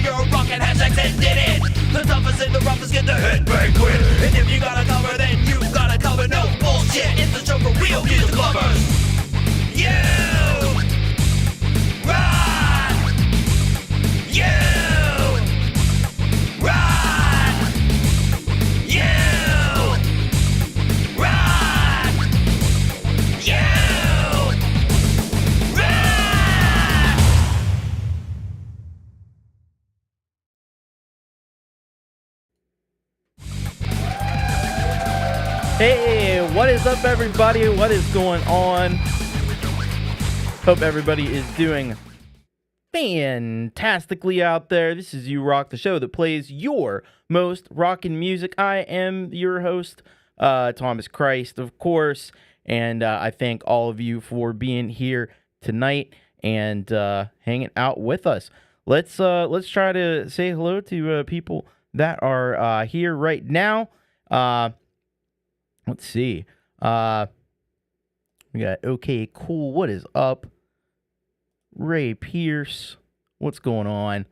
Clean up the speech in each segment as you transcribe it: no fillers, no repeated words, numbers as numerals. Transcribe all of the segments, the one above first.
your rockin' hashtags and did it. The toughest and the roughest get the headbang quit. And if you gotta cover, then you gotta cover. No bullshit, it's the show for real music lovers. You ride. You ride. You ride. You ride. Hey, what is up, everybody? What is going on? Hope everybody is doing fantastically out there. This is You Rock, the show that plays your most rockin' music. I am your host, Thomas Christ, of course, and I thank all of you for being here tonight and hanging out with us. Let's try to say hello to people that are here right now. Let's see. We got Okay Cool. What is up? Ray Pierce. What's going on?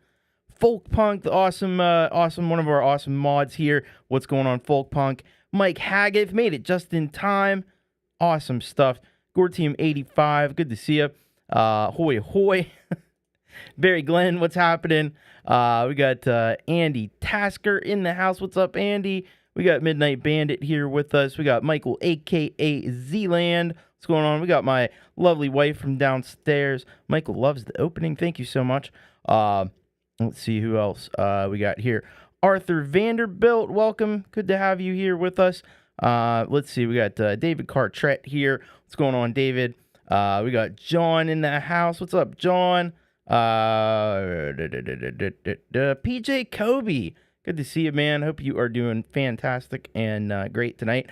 Folkpunk, the awesome one of our awesome mods here. What's going on, Folkpunk? Mike Haggith made it just in time. Awesome stuff. Gore Team 85. Good to see you. Hoy hoy. Barry Glenn, what's happening? We got Andy Tasker in the house. What's up, Andy? We got Midnight Bandit here with us. We got Michael, a.k.a. Zealand. What's going on? We got my lovely wife from downstairs. Michael loves the opening. Thank you so much. Let's see who else we got here. Arthur Vanderbilt, welcome. Good to have you here with us. Let's see. We got David Cartret here. What's going on, David? We got John in the house. What's up, John? PJ Kobe. Good to see you, man. Hope you are doing fantastic and great tonight.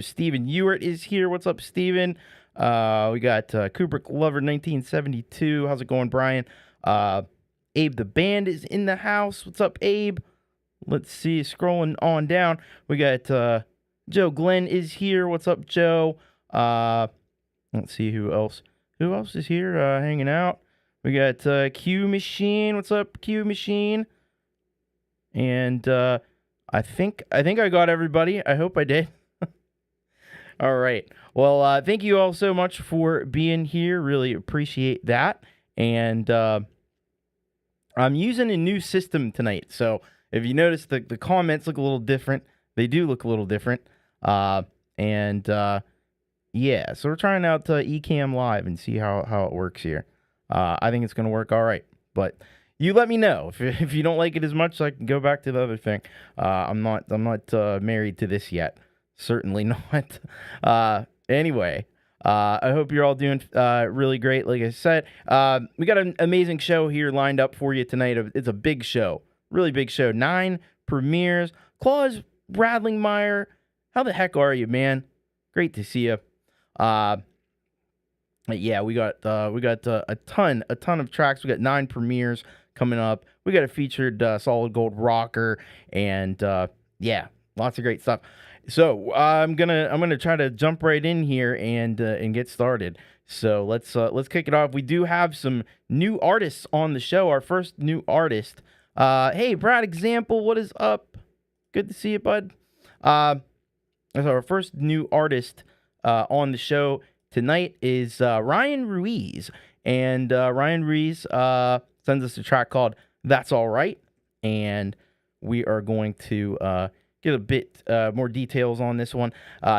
Stephen Ewart is here. What's up, Stephen? We got Kubrick Lover 1972. How's it going, Brian? Abe the Band is in the house. What's up, Abe? Let's see. Scrolling on down. We got Joe Glenn is here. What's up, Joe? Let's see who else. Who else is here hanging out? We got Q Machine. What's up, Q Machine? And I think I got everybody. I hope I did. All right. Well, thank you all so much for being here. Really appreciate that. And I'm using a new system tonight. So if you notice, the comments look a little different. They do look a little different. Yeah, so we're trying out Ecamm Live and see how it works here. I think it's going to work all right. But you let me know if you don't like it as much, so I can go back to the other thing. I'm not married to this yet. Certainly not. Anyway, I hope you're all doing really great. Like I said, we got an amazing show here lined up for you tonight. It's a big show, really big show. 9 premieres. Claus Radlingmeyer, how the heck are you, man? Great to see you. Yeah, we got a ton of tracks. We got 9 premieres coming up. We got a featured solid gold rocker, and yeah, lots of great stuff. So I'm gonna try to jump right in here and get started. So let's kick it off. We do have some new artists on the show. Our first new artist. Hey, Brad Example, what is up? Good to see you, bud. So our first new artist on the show tonight is Ryan Ruiz, and Ryan Ruiz sends us a track called That's All Right, and we are going to get a bit more details on this one.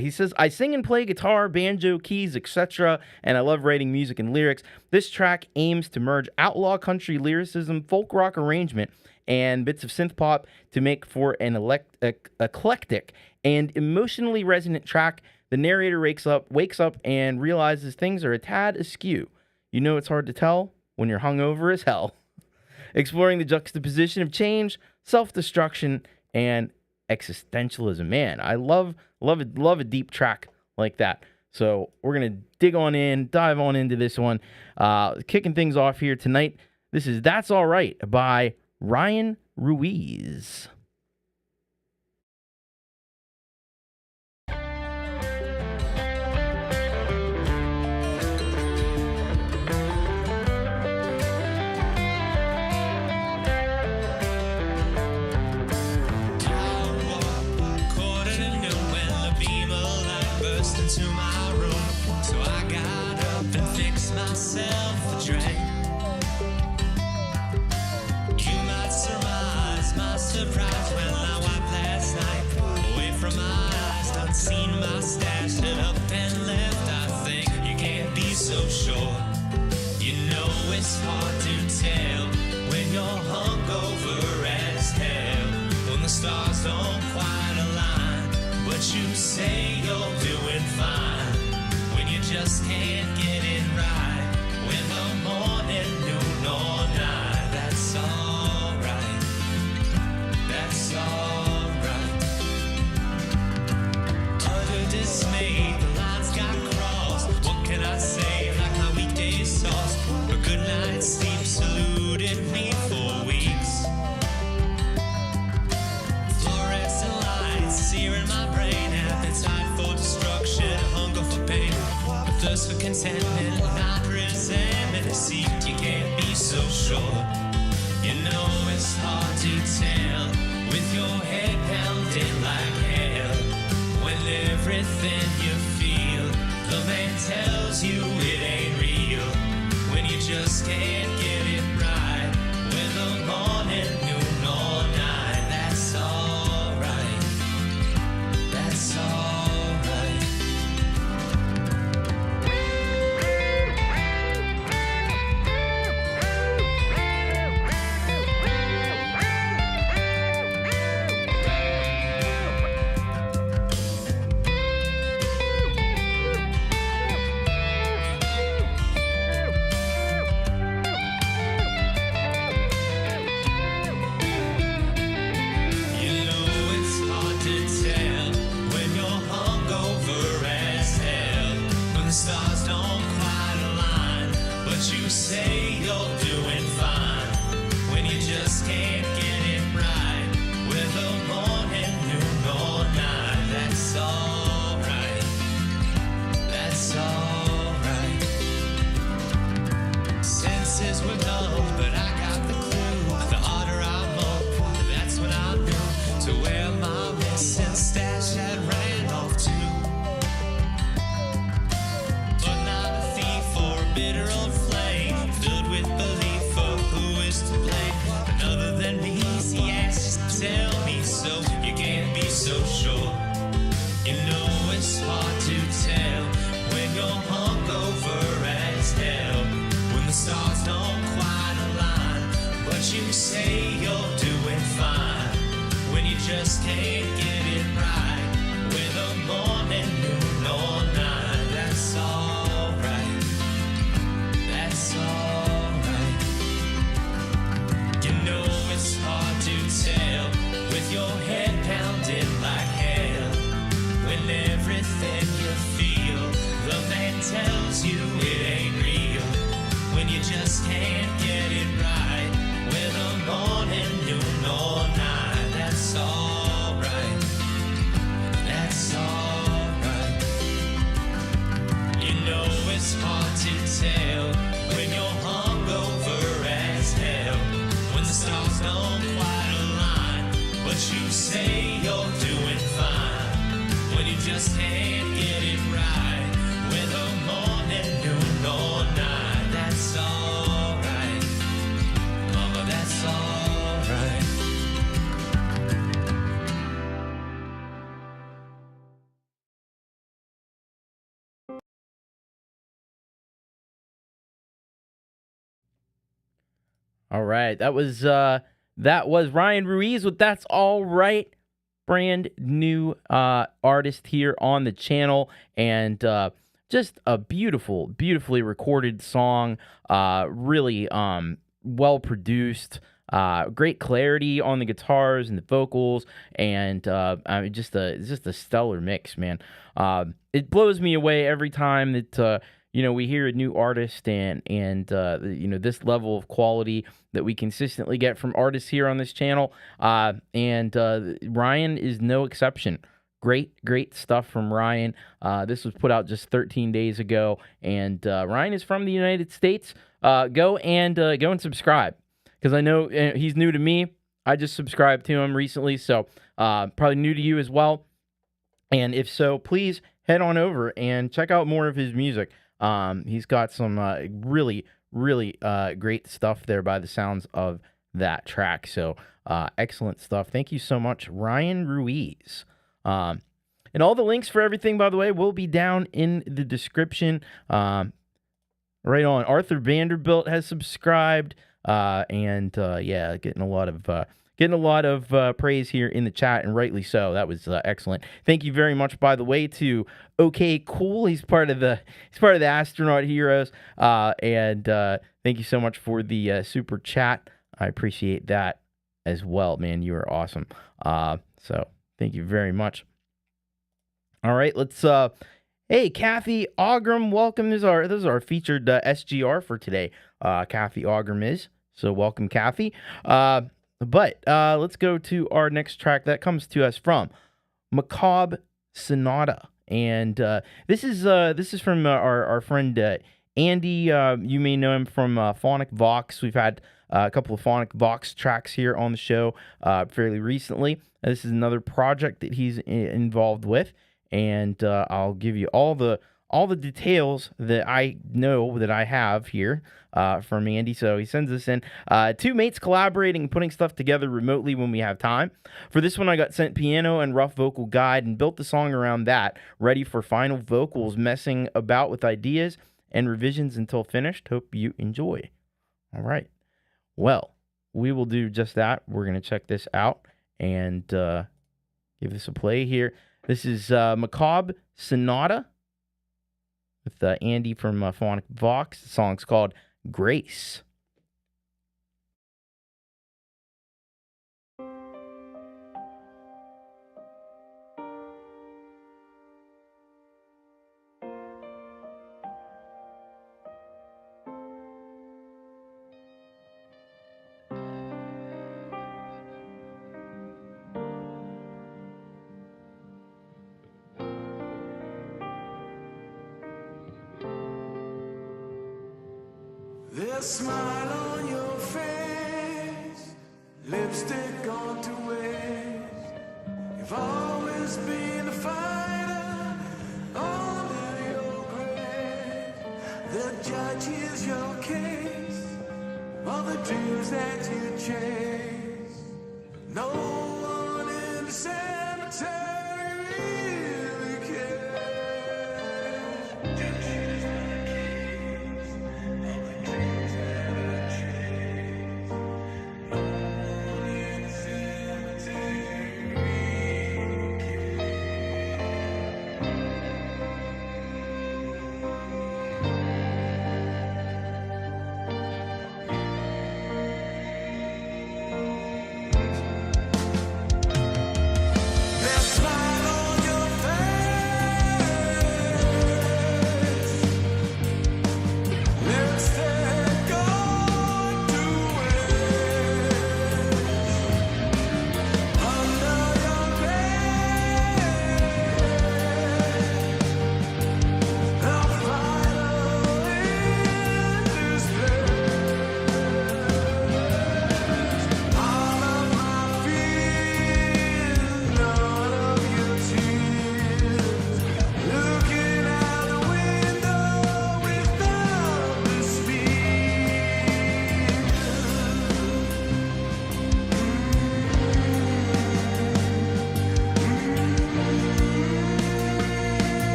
He says, I sing and play guitar, banjo, keys, etc., and I love writing music and lyrics. This track aims to merge outlaw country lyricism, folk rock arrangement, and bits of synth pop to make for an eclectic and emotionally resonant track. The narrator wakes up and realizes things are a tad askew. You know it's hard to tell when you're hungover as hell. Exploring the juxtaposition of change, self-destruction, and existentialism. Man, I love a deep track like that. So we're going to dive on into this one. Kicking things off here tonight, this is That's All Right by Ryan Ruiz. stars don't quite align, but you say you're doing fine when you just can't get it right. Whether morning, noon, or night, that's alright. That's alright. Utter dismay, the lines got crossed. What can I say? Like my weekday sauce. A good night's sleep eluded me for weeks. Fluorescent lights searing my brain. Appetite for destruction, hunger for pain. A thirst for contentment, not resentment. See, you can't be so sure. You know it's hard to tell with your head pounding like hell. When everything you feel, the man tells you it ain't real. When you just can't get it right. Whether morning, noon, or night, that's alright. That's alright. You know it's hard to tell when you're hungover as hell. When the stars don't quite align, but you say you're doing fine. When you just can't get it right. Whether morning, noon, or night, that's alright. That's alright. Senses were dull, but I got the clue. The harder I'm up, that's when I knew to where my missing stash had ran off to. But not a thief or a bitter old flame, filled with belief for who is to blame. And other than me, he asks to tell me so. You can't be so sure. You know it's hard to tell when you're hungover as hell. When the stars don't quite align, but you say you're doing fine. When you just can't get it right. Whether morning, noon, or night, that's alright. That's alright. You know it's hard to tell with your head pounding like hell. When everything you feel, the man tells you it ain't real. When you just can't get it right. Whether morning, noon, or night, that's alright. That's alright. You know it's hard to tell when you're hungover as hell. When the stars don't quite align, but you say you're doing fine. When you just can't get it right. Whether morning, noon, or night, that's alright. Mama, that's alright. All right, that was Ryan Ruiz with "That's All Right," brand new artist here on the channel, and just a beautifully recorded song. Really well produced. Great clarity on the guitars and the vocals, and I mean, just a stellar mix, man. It blows me away every time that we hear a new artist and this level of quality that we consistently get from artists here on this channel. And Ryan is no exception. Great stuff from Ryan. This was put out just 13 days ago, and Ryan is from the United States. Go and subscribe, because I know he's new to me. I just subscribed to him recently, so probably new to you as well. And if so, please head on over and check out more of his music. He's got some really great stuff there by the sounds of that track. So excellent stuff. Thank you so much, Ryan Ruiz. And all the links for everything, by the way, will be down in the description. Right on. Arthur Vanderbilt has subscribed. And getting a lot of getting a lot of praise here in the chat, and rightly so. That was excellent. Thank you very much, by the way, to OK Cool. He's part of the Astronaut Heroes, and thank you so much for the super chat. I appreciate that as well, man. You are awesome. So thank you very much. All right, let's. Hey, Cathy Ogram, welcome. This is our featured SGR for today. Cathy Ogram is. So welcome, Cathy. But let's go to our next track that comes to us from Maob Sonata, and this is from our friend Andy. You may know him from Phonic Vox. We've had a couple of Phonic Vox tracks here on the show fairly recently. This is another project that he's involved with, and I'll give you all the details that I know that I have here from Andy. So he sends us in. Two mates collaborating and putting stuff together remotely when we have time. For this one, I got sent piano and rough vocal guide and built the song around that, ready for final vocals, messing about with ideas and revisions until finished. Hope you enjoy. All right. Well, we will do just that. We're going to check this out and give this a play here. This is Maob Sonata with Andy from Phonic Vox. The song's called Grace. There's smile on your face, lipstick on to waste. You've always been a fighter under your grace. The judge hears your case, all the dreams that you chase. No one in the cemetery really cares.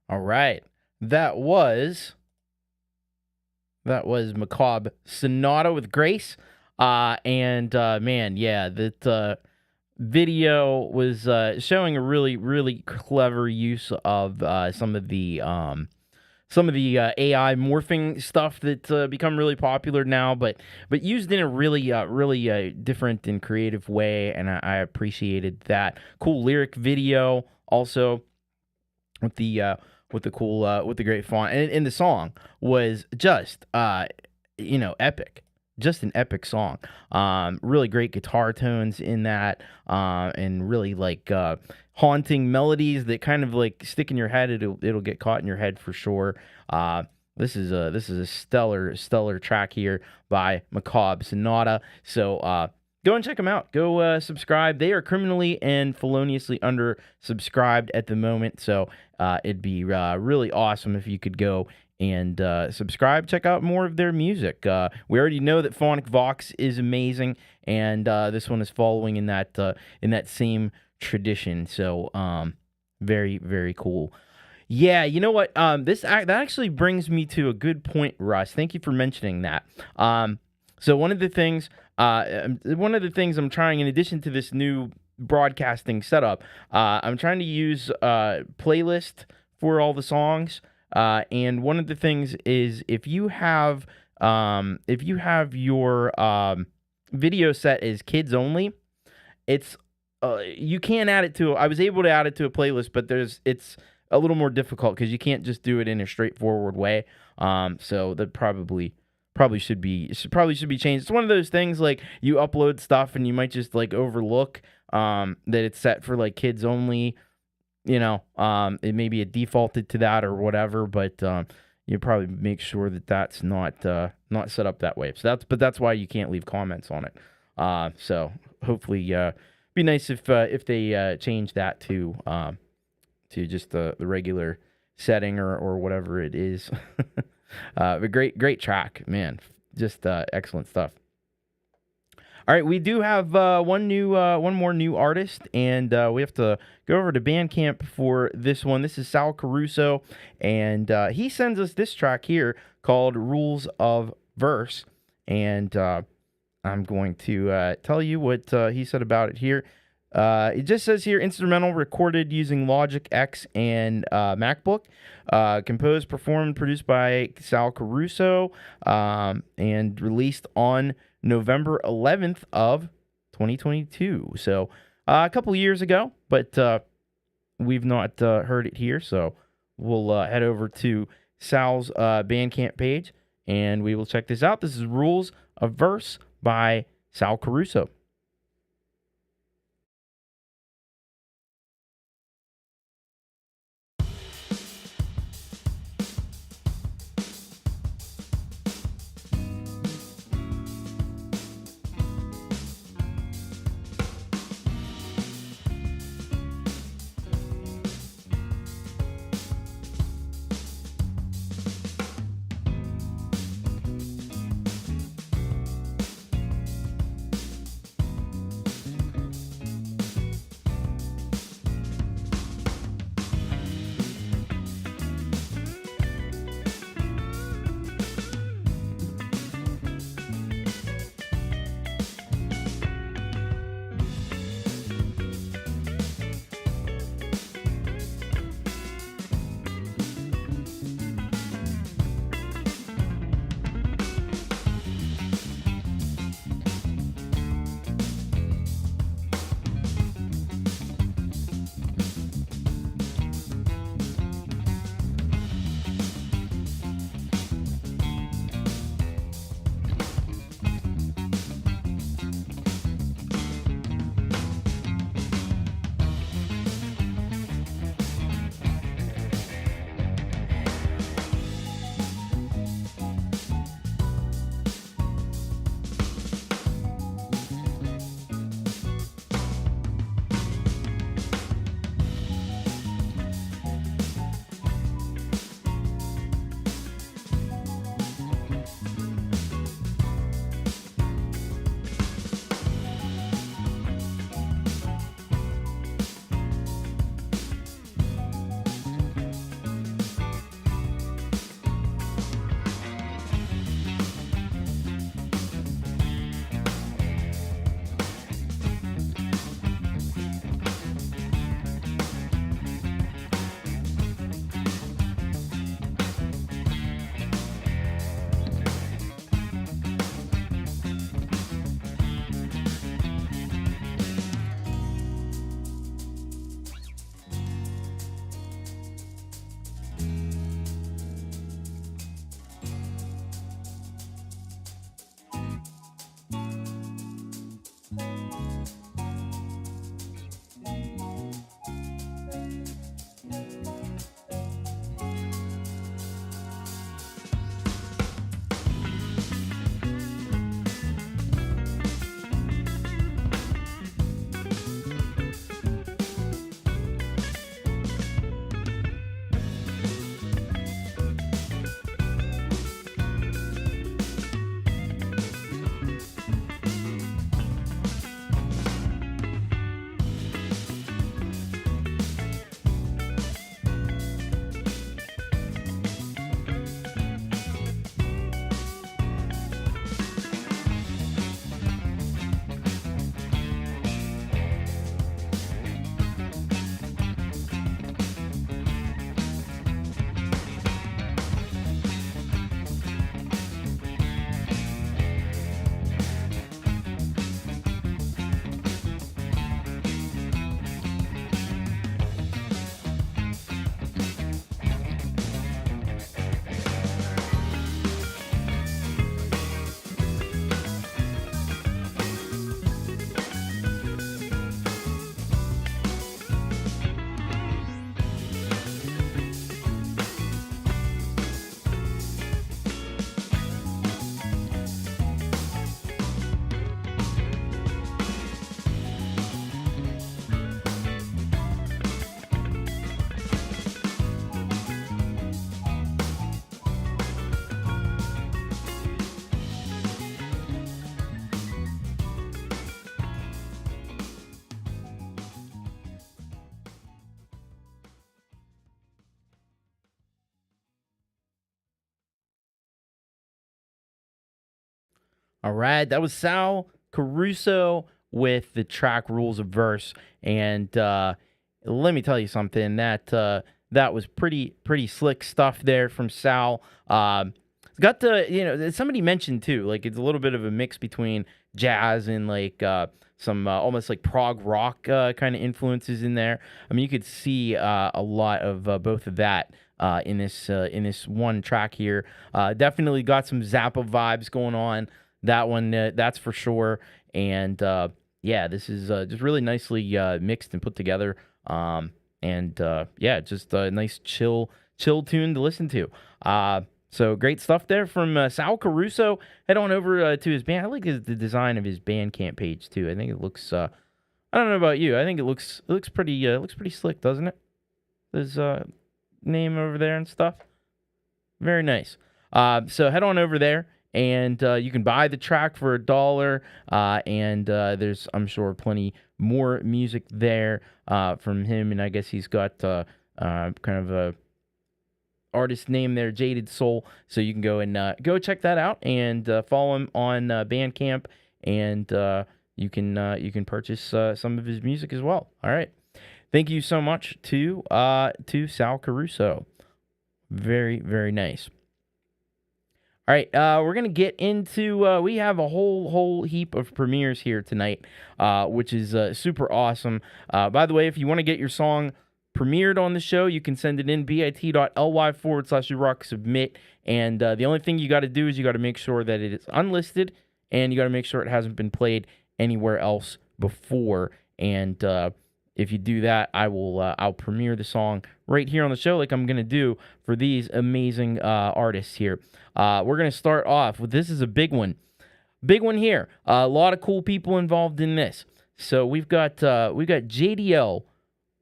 All right. That was Maob Sonata with Grace. Man, yeah, that video was showing a really, really clever use of some of the AI morphing stuff that's become really popular now, but used in a really different and creative way, and I appreciated that. Cool lyric video also with the great font, and the song was just epic. Just an epic song. Really great guitar tones in that, and really haunting melodies that kind of stick in your head. It'll get caught in your head for sure. This is a stellar track here by Maob Sonata. So go and check them out. Go subscribe. They are criminally and feloniously under-subscribed at the moment, so it'd be really awesome if you could go and subscribe. Check out more of their music. We already know that Phonic Vox is amazing, and this one is following in that same tradition. So very, very cool. Yeah, you know what? That actually brings me to a good point, Russ. Thank you for mentioning that. So one of the things I'm trying, in addition to this new broadcasting setup, I'm trying to use playlist for all the songs. And one of the things is if you have your video set as kids only, it's you can't add it to. I was able to add it to a playlist, but it's a little more difficult because you can't just do it in a straightforward way. So that probably should be changed. It's one of those things like you upload stuff and you might just overlook that it's set for kids only. It may be defaulted to that or whatever, but you probably make sure that that's not set up that way. So that's why you can't leave comments on it. So hopefully, be nice if they change that to just the regular setting or whatever it is. But great track, man. Just excellent stuff. All right, we do have one more new artist, and we have to go over to Bandcamp for this one. This is Sal Caruso, and he sends us this track here called Rules of Verse, and I'm going to tell you what he said about it here. It just says here, instrumental recorded using Logic X and MacBook, composed, performed, produced by Sal Caruso, and released on November 11th of 2022. So a couple years ago, but we've not heard it here. So we'll head over to Sal's Bandcamp page and we will check this out. This is Rules of Verse by Sal Caruso. All right, that was Sal Caruso with the track Rules of Verse, and let me tell you something, that was pretty slick stuff there from Sal. Got the, somebody mentioned too, like it's a little bit of a mix between jazz and like some almost like prog rock kind of influences in there. I mean, you could see a lot of both of that in this one track here. Definitely got some Zappa vibes going on. That one, that's for sure. And yeah, this is just really nicely mixed and put together. Yeah, just a nice chill tune to listen to. So great stuff there from Sal Caruso. Head on over to his band. I like the design of his Bandcamp page too. I think it looks. I don't know about you. I think it looks pretty slick, doesn't it? His name over there and stuff. Very nice. So head on over there. And you can buy the track for $1, and there's, I'm sure, plenty more music there from him. And I guess he's got kind of a artist name there, Jaded Soul. So you can go and go check that out and follow him on Bandcamp, and you can purchase some of his music as well. All right, thank you so much to Sal Caruso. Very, very nice. All right, we're going to get into, we have a whole heap of premieres here tonight, which is super awesome. By the way, if you want to get your song premiered on the show, you can send it in bit.ly/rock submit, and the only thing you got to do is you got to make sure that it is unlisted, and you got to make sure it hasn't been played anywhere else before, and if you do that, I'll premiere the song right here on the show like I'm going to do for these amazing artists here. We're going to start off with, this is a big one. Big one here. A lot of cool people involved in this. So we've got JDL,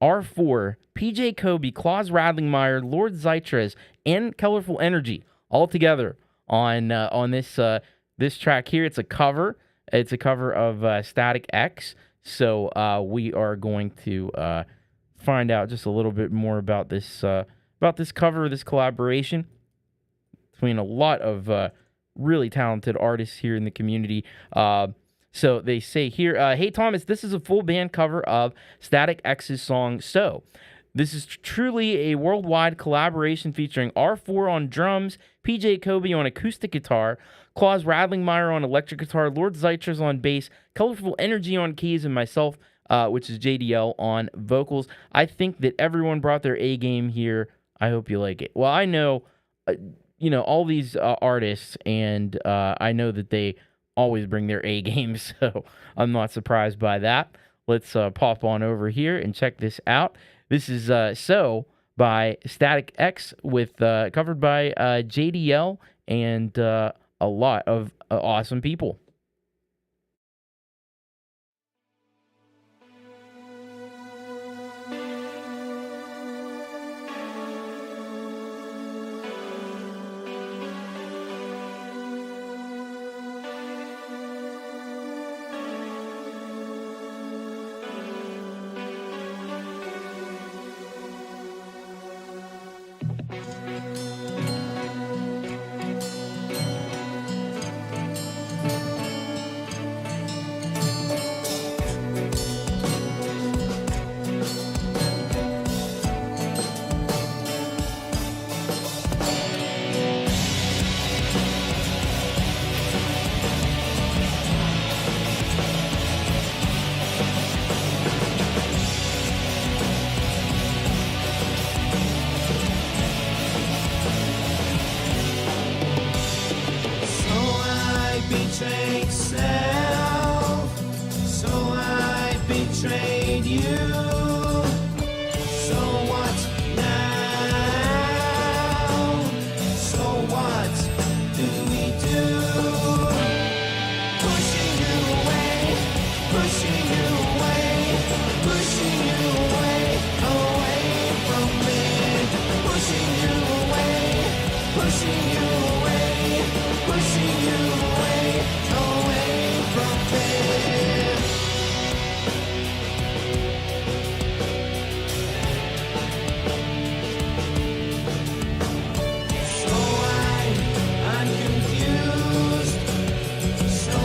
R4, PJ Kobe, Klaus Radlingmeyer, Lord Zeitrez, and Colourful Energy all together on this track here. It's a cover. It's a cover of Static X. So we are going to find out just a little bit more about this cover, this collaboration between a lot of really talented artists here in the community. So they say here, hey Thomas, this is a full band cover of Static X's song So. This is truly a worldwide collaboration featuring R4 on drums, PJ Kobe on acoustic guitar, Klaus Radlingmeyer on electric guitar, Lord Zeitrez on bass, Colourful Energy on keys, and myself, which is JDL, on vocals. I think that everyone brought their A game here. I hope you like it. Well, I know, all these artists, and I know that they always bring their A game, so I'm not surprised by that. Let's pop on over here and check this out. This is So by Static X, with covered by JDL and a lot of awesome people. So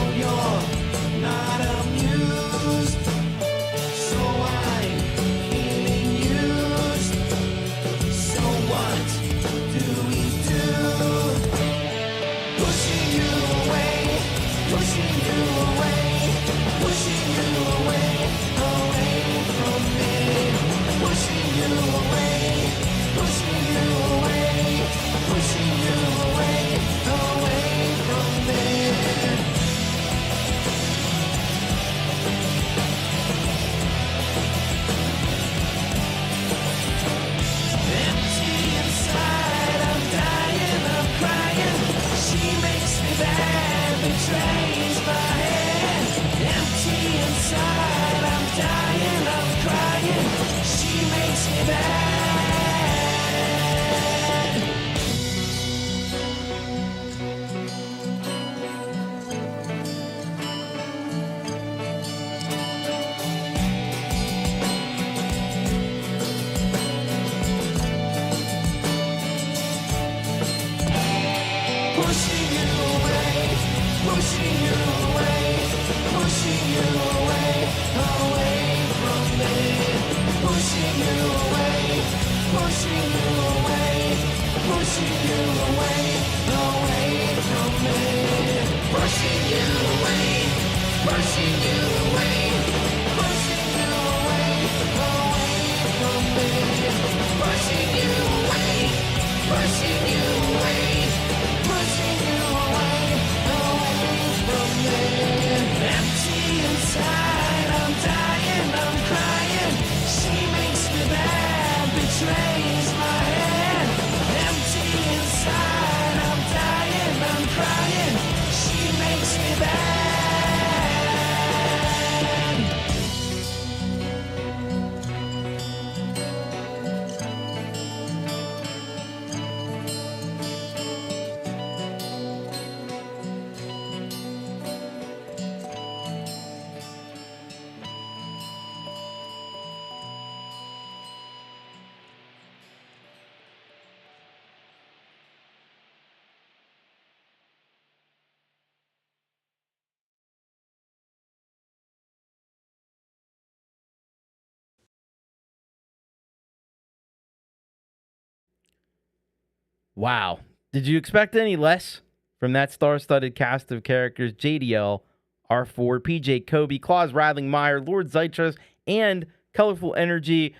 Wow. Did you expect any less from that star-studded cast of characters? JDL, R4, PJ Kobe, Claus Rattling Meyer, Lord Zytras, and Colorful Energy.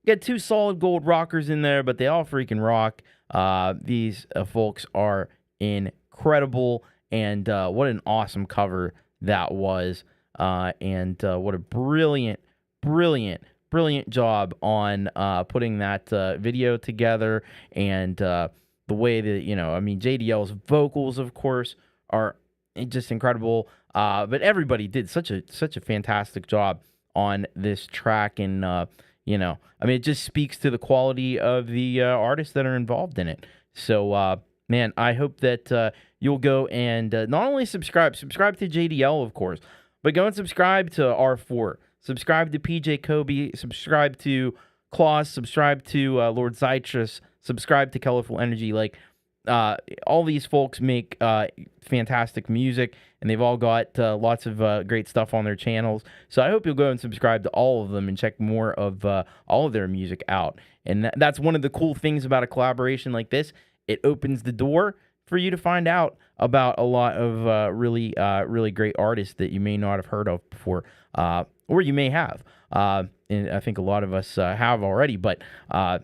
Get two solid gold rockers in there, but they all freaking rock. These folks are incredible, and what an awesome cover that was. And what a brilliant job on putting that video together, and the way that, JDL's vocals, of course, are just incredible. But everybody did such a fantastic job on this track, and it just speaks to the quality of the artists that are involved in it. So, man, I hope that you'll go and not only subscribe to JDL, of course, but go and subscribe to R4, subscribe to PJ Kobe, subscribe to Claus, subscribe to Lord Zytras, subscribe to Colorful Energy. All these folks make fantastic music, and they've all got lots of great stuff on their channels. So I hope you'll go and subscribe to all of them and check more of all of their music out. And that's one of the cool things about a collaboration like this. It opens the door for you to find out about a lot of really great artists that you may not have heard of before, or you may have. And I think a lot of us have already, but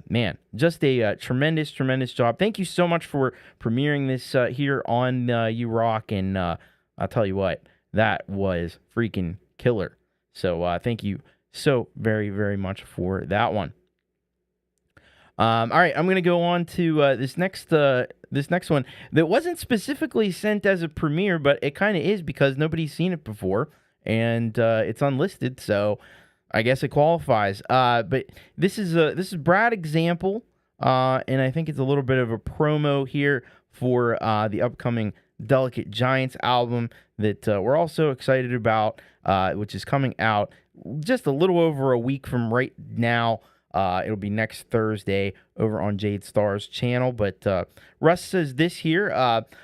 man, just a tremendous job. Thank you so much for premiering this here on You Rock, and I'll tell you what, that was freaking killer. So thank you so very much for that one. All right, I'm gonna go on to this next one that wasn't specifically sent as a premiere, but it kind of is because nobody's seen it before, and it's unlisted, so I guess it qualifies. But this is Brad Example, and I think it's a little bit of a promo here for the upcoming Delicate Giants album that we're also excited about, which is coming out just a little over a week from right now. It'll be next Thursday over on Jade Star's channel. But Russ says this here.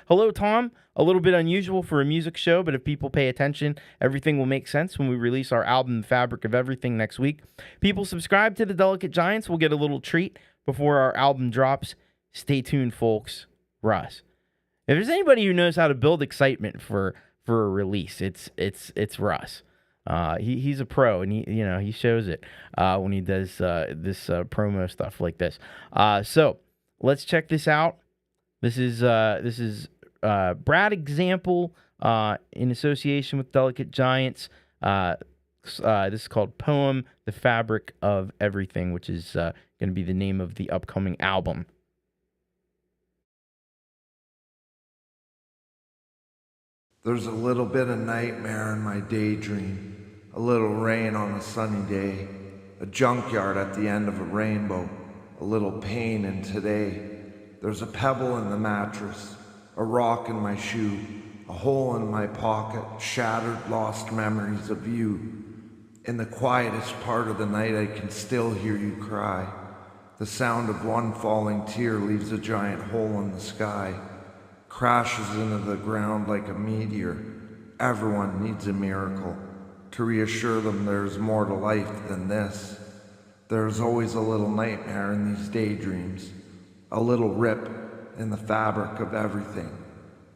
Hello, Tom. A little bit unusual for a music show, but if people pay attention, everything will make sense when we release our album, The Fabric of Everything, next week. People subscribe to the Delicate Giants will get a little treat before our album drops. Stay tuned, folks. Russ. If there's anybody who knows how to build excitement for a release, it's Russ. He's a pro, and he shows it when he does this promo stuff like this. So let's check this out. This is Brad Example in association with Delicate Giants. This is called Poem, The Fabric of Everything, which is going to be the name of the upcoming album. There's a little bit of nightmare in my daydream, a little rain on a sunny day, a junkyard at the end of a rainbow, a little pain in today. There's a pebble in the mattress, a rock in my shoe, a hole in my pocket, shattered, lost memories of you. In the quietest part of the night, I can still hear you cry. The sound of one falling tear leaves a giant hole in the sky, crashes into the ground like a meteor. Everyone needs a miracle to reassure them there's more to life than this. There's always a little nightmare in these daydreams, a little rip in the fabric of everything.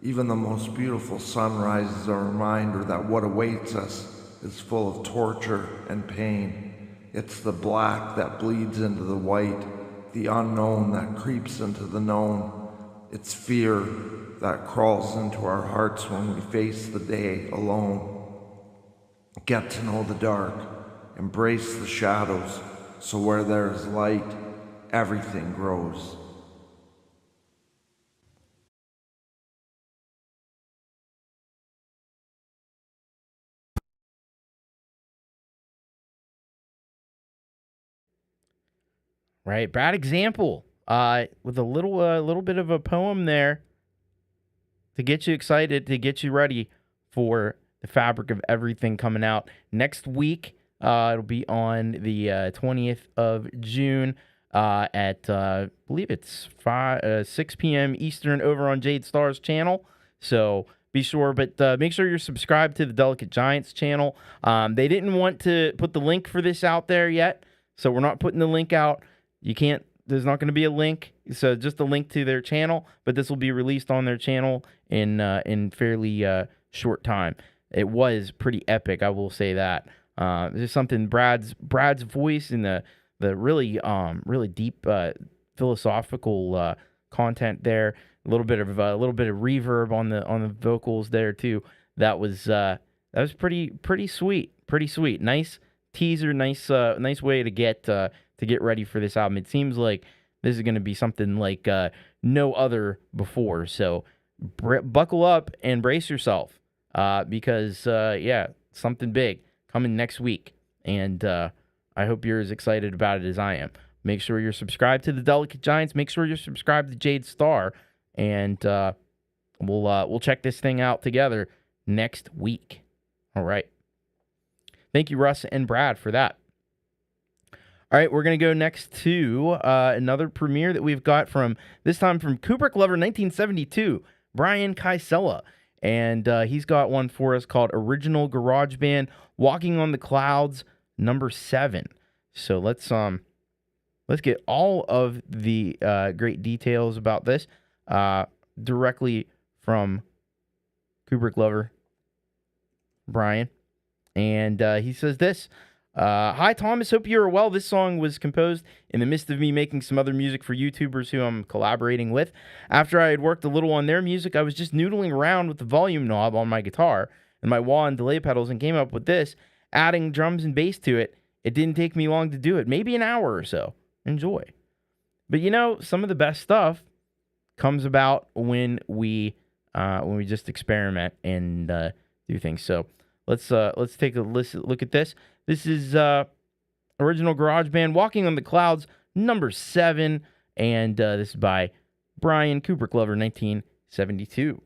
Even the most beautiful sunrise is a reminder that what awaits us is full of torture and pain. It's the black that bleeds into the white, the unknown that creeps into the known. It's fear that crawls into our hearts when we face the day alone. Get to know the dark, embrace the shadows, so where there is light, everything grows. Right, bad example. With a little bit of a poem there to get you excited, to get you ready for the fabric of everything coming out next week. It'll be on the 20th of June at I believe it's 6 p.m. Eastern over on Jade Star's channel. So be sure, but make sure you're subscribed to the Delicate Giants channel. They didn't want to put the link for this out there yet, so we're not putting the link out. You can't, there's not going to be a link, so just a link to their channel, but this will be released on their channel in fairly short time. It was pretty epic, I will say that. There's something Brad's voice and the really deep philosophical content there. A little bit of reverb on the vocals there too. That was pretty sweet. Nice teaser, nice way to get ready for this album. It seems like this is going to be something like no other before. So buckle up and brace yourself because something big coming next week. And I hope you're as excited about it as I am. Make sure you're subscribed to the Delicate Giants. Make sure you're subscribed to Jade Star. And we'll check this thing out together next week. All right. Thank you, Russ and Brad, for that. All right, we're going to go next to another premiere that we've got this time from Kubrick Lover 1972, Brian Kaisela. And he's got one for us called Original Garage Band, Walking on the Clouds, number 7. So let's get all of the great details about this directly from Kubrick Lover, Brian. And he says this. Hi, Thomas. Hope you're well. This song was composed in the midst of me making some other music for YouTubers who I'm collaborating with. After I had worked a little on their music, I was just noodling around with the volume knob on my guitar and my wah and delay pedals and came up with this, adding drums and bass to it. It didn't take me long to do it, maybe an hour or so. Enjoy. But some of the best stuff comes about when we just experiment and do things. So let's take a look at this. This is Original Garage Band, Walking on the Clouds, number 7, and this is by Brian Kubrick Lover, 1972.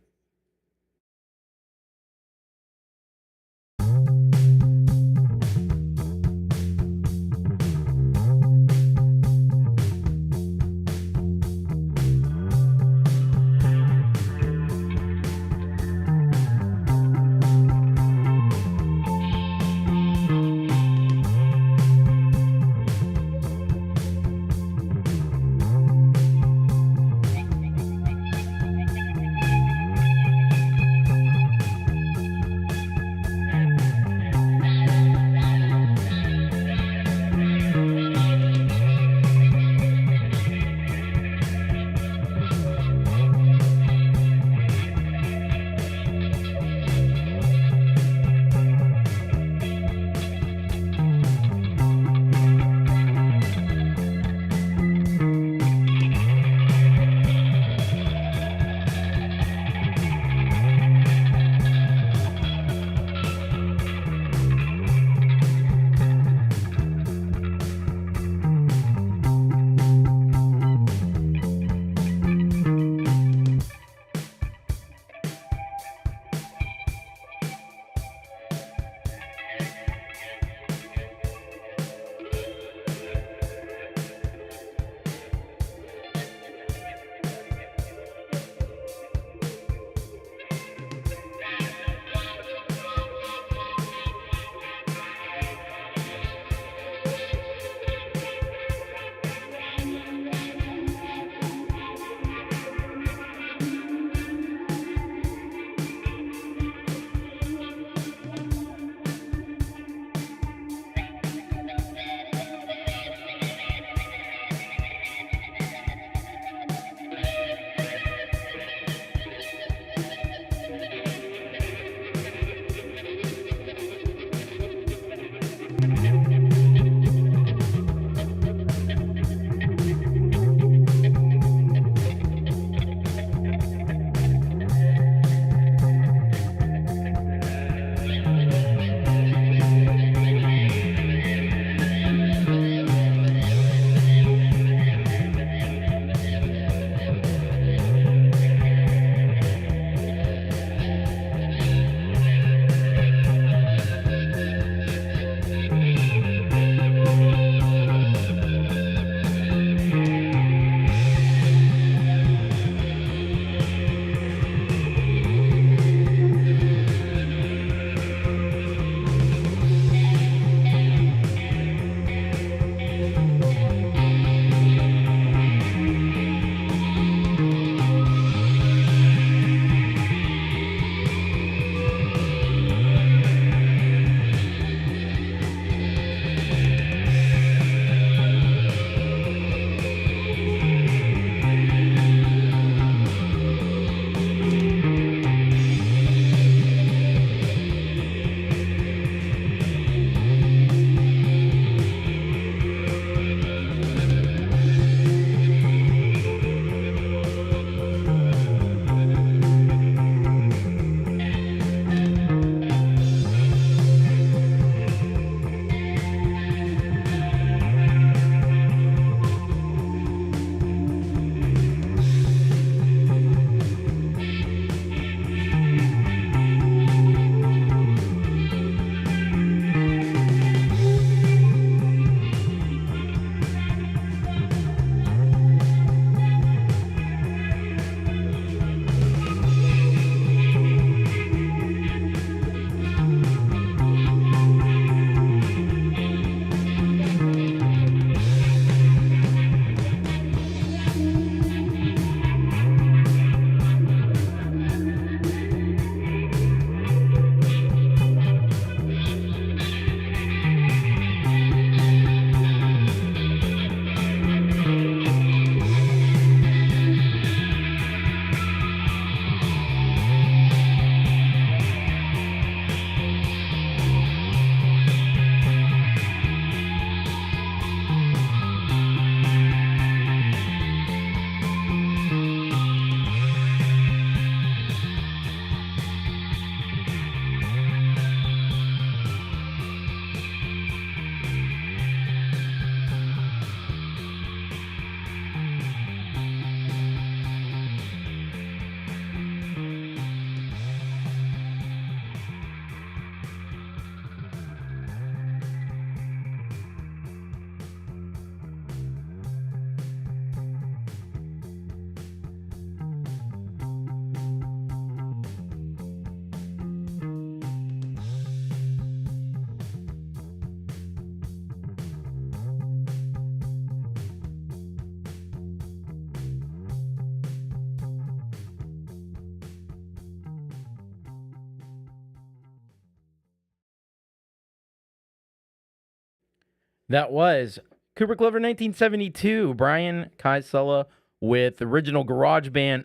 That was Kubrick Lover 1972, Brian Kaisela with original garage band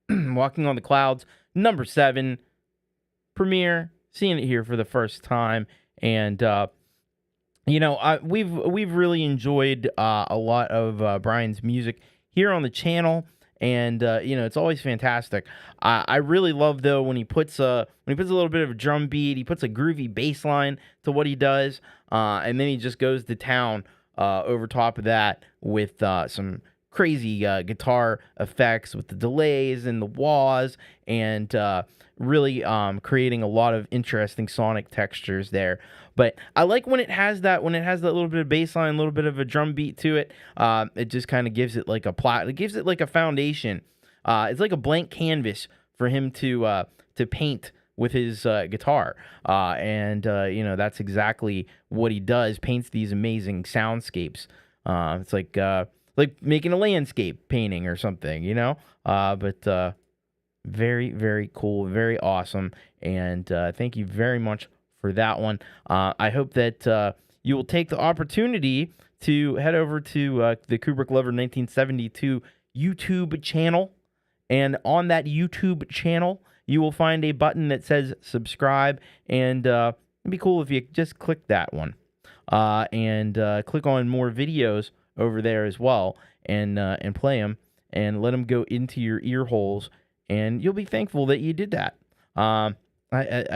Walking on the Clouds, number 7, premiere, seeing it here for the first time. And, we've really enjoyed a lot of Brian's music here on the channel. And it's always fantastic. I really love though when he puts a little bit of a drum beat, he puts a groovy bass line to what he does, and then he just goes to town over top of that with some crazy guitar effects with the delays and the wahs, and really creating a lot of interesting sonic textures there. But I like when it has that little bit of bass line, a little bit of a drum beat to it. It just kind of gives it like a plot. It gives it like a foundation. It's like a blank canvas for him to paint with his guitar. And that's exactly what he does. Paints these amazing soundscapes. It's like making a landscape painting or something, But very, very cool, very awesome. And thank you very much for that one. I hope that you will take the opportunity to head over to the Kubrick Lover 1972 YouTube channel. And on that YouTube channel, you will find a button that says subscribe. And it'd be cool if you just click that one. And click on more videos over there as well. And play them. And let them go into your ear holes. And you'll be thankful that you did that. I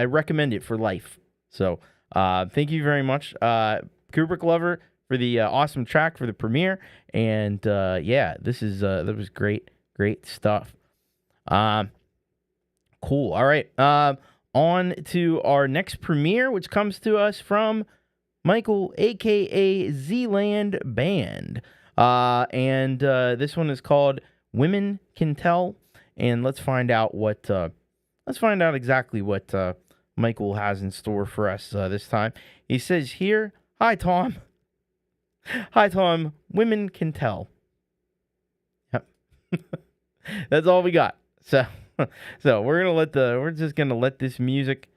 recommend it for life. So thank you very much, Kubrick Lover, for the awesome track for the premiere. And that was great stuff. Cool. All right. On to our next premiere, which comes to us from Michael, aka Zealand Band. And this one is called Women Can Tell. And let's find out exactly what Michael has in store for us this time. He says here, "Hi, Tom. Hi, Tom. Women can tell." Yep. That's all we got. So we're just gonna let this music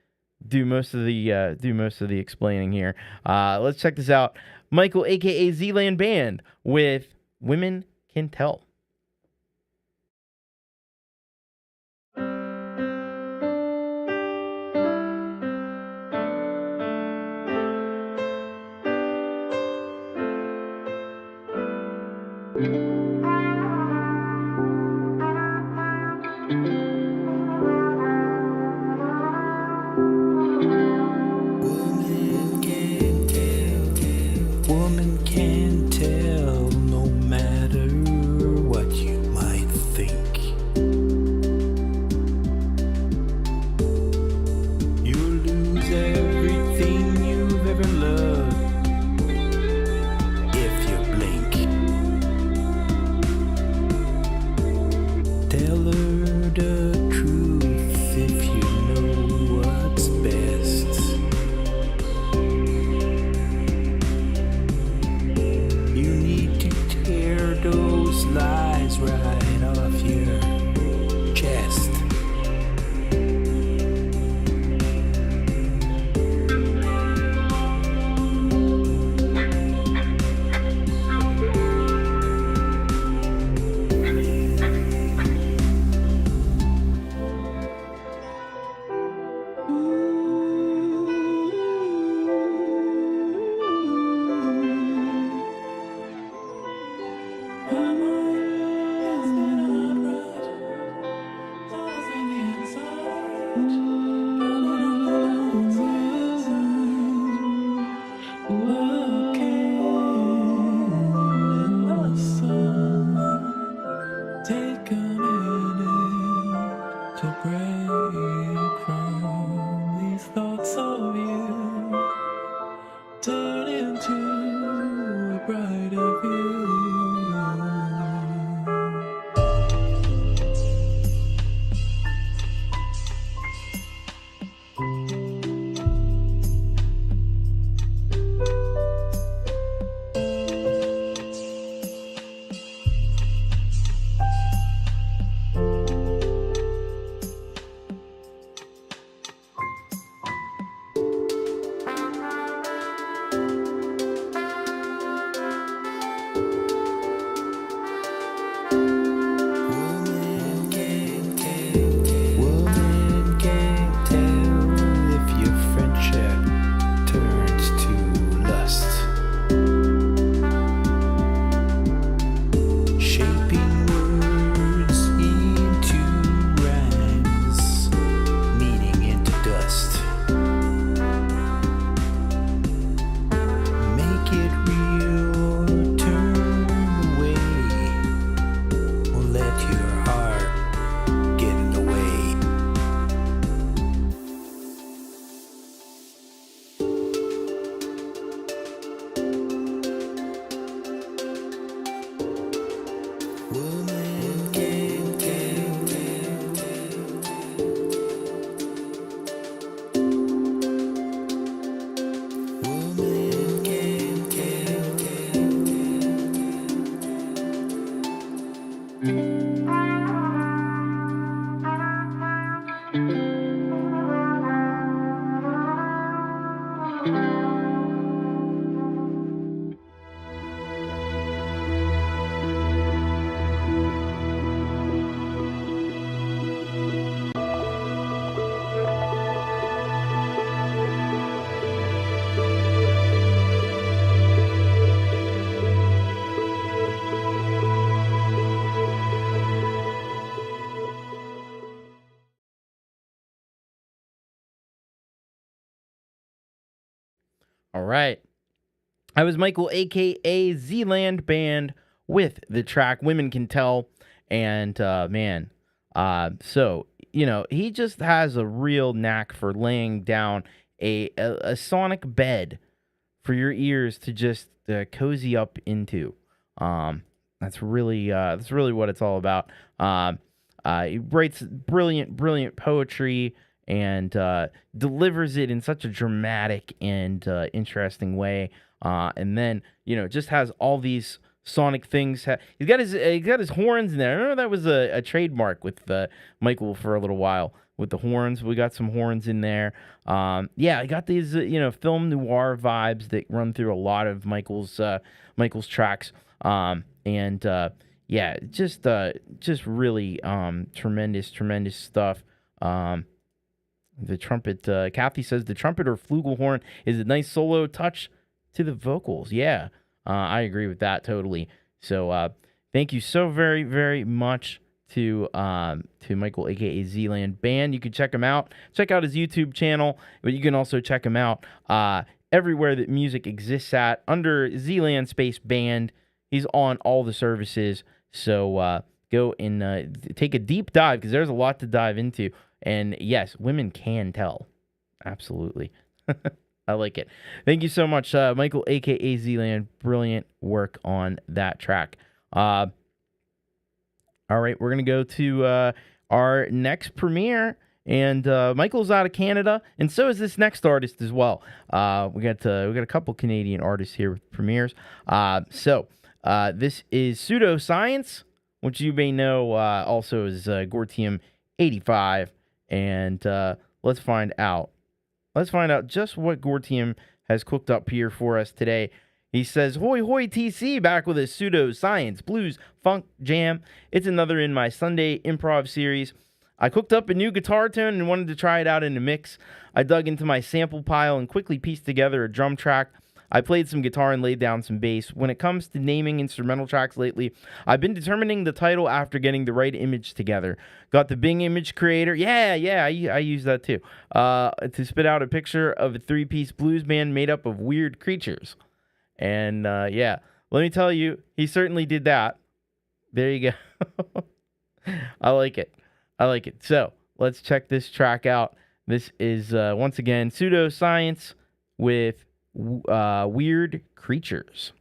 do most of the explaining here. Let's check this out. Michael, aka Zealand Band, with Women Can Tell. Woman can tell no matter what you might think. You'll lose everything you've ever loved if you blink. Tell her the truth if you know what's best. You need to tear those lies right off your chest. All right. I was Michael, a.k.a. Zealand Band, with the track Women Can Tell. And, so, he just has a real knack for laying down a sonic bed for your ears to just cozy up into. That's really what it's all about. He writes brilliant poetry and delivers it in such a dramatic and interesting way. And then just has all these sonic things. He got his horns in there. I remember that was a trademark with Michael for a little while with the horns. We got some horns in there. I got these film noir vibes that run through a lot of Michael's tracks. Just really tremendous stuff. The trumpet, Cathy says the trumpet or flugelhorn is a nice solo touch to the vocals. Yeah, I agree with that totally. So thank you so very, very much to Michael, aka Zealand Band. You can check him out. Check out his YouTube channel, but you can also check him out everywhere that music exists at under Zealand Space Band. He's on all the services. So go and take a deep dive because there's a lot to dive into. And yes, women can tell. Absolutely. I like it. Thank you so much, Michael, a.k.a. Zealand. Brilliant work on that track. All right, we're going to go to our next premiere. And Michael's out of Canada, and so is this next artist as well. We got a couple Canadian artists here with premieres. This is Pseudo Science, which you may know also is Gortium 85. And let's find out. Let's find out just what Gortium has cooked up here for us today. He says, "Hoy hoy TC, back with a Pseudo Science blues funk jam. It's another in my Sunday improv series. I cooked up a new guitar tone and wanted to try it out in a mix. I dug into my sample pile and quickly pieced together a drum track. I played some guitar and laid down some bass. When it comes to naming instrumental tracks lately, I've been determining the title after getting the right image together. Got the Bing image creator. I use that too. To spit out a picture of a 3-piece blues band made up of weird creatures. And let me tell you, he certainly did that. There you go. I like it. So let's check this track out. This is, once again, Pseudo Science with Weird Creatures.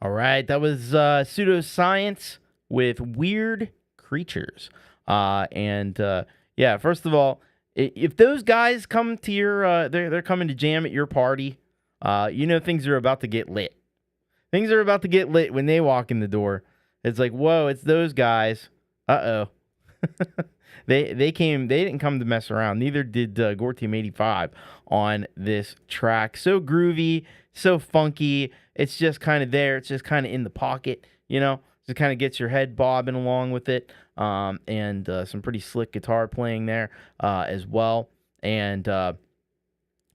All right, that was Pseudo Science with Weird Creatures. Yeah, first of all, if those guys come to your, they're coming to jam at your party, things are about to get lit. Things are about to get lit when they walk in the door. It's like, whoa, it's those guys. Uh-oh. They didn't come to mess around. Neither did Gore Team 85 on this track. So groovy, so funky. It's just kind of there. It's just kind of in the pocket, Just kind of gets your head bobbing along with it. And some pretty slick guitar playing there as well. And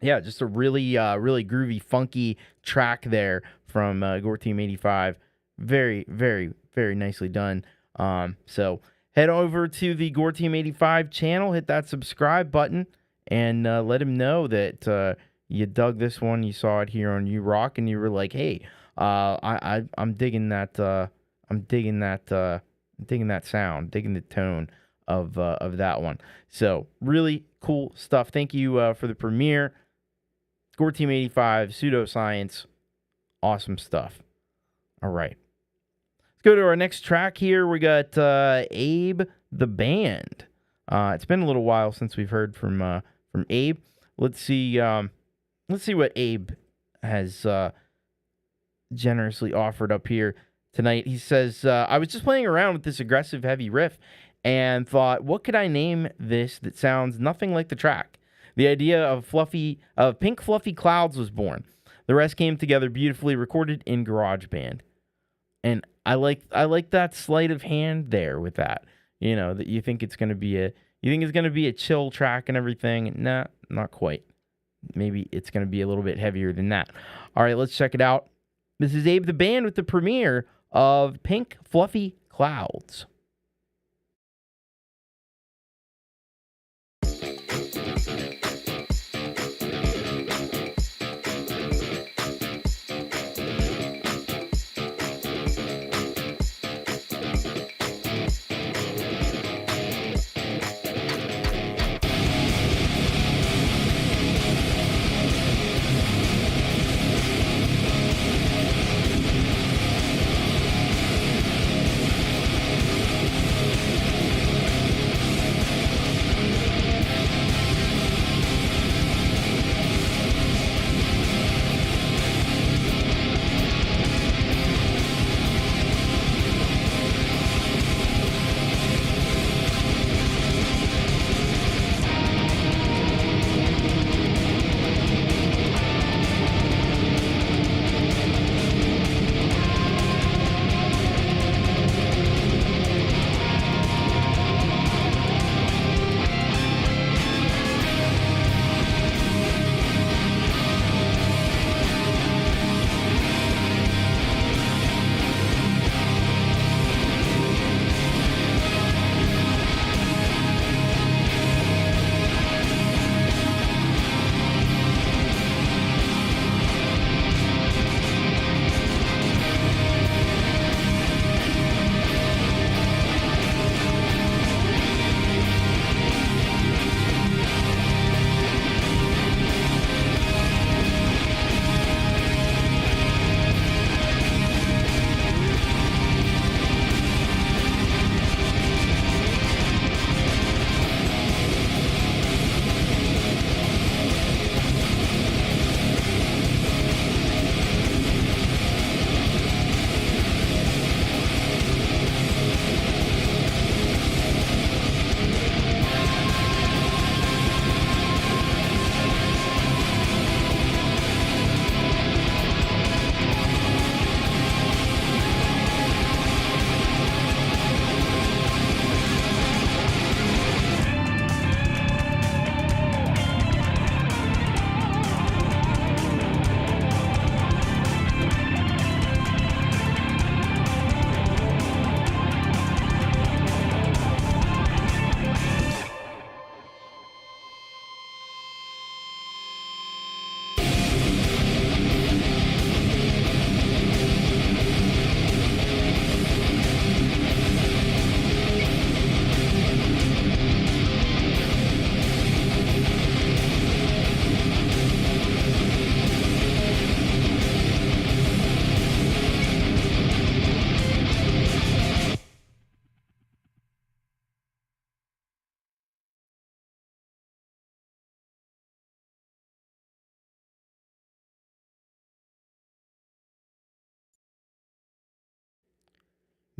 just a really groovy, funky track there from Gore Team 85. Very, very, very nicely done. So head over to the Gore Team 85 channel, hit that subscribe button, and let him know that you dug this one. You saw it here on You Rock, and you were like, "Hey, I'm digging that. I'm digging that sound, digging the tone of that one." So really cool stuff. Thank you for the premiere. Gore Team 85, Pseudo Science, awesome stuff. All right. Let's go to our next track here. We got Abe the Band. It's been a little while since we've heard from Abe. Let's see what Abe has generously offered up here tonight. He says, I was just playing around with this aggressive heavy riff and thought, what could I name this that sounds nothing like the track? The idea of pink fluffy clouds was born. The rest came together beautifully, recorded in GarageBand. And I like that sleight of hand there with that. That you think it's gonna be a chill track and everything. Nah, not quite. Maybe it's gonna be a little bit heavier than that. All right, let's check it out. This is Abe the Band with the premiere of Pink Fluffy Clouds.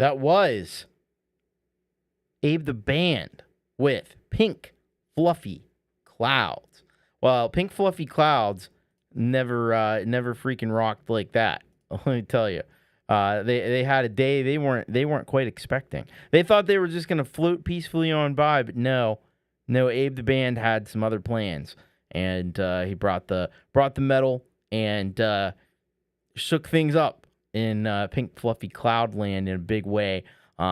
That was Abe the Band with Pink Fluffy Clouds. Well, Pink Fluffy Clouds never freaking rocked like that. Let me tell you. They had a day they weren't quite expecting. They thought they were just gonna float peacefully on by, but no, Abe the Band had some other plans, and he brought the metal and shook things up in Pink Fluffy Cloudland in a big way.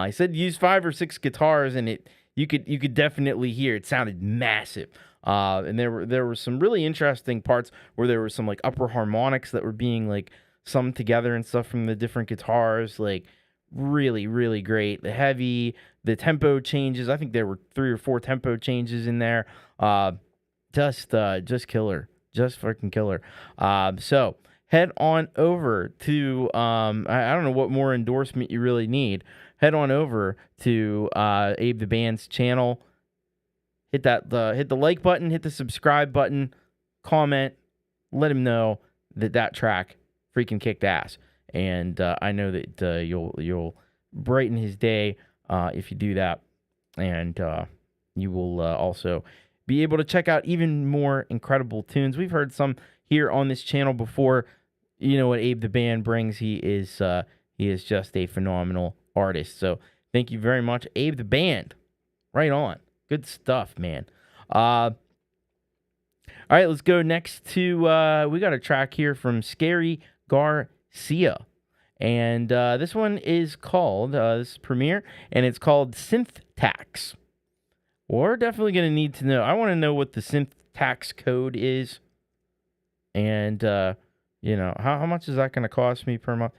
He said use 5 or 6 guitars, and you could definitely hear it sounded massive. And there were some really interesting parts where there were some like upper harmonics that were being like summed together and stuff from the different guitars, like really, really great. The heavy, the tempo changes. I think there were 3 or 4 tempo changes in there. Just killer, just freaking killer. So head on over to I don't know what more endorsement you really need. Head on over to Abe the Band's channel. Hit the like button, hit the subscribe button, comment, let him know that track freaking kicked ass, and I know that you'll brighten his day if you do that, and you will also be able to check out even more incredible tunes. We've heard some here on this channel before. You know what Abe the Band brings. He is just a phenomenal artist. So thank you very much, Abe the Band. Right on. Good stuff, man. All right, let's go next to we got a track here from Scary Garcia, and this one is called this is Premiere, and it's called Synth-Tax. We're definitely gonna need to know. I want to know what the Synth-Tax code is, and how much is that gonna cost me per month?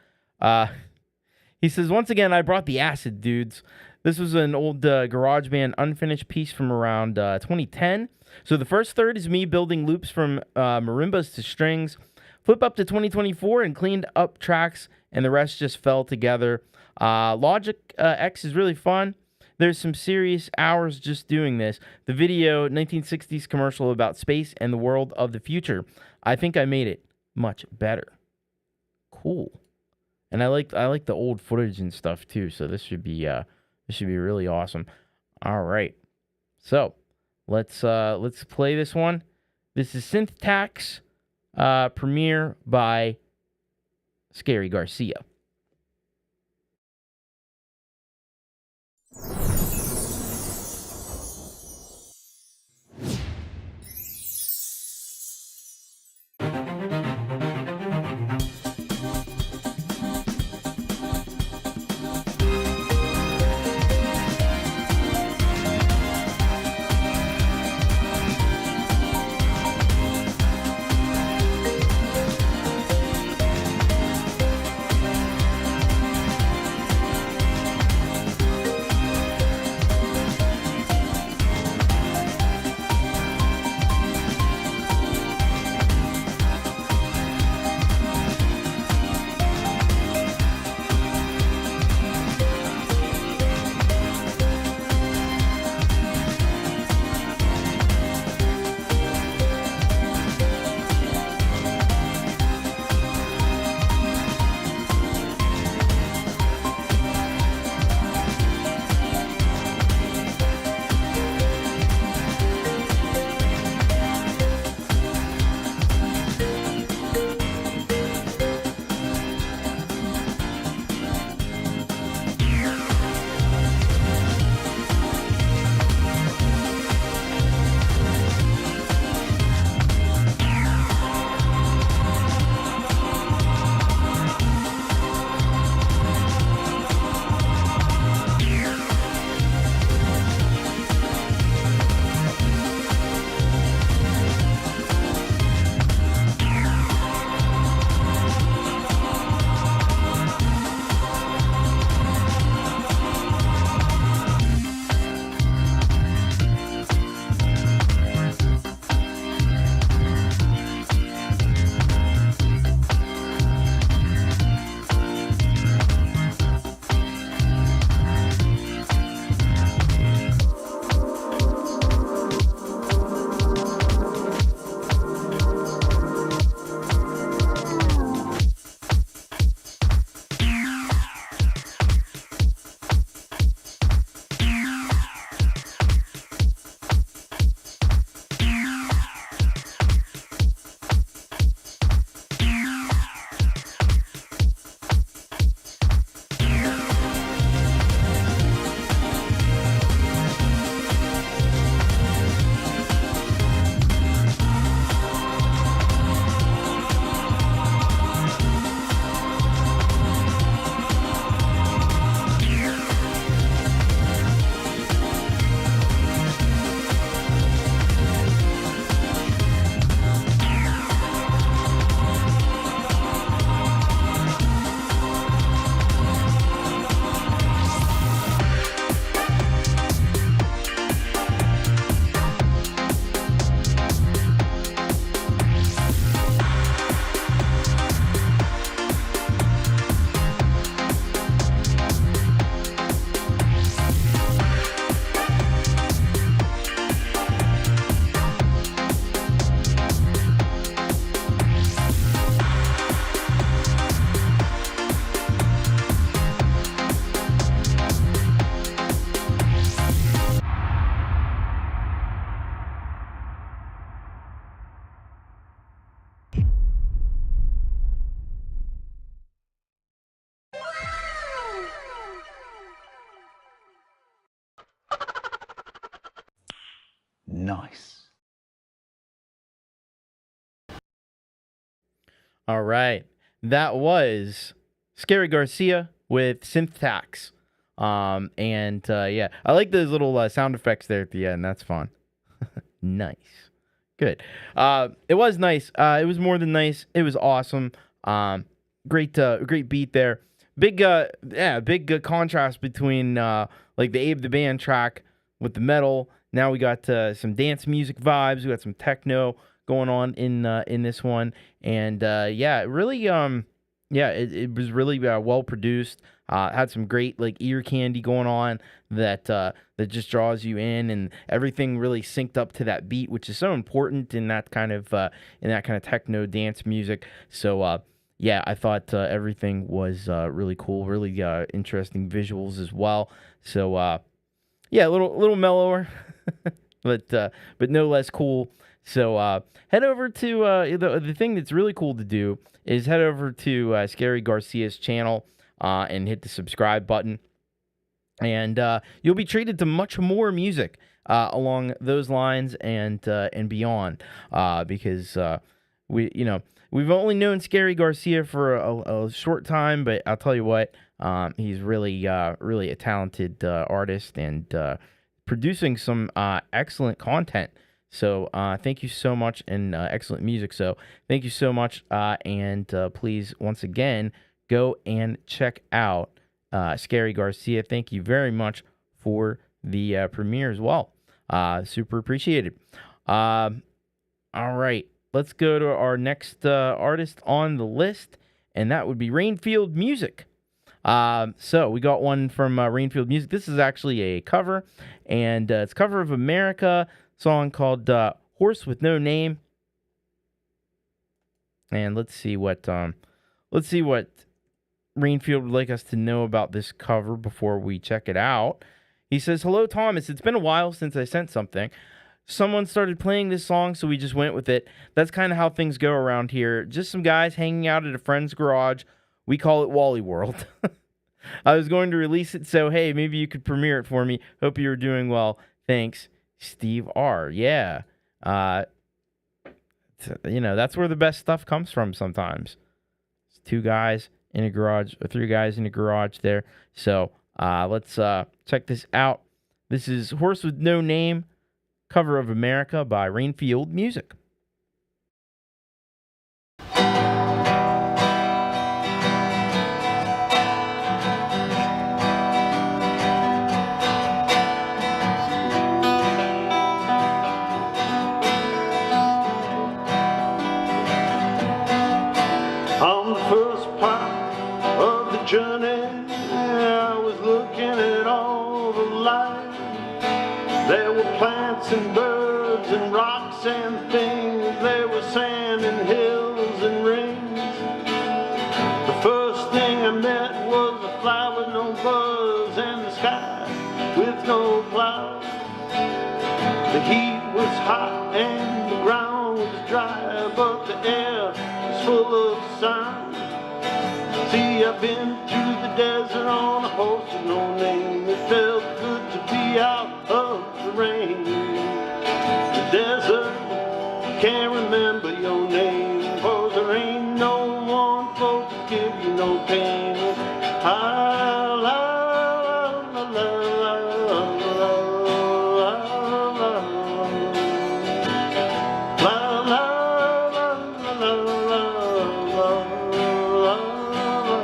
He says, once again, I brought the acid, dudes. This was an old GarageBand unfinished piece from around 2010. So the first third is me building loops from marimbas to strings. Flip up to 2024 and cleaned up tracks, and the rest just fell together. Logic X is really fun. There's some serious hours just doing this. The video, 1960s commercial about space and the world of the future. I think I made it much better. Cool. And I like the old footage and stuff too. So this should be really awesome. All right. So let's play this one. This is Synth-Tax Premiere by Scary Garcia. Nice. All right. That was Scary Garcia with Syntax. Yeah, I like those little sound effects there at the end. That's fun. Nice. Good. It was nice. It was more than nice. It was awesome. Great beat there. Big contrast between like the Abe the Band track with the metal. Now we got some dance music vibes. We got some techno going on in this one, and it really it was really well produced. Had some great like ear candy going on that just draws you in, and everything really synced up to that beat, which is so important in that kind of techno dance music. So I thought everything was really cool, really interesting visuals as well. So a little mellower, but no less cool. So head over to the thing that's really cool to do is head over to Scary Garcia's channel and hit the subscribe button, and you'll be treated to much more music along those lines and beyond, because we've only known Scary Garcia for a short time, but I'll tell you what, he's really a talented artist and producing some excellent content. So thank you so much, and excellent music. So thank you so much, and please, once again, go and check out Scary Garcia. Thank you very much for the premiere as well. Super appreciated. All right, let's go to our next artist on the list, and that would be Rainfield Music. So we got one from Rainfield Music. This is actually a cover, and it's a cover of America song called Horse with No Name. And let's see what Rainfield would like us to know about this cover before we check it out. He says, "Hello, Thomas. It's been a while since I sent something. Someone started playing this song, so we just went with it. That's kind of how things go around here. Just some guys hanging out at a friend's garage. We call it Wally World. I was going to release it, so hey, maybe you could premiere it for me. Hope you're doing well. Thanks, Steve R." Yeah. That's where the best stuff comes from sometimes. It's 2 guys in a garage, or 3 guys in a garage there. So let's check this out. This is Horse with No Name, cover of America by Rainfield Music. On the first part of the journey, I was looking at all the life. There were plants and birds and rocks and things. There was sand and hills and rings. The first thing I met was a fly with no buzz and the sky with no clouds. The heat was hot and the ground was dry, but the air was full of sound. See, I've been through the desert on a horse with no name. It felt good to be out of the rain. The desert can't remember your name, 'cause there ain't no one for to give you no pain. Ah, la, la, la, la, la, la, la, la. La, la, la, la, la, la, la, la.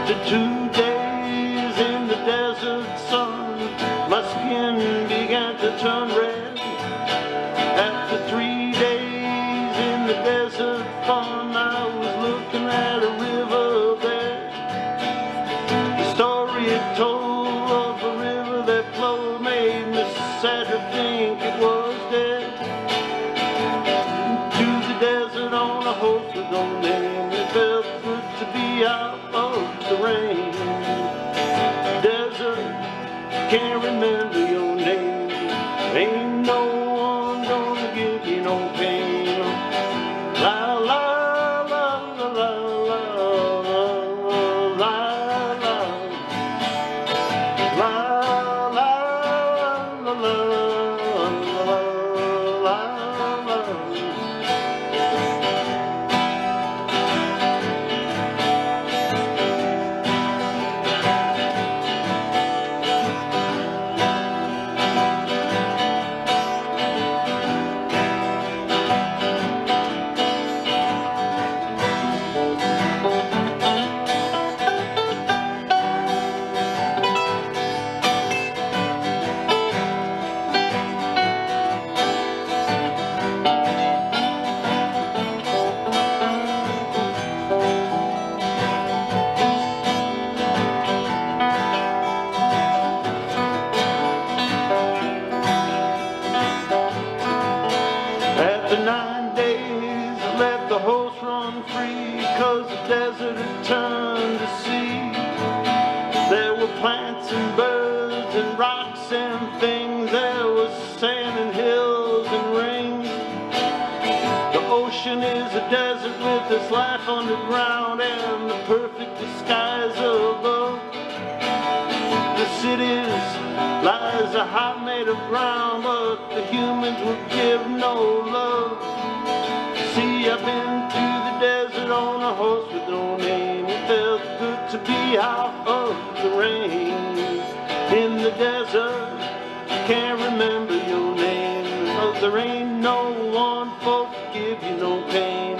To 2 days in the desert sun, my skin began to turn red. After 3 days in the desert fun, I was looking at a riverbed. The story it told of a river that flowed made me sad to think it was dead. To the desert on a horse with no name, it felt good to be out of the rain. Desert, can't remember your name. Ain't no one gonna give you no pain. La la la la la la la la la la la la la plants and birds and rocks and things. There was sand and hills and rings. The ocean is a desert with its life underground and the perfect disguise above. The cities lies a heart made of ground, but the humans will give no love. See, I've been to the desert on a horse with no name. It felt good to be out of the rain. In the desert, can't remember your name, 'cause there ain't no one folk give you no pain.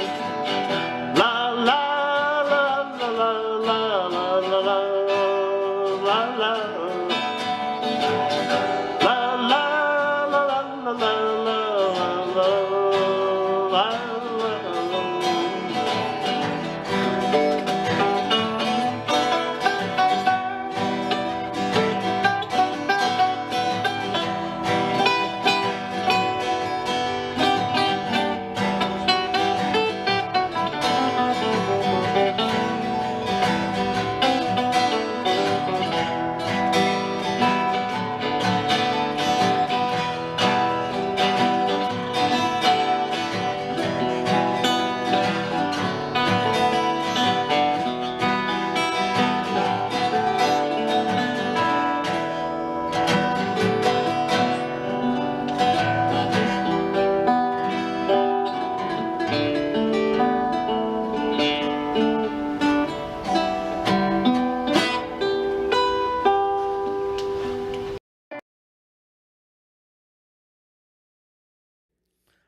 La la la la la la la la la la la.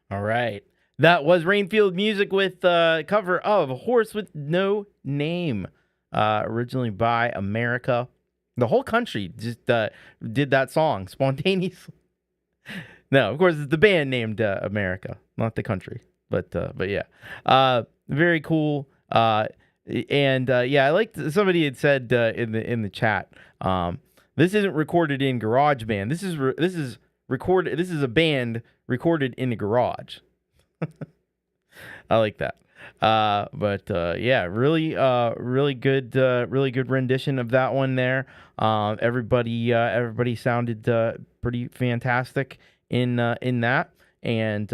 All right. That was Rainfield Music with cover of Horse with No Name, originally by America. The whole country just did that song spontaneously. No, of course, it's the band named America, not the country. But yeah. Very cool. And I liked somebody had said in the chat, this isn't recorded in GarageBand. This is recorded. This is a band recorded in the garage. I like that. Really good rendition of that one there. Everybody sounded pretty fantastic in that, and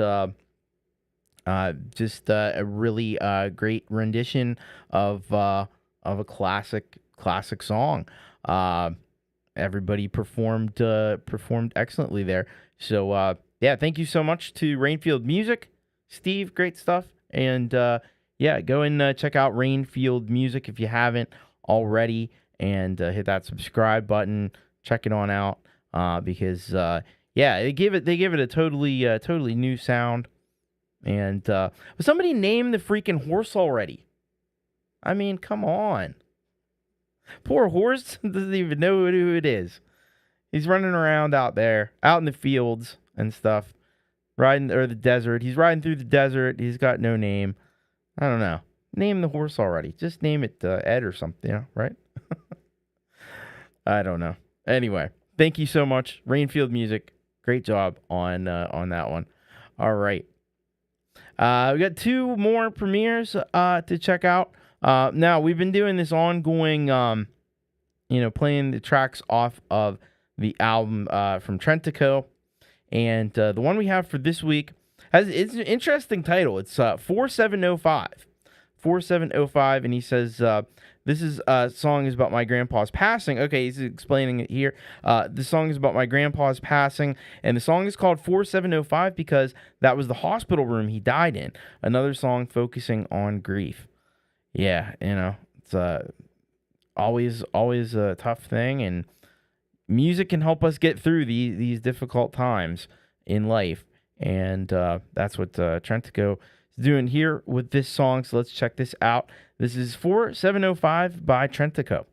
just a really great rendition of a classic song. Everybody performed excellently there. So thank you so much to Rainfield Music, Steve. Great stuff. And go and check out Rainfield Music if you haven't already, and hit that subscribe button. Check it on out because they give it a totally new sound. And somebody named the freaking horse already. I mean, come on. Poor horse doesn't even know who it is. He's running around out there, out in the fields and stuff, the desert. He's riding through the desert. He's got no name. I don't know. Name the horse already. Just name it Ed or something, right? I don't know. Anyway, thank you so much, Rainfield Music. Great job on that one. All right. We got two more premieres to check out. Now, we've been doing this ongoing, playing the tracks off of the album from Trentico. And the one we have for this week it's an interesting title. It's 4705. 4705, and he says, this song is about my grandpa's passing. Okay, he's explaining it here. The song is about my grandpa's passing, and the song is called 4705 because that was the hospital room he died in. Another song focusing on grief. Yeah, it's always a tough thing, and music can help us get through these difficult times in life, and that's what Trentico is doing here with this song. So let's check this out. This is 4705 by Trentico.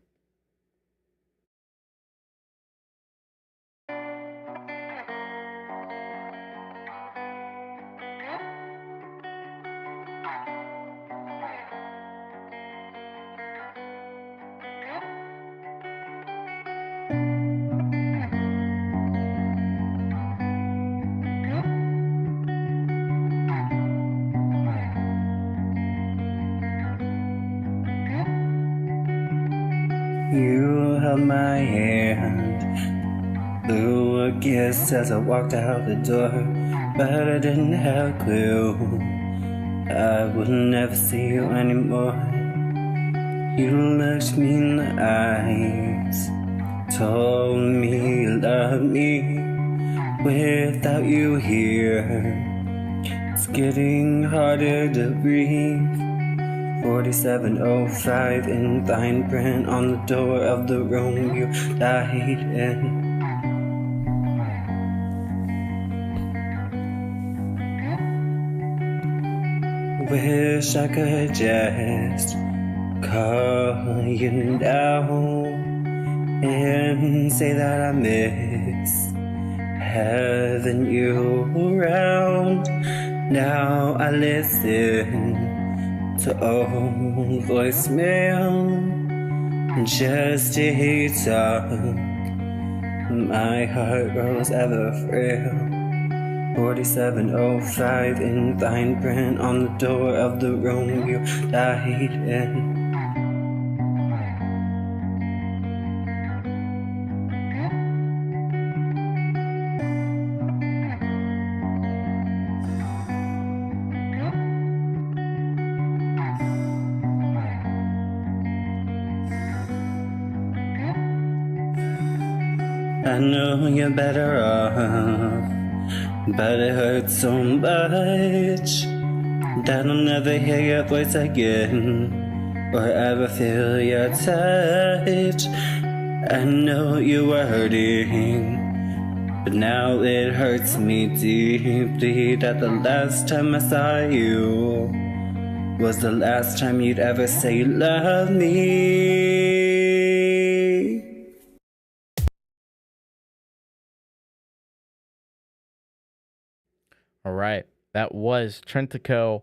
held my hand. Blew a kiss as I walked out the door, but I didn't have a clue I would never see you anymore. You looked me in the eyes, told me you loved me. Without you here, it's getting harder to breathe. 4705 in fine print on the door of the room you died in. Wish I could just call you now and say that I miss having you around. Now I listen to old voicemail just to hear you talk. My heart grows ever frail. 4705 in fine print on the door of the room you died in. I know you're better off, but it hurts so much that I'll never hear your voice again or ever feel your touch. I know you were hurting, but now it hurts me deeply that the last time I saw you was the last time you'd ever say you love me. All right, that was Trentico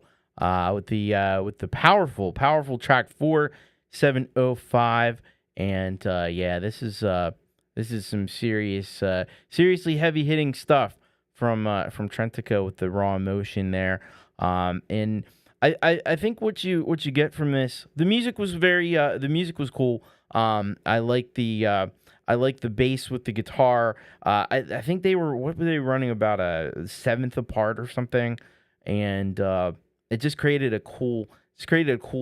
with the powerful track 4705, and yeah, this is some seriously heavy hitting stuff from Trentico with the raw emotion there, and I think what you get from this, the music was the music was cool. I like the bass with the guitar. I think what were they running, about a seventh apart or something, and it just created a cool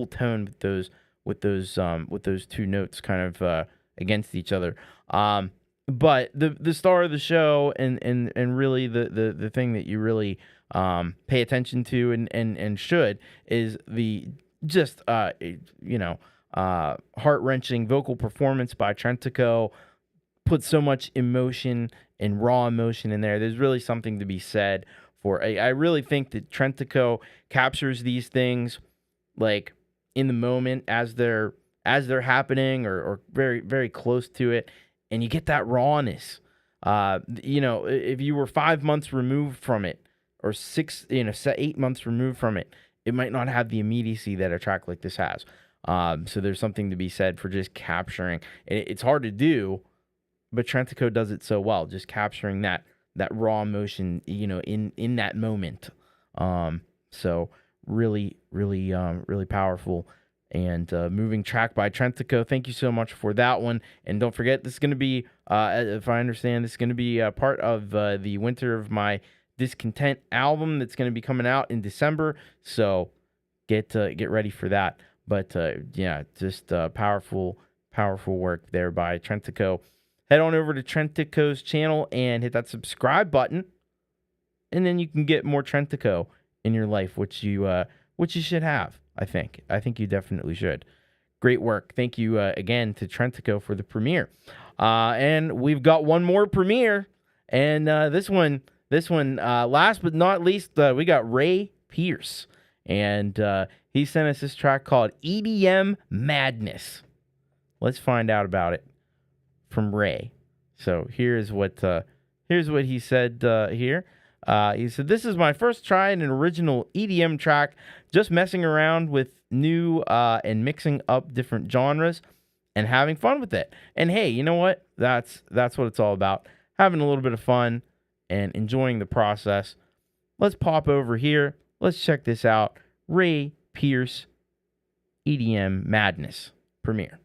tone with those two notes kind of against each other. But the star of the show and really the thing that you really pay attention to and should is the just heart-wrenching vocal performance by Trentico. Put so much emotion and raw emotion in there. There's really something to be said for. I really think that Trentico captures these things like in the moment as they're happening or very very close to it, and you get that rawness. If you were 5 months removed from it or 8 months removed from it, it might not have the immediacy that a track like this has. So there's something to be said for just capturing. It's hard to do, but Trentico does it so well, just capturing that raw emotion, in that moment. So really powerful and moving track by Trentico. Thank you so much for that one. And don't forget, this is going to be, if I understand, this is going to be a part of the Winter of My Discontent album that's going to be coming out in December. So get ready for that. But just powerful work there by Trentico. Head on over to Trentico's channel and hit that subscribe button, and then you can get more Trentico in your life, which you should have. I think you definitely should. Great work. Thank you again to Trentico for the premiere. And we've got one more premiere, and this one, last but not least, we got Ray Pierce, and he sent us this track called EDM Madness. Let's find out about it from Ray. So here's what he said here. He said, "This is my first try at an original EDM track, just messing around with new and mixing up different genres and having fun with it. And hey, you know what? That's what it's all about. Having a little bit of fun and enjoying the process. Let's pop over here. Let's check this out. Ray Pierce, EDM Madness premiere."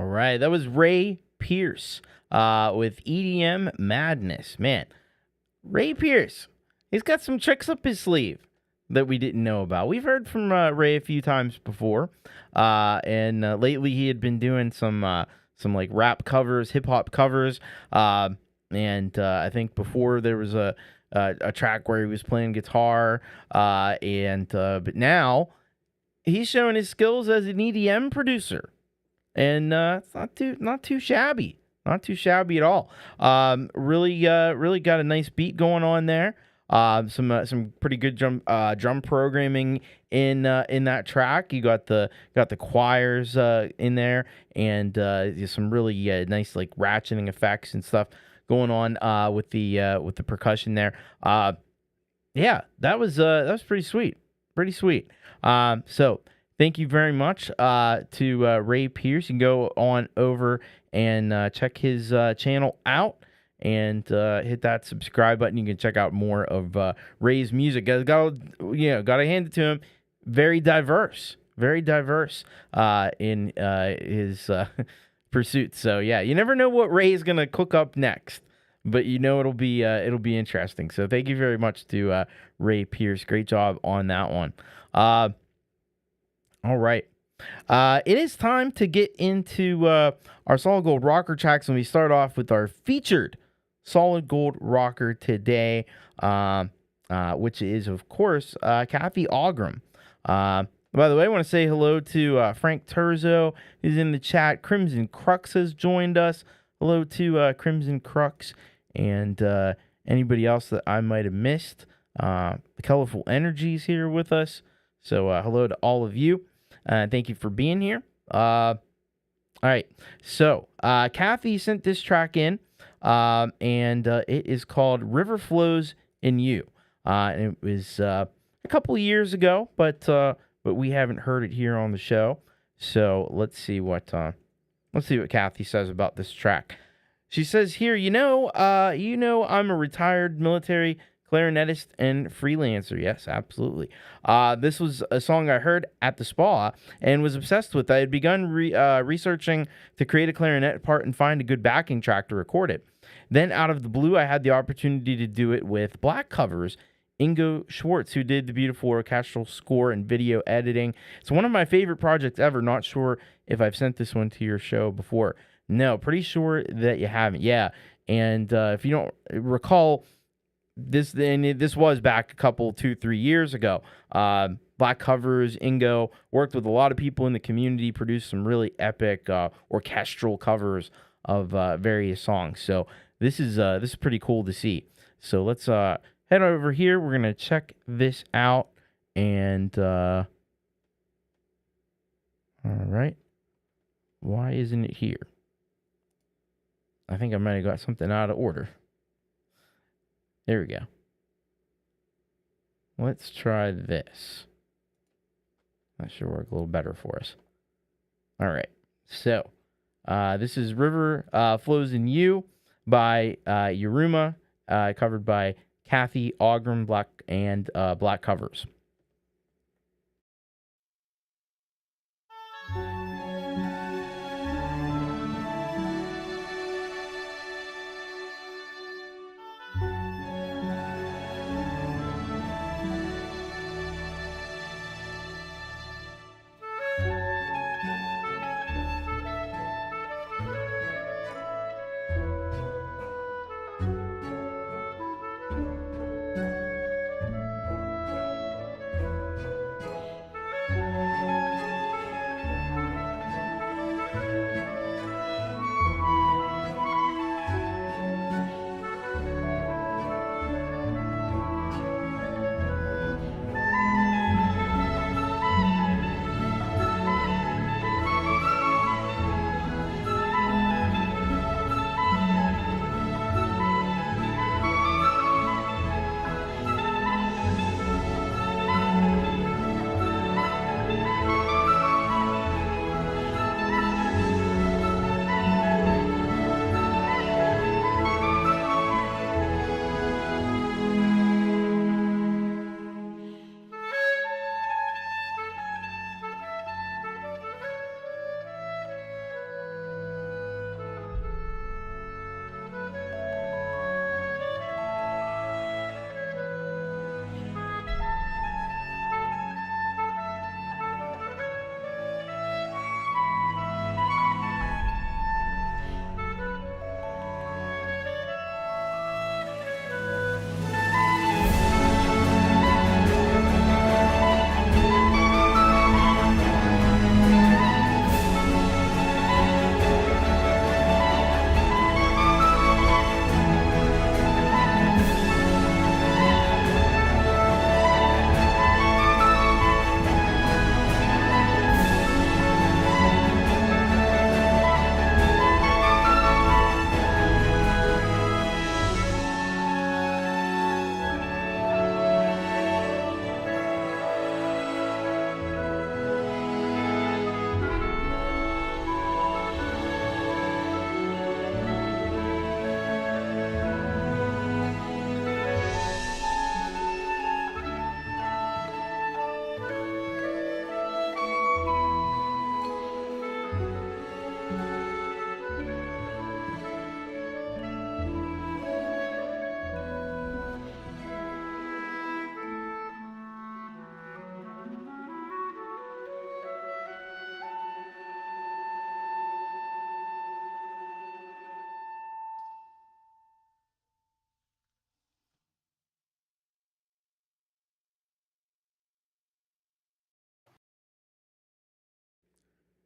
All right, that was Ray Pierce with EDM Madness. Man, Ray Pierce, he's got some tricks up his sleeve that we didn't know about. We've heard from Ray a few times before, and lately he had been doing some like rap covers, hip hop covers, and I think before there was a track where he was playing guitar, but now he's showing his skills as an EDM producer. And it's not too shabby, not too shabby at all. Really got a nice beat going on there. Some pretty good drum programming in that track. You got the choirs in there, and some really nice like ratcheting effects and stuff going on with the percussion there. Yeah, that was pretty sweet, so. Thank you very much to Ray Pierce. You can go on over and check his channel out and hit that subscribe button. You can check out more of Ray's music. Got to hand it to him. Very diverse in his pursuits. So yeah, you never know what Ray is gonna cook up next, but it'll be interesting. So thank you very much to Ray Pierce. Great job on that one. All right. It is time to get into our Solid Gold Rocker tracks, and we start off with our featured Solid Gold Rocker today, which is, of course, Cathy Ogram. By the way, I want to say hello to Frank Terzo, who's in the chat. Crimson Crux has joined us. Hello to Crimson Crux and anybody else that I might have missed. The Colourful Energy is here with us. So hello to all of you. Thank you for being here. All right. So, Cathy sent this track in, and it is called River Flows in You. And it was a couple of years ago, but we haven't heard it here on the show. So let's see what Cathy says about this track. She says here, I'm a retired military clarinetist and freelancer. Yes, absolutely. This was a song I heard at the spa and was obsessed with. I had begun researching to create a clarinet part and find a good backing track to record it. Then out of the blue, I had the opportunity to do it with Black Covers, Ingo Schwartz, who did the beautiful orchestral score and video editing. It's one of my favorite projects ever. Not sure if I've sent this one to your show before. No, pretty sure that you haven't. Yeah, and if you don't recall, this was back a couple, 2-3 years ago. Black Covers, Ingo worked with a lot of people in the community, produced some really epic orchestral covers of various songs. So this is pretty cool to see. So let's head over here. We're gonna check this out, and all right. Why isn't it here? I think I might have got something out of order. There we go. Let's try this. That should work a little better for us. All right. So, this is River Flows in You by Yuruma, covered by Cathy Ogram, Black Covers.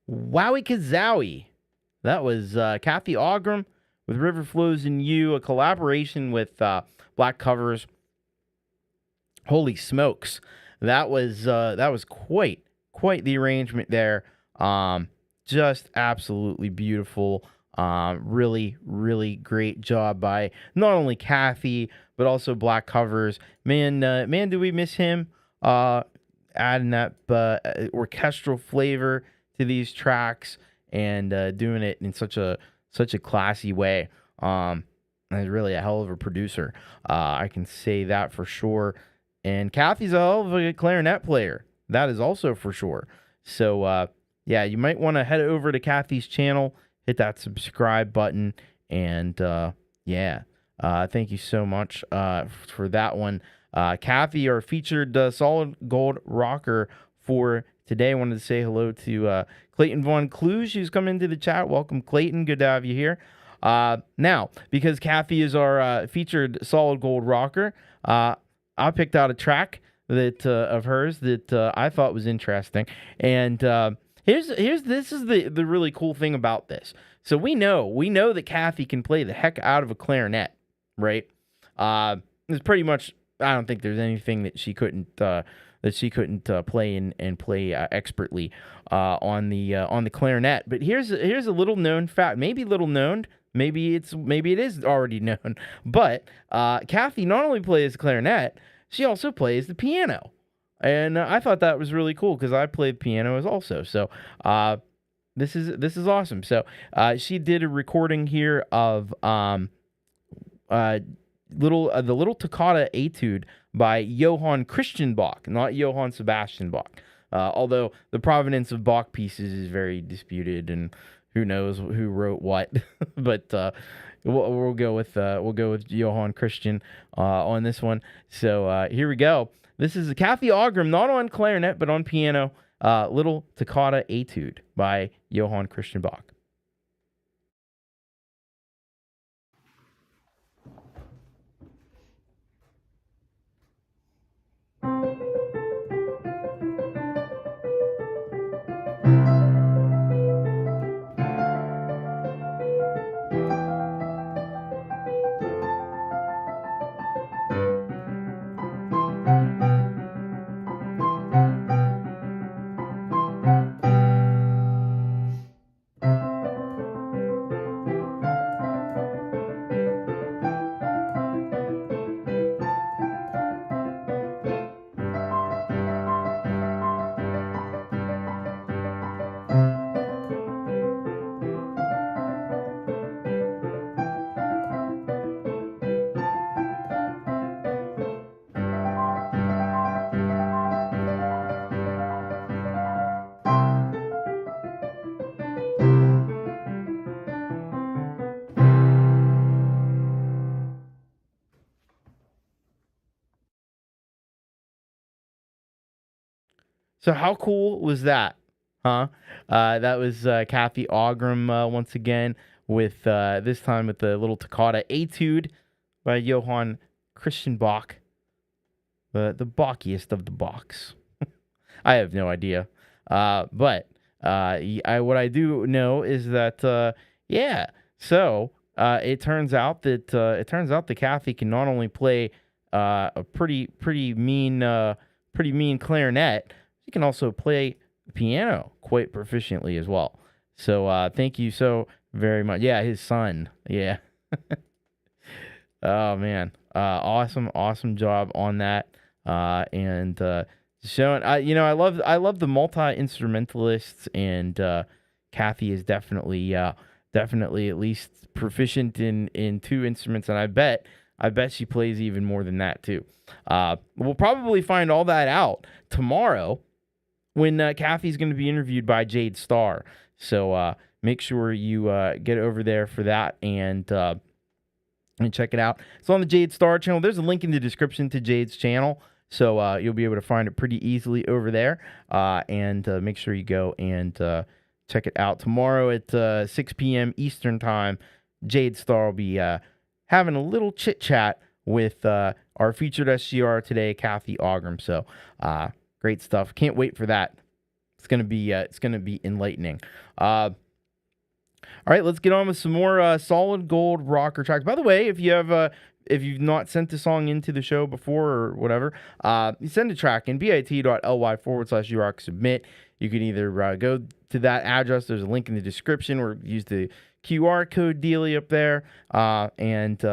Wowie Kazowie. That was Cathy Ogram with River Flows in You, a collaboration with Black Covers. Holy smokes. That was quite the arrangement there. Just absolutely beautiful. Really, really great job by not only Cathy, but also Black Covers. Man, do we miss him? Adding that orchestral flavor to these tracks and doing it in such a classy way. He's really a hell of a producer. I can say that for sure. And Cathy's a hell of a clarinet player. That is also for sure. So, yeah, you might want to head over to Cathy's channel, hit that subscribe button, and thank you so much for that one. Cathy, our featured solid gold rocker for today. I wanted to say hello to Clayton Von Cluj, who's come into the chat. Welcome, Clayton. Good to have you here. Now, because Cathy is our featured solid gold rocker, I picked out a track that of hers that I thought was interesting, and this is the really cool thing about this. So we know that Cathy can play the heck out of a clarinet, right? It's pretty much. I don't think there's anything that she couldn't play and play expertly on the clarinet. But here's a little known fact, maybe little known. Maybe it is already known, but Cathy not only plays the clarinet, she also plays the piano, and I thought that was really cool because I played piano as also. So this is awesome. So she did a recording here of the little toccata etude by Johann Christian Bach, not Johann Sebastian Bach. Although the provenance of Bach pieces is very disputed, and who knows who wrote what, but we'll go with Johann Christian on this one. So here we go. This is Cathy Ogram, not on clarinet but on piano. Little toccata etude by Johann Christian Bach. So how cool was that, huh? That was Cathy Ogram once again with this time with the little toccata etude by Johann Christian Bach, the Bachiest of the Bachs. I have no idea, but what I do know is that So it turns out that Cathy can not only play a pretty mean clarinet. He can also play the piano quite proficiently as well. So thank you so very much. Yeah, his son. Yeah. Oh man, awesome job on that. And showing, I love the multi instrumentalists, and Cathy is definitely at least proficient in two instruments, and I bet she plays even more than that too. We'll probably find all that out tomorrow when Cathy's going to be interviewed by Jade Starr. So make sure you get over there for that and check it out. It's on the Jade Starr channel. There's a link in the description to Jade's channel, so you'll be able to find it pretty easily over there. And make sure you go and check it out tomorrow at 6 p.m. Eastern Time. Jade Starr will be having a little chit-chat with our featured SGR today, Cathy Ogram. So great stuff. Can't wait for that. It's gonna be enlightening. All right, let's get on with some more solid gold rocker tracks. By the way, if you've not sent a song into the show before or whatever, you send a track in bit.ly/urock submit. You can either go to that address. There's a link in the description, or use the QR code dealie up there. And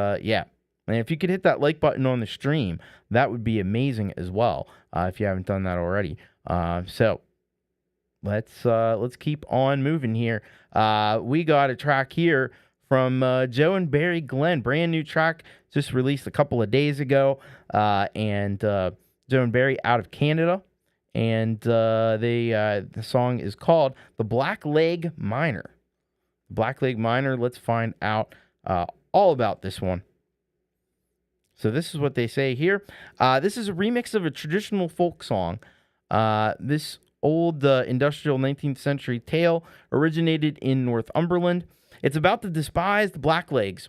if you could hit that like button on the stream, that would be amazing as well, if you haven't done that already. So let's keep on moving here. We got a track here from Joe and Barry Glenn, brand new track just released a couple of days ago. And Joe and Barry out of Canada, and the song is called "The Black Leg Miner." Black Leg Miner. Let's find out all about this one. So this is what they say here. This is a remix of a traditional folk song. This old industrial 19th century tale originated in Northumberland. It's about the despised blacklegs,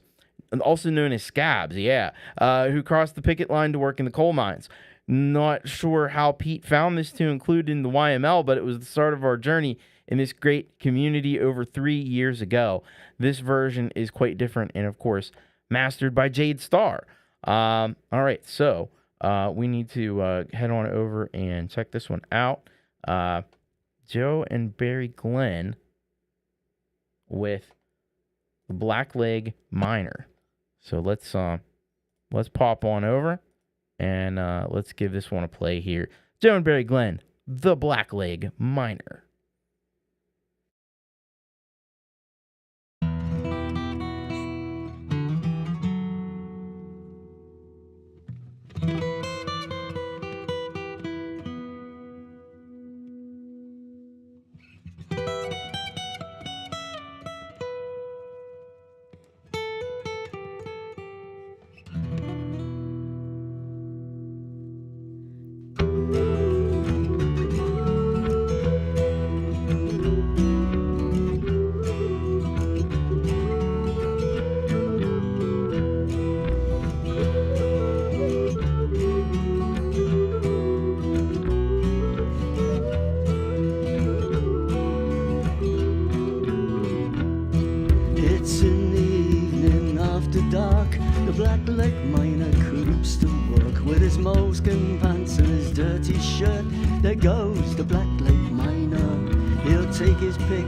also known as scabs, who crossed the picket line to work in the coal mines. Not sure how Pete found this to include in the YML, but it was the start of our journey in this great community over 3 years ago. This version is quite different and, of course, mastered by Jade Starr. All right, so we need to head on over and check this one out. Joe and Barry Glenn with the Blackleg Miner. So let's pop on over and let's give this one a play here. Joe and Barry Glenn, the Blackleg Miner. There goes the blackleg miner. He'll take his pick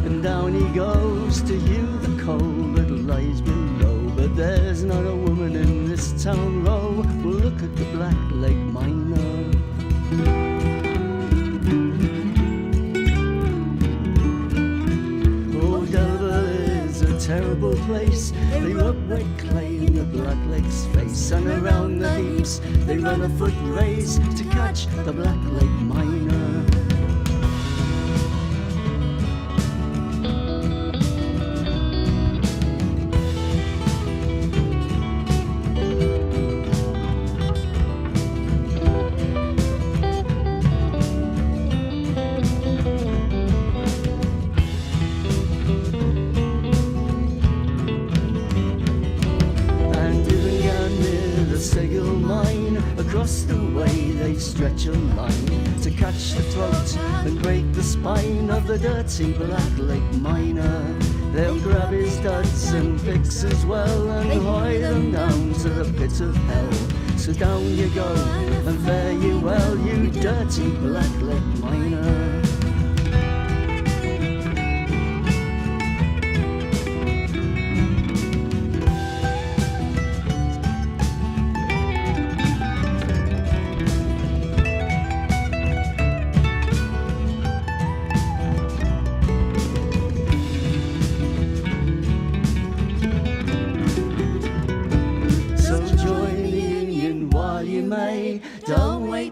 and down he goes to hew the coal that lies below. But there's not a woman in this town row will look at the blackleg miner. Oh, Delver is a terrible place. They rub wet clay in the blackleg's face, and around the heaps they run a foot race to catch the blackleg miner. Stretch a line to catch the throat and break the spine of the dirty blackleg miner. They'll grab his studs and picks as well and hoy them down to the pit of hell. So down you go and fare you well, you dirty blackleg miner.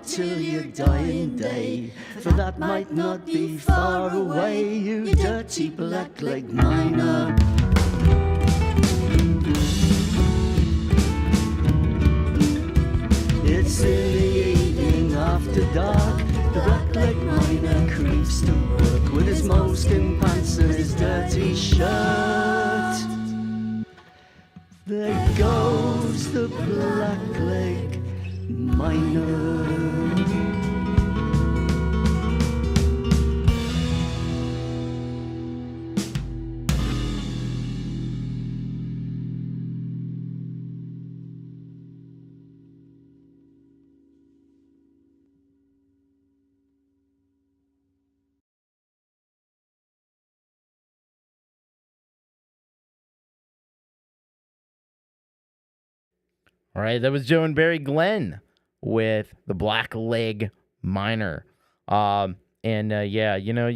Till your dying day, for that might not be far away, you dirty blackleg miner. It's in the evening after dark, the blackleg miner creeps to work with his moleskin pants and his dirty shirt. There goes the blackleg miner. All right, that was Joe and Barry Glenn with the Black Leg Minor. Yeah, you know,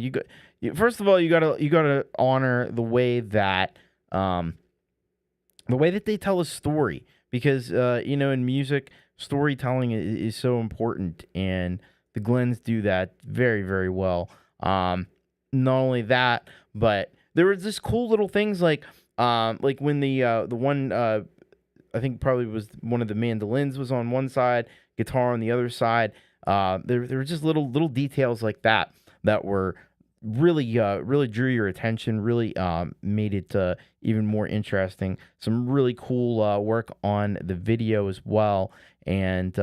first of all, you gotta honor the way that they tell a story, because you know, in music, storytelling is so important, and the Glens do that very, very well. Not only that, but there was just cool little things like when the one I think probably was one of the mandolins was on one side, guitar on the other side. There were just little details like that were really drew your attention, really made it even more interesting. Some really cool work on the video as well, and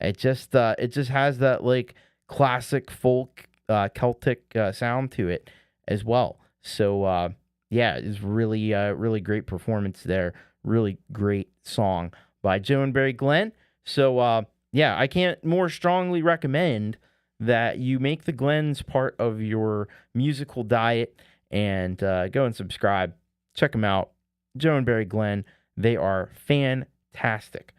it just has that like classic folk Celtic sound to it as well. So yeah, it's really great performance there. Really great song by Joe and Barry Glenn. So yeah, I can't more strongly recommend that you make the Glens part of your musical diet, and go and subscribe. Check them out. Joe and Barry Glenn, they are fantastic.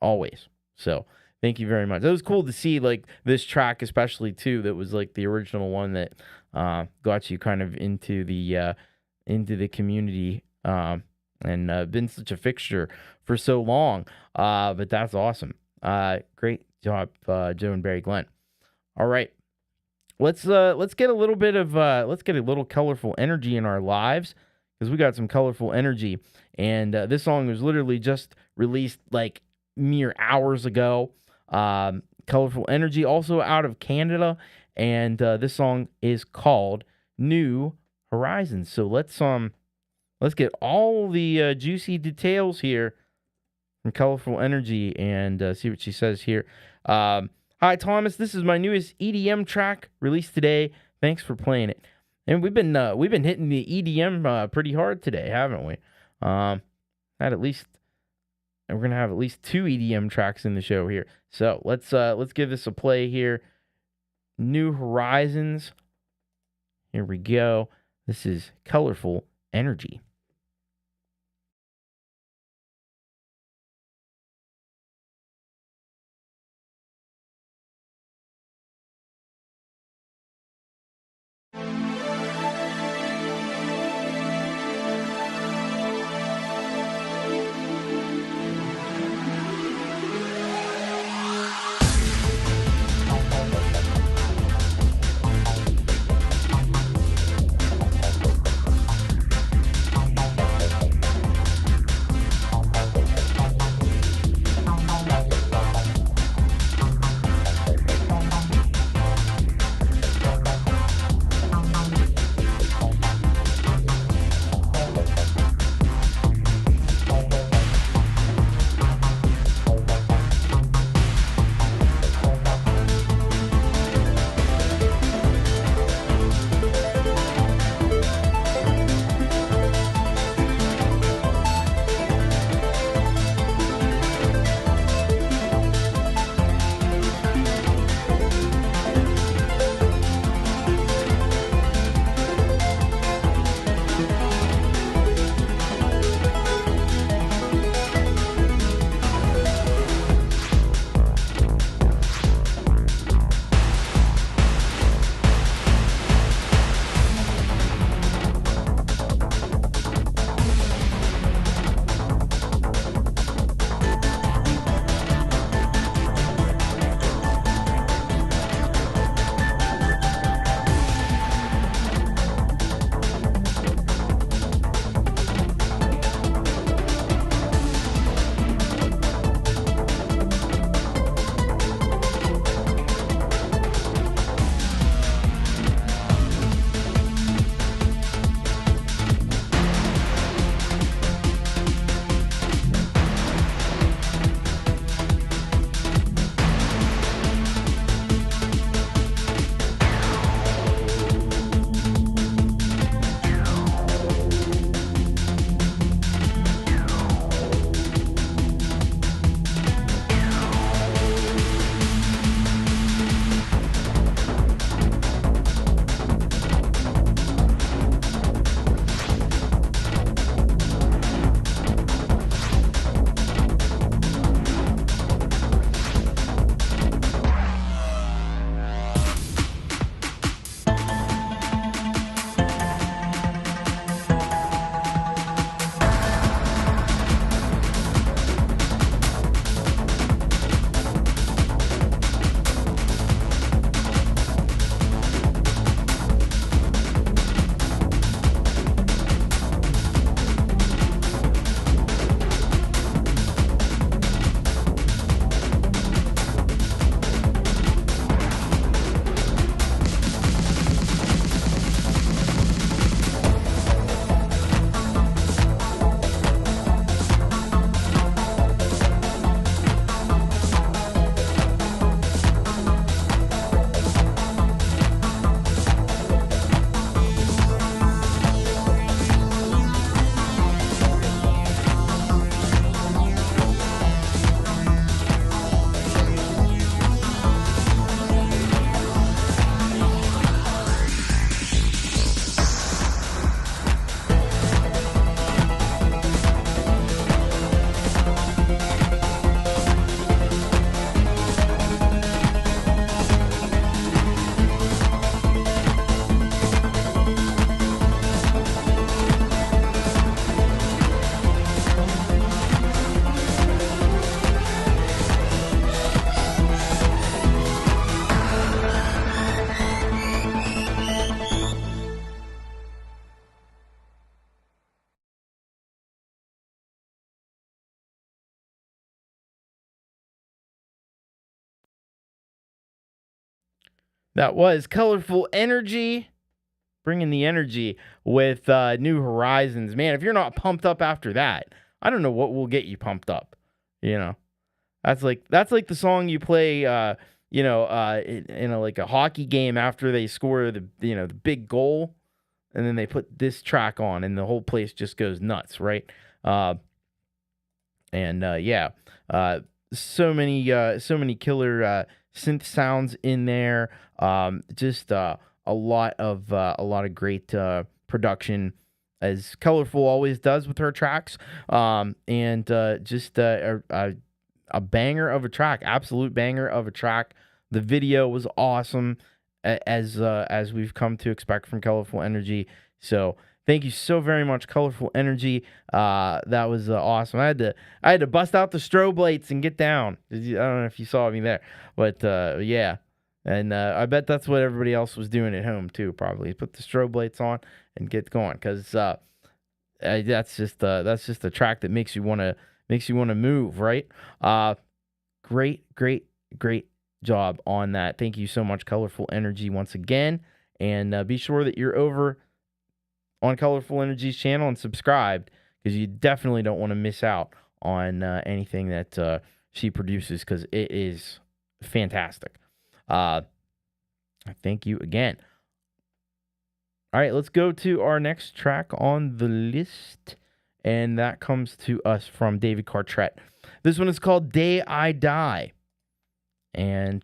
Always. So thank you very much. It was cool to see like this track, especially too, that was like the original one that got you kind of into the community, and been such a fixture for so long. But that's awesome. Great job, Joe and Barry Glenn. All right, let's get a little bit of colorful energy in our lives, because we got some colorful energy, and this song was literally just released like mere hours ago. Colourful Energy, also out of Canada, and this song is called New Horizons. So let's get all the juicy details here from Colourful Energy and see what she says here. Hi Thomas, this is my newest EDM track released today. Thanks for playing it. And we've been hitting the EDM pretty hard today, haven't we? We're gonna have at least 2 EDM tracks in the show here. So let's give this a play here. New Horizons. Here we go. This is Colourful Energy. That was Colourful Energy, bringing the energy with New Horizons. Man, if you're not pumped up after that, I don't know what will get you pumped up. You know, that's like the song you play, in like a hockey game after they score the big goal, and then they put this track on, and the whole place just goes nuts, right? So many killer synth sounds in there. Just a lot of great production, as Colourful always does with her tracks. Just a banger of a track, absolute banger of a track. The video was awesome, as we've come to expect from Colourful Energy. So thank you so very much, Colourful Energy. That was awesome. I had to bust out the strobe lights and get down. I don't know if you saw me there, but yeah. And I bet that's what everybody else was doing at home too. Probably put the strobe lights on and get going, because that's just a track that makes you want to move, right? Great job on that. Thank you so much, Colourful Energy, once again. And be sure that you're over on Colourful Energy's channel and subscribed, because you definitely don't want to miss out on anything that she produces, because it is fantastic. Thank you again. All right, let's go to our next track on the list, and that comes to us from David Cartrett. This one is called Day I Die, and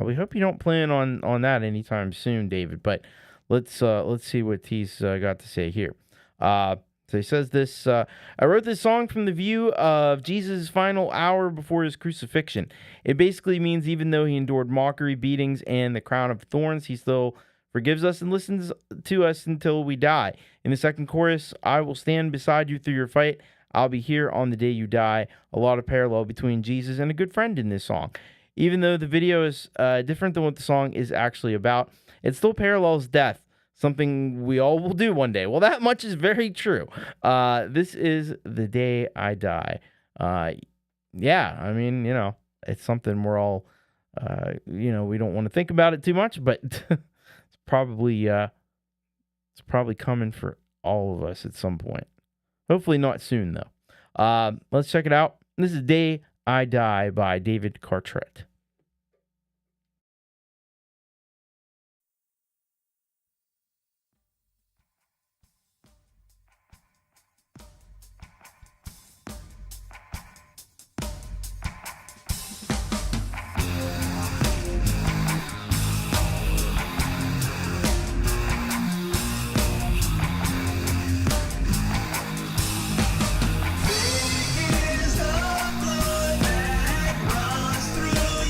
we hope you don't plan on that anytime soon, David, but let's see what he's got to say here. So he says this, I wrote this song from the view of Jesus' final hour before his crucifixion. It basically means even though he endured mockery, beatings, and the crown of thorns, he still forgives us and listens to us until we die. In the second chorus, I will stand beside you through your fight. I'll be here on the day you die. A lot of parallel between Jesus and a good friend in this song. Even though the video is different than what the song is actually about, it still parallels death, something we all will do one day. Well, that much is very true. This is the day I die. Yeah, I mean, it's something we're all, we don't want to think about it too much, but it's probably coming for all of us at some point. Hopefully not soon, though. Let's check it out. This is Day I Die by David Cartrett. Is the blood that runs through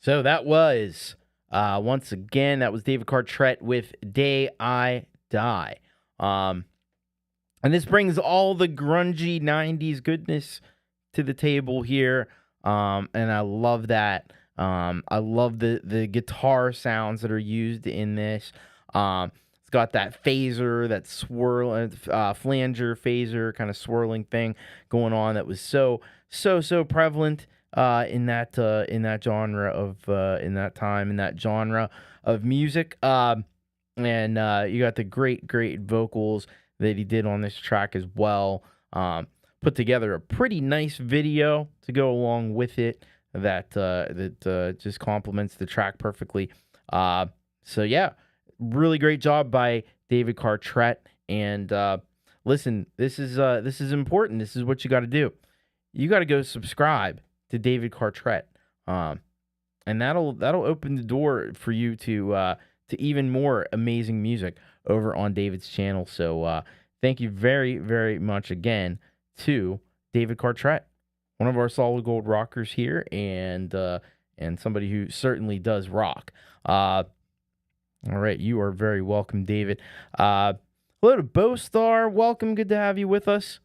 So that was, once again, that was David Cartrett with Day I Die. And this brings all the grungy 90s goodness to the table here. And I love that. I love the guitar sounds that are used in this. It's got that phaser, that swirl, flanger phaser kind of swirling thing going on that was so prevalent in that genre of in that time, in that genre of music. And you got the great vocals that he did on this track as well. Put together a pretty nice video to go along with it that just complements the track perfectly. So yeah, really great job by David Cartrett. And listen, this is important. This is what you got to do. You got to go subscribe to David Cartrett, and that'll open the door for you to even more amazing music over on David's channel. So thank you very much again to David Cartrett, one of our solid gold rockers here, and somebody who certainly does rock. All right, you are very welcome, David. Hello to Bostar, welcome, good to have you with us.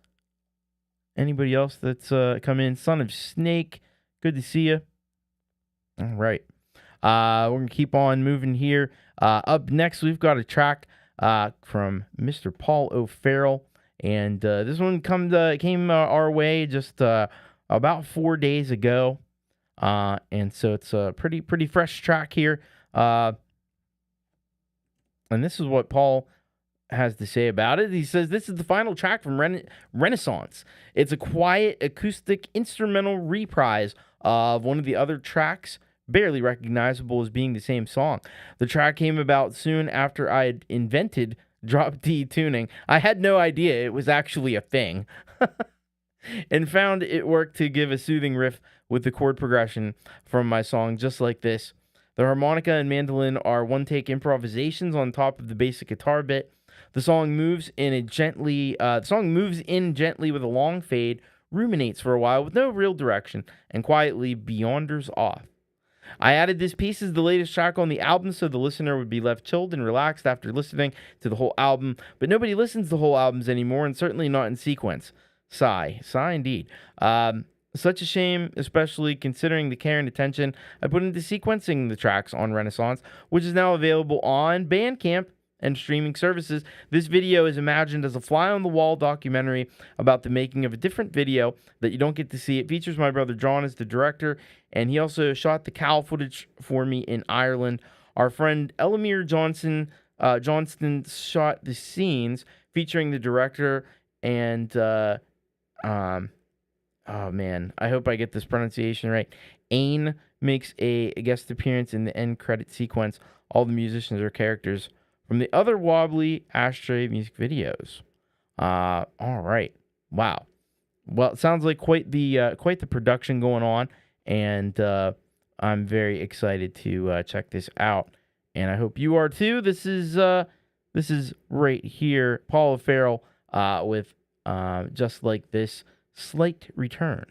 Anybody else that's come in? Son of Snake, good to see you. All right. We're going to keep on moving here. Up next, we've got a track from Mr. Paul O'Farrell. And this one came our way just about 4 days ago. And so it's a pretty fresh track here. And this is what Paul has to say about it. He says, this is the final track from Renaissance. It's a quiet acoustic instrumental reprise of one of the other tracks, barely recognizable as being the same song. The track came about soon after I had invented drop D tuning. I had no idea it was actually a thing. And found it worked to give a soothing riff with the chord progression from my song, just like this. The harmonica and mandolin are one-take improvisations on top of the basic guitar bit. The song moves in gently with a long fade, ruminates for a while with no real direction, and quietly beyonders off. I added this piece as the latest track on the album so the listener would be left chilled and relaxed after listening to the whole album, but nobody listens to whole albums anymore, and certainly not in sequence. Sigh indeed. Such a shame, especially considering the care and attention I put into sequencing the tracks on Renaissance, which is now available on Bandcamp and streaming services. This video is imagined as a fly-on-the-wall documentary about the making of a different video that you don't get to see. It features my brother John as the director, and he also shot the cowl footage for me in Ireland. Our friend Elamir Johnston shot the scenes featuring the director, and oh man, I hope I get this pronunciation right. Ain makes a guest appearance in the end credit sequence. All the musicians are characters from the other Wobbly Ashtray music videos. All right. Wow. Well, it sounds like quite the production going on, and I'm very excited to check this out, and I hope you are too. This is This is right here, Paula Farrell with Just Like This, Slight Return.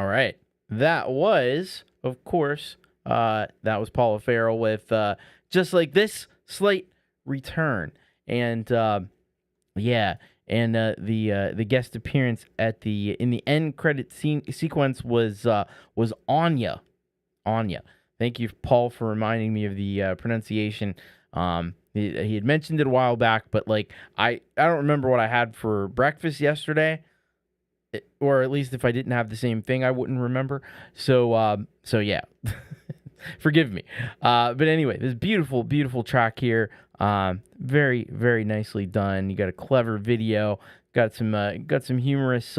All right. That was, of course, that was Paula Farrell with Just Like This, Slight Return. And yeah, and the guest appearance at in the end credit sequence was Anya. Anya. Thank you, Paul, for reminding me of the pronunciation. He had mentioned it a while back, but like I don't remember what I had for breakfast yesterday. Or at least if I didn't have the same thing, I wouldn't remember. So yeah, forgive me. But anyway, this beautiful, beautiful track here. Very, very nicely done. You got a clever video. Got some humorous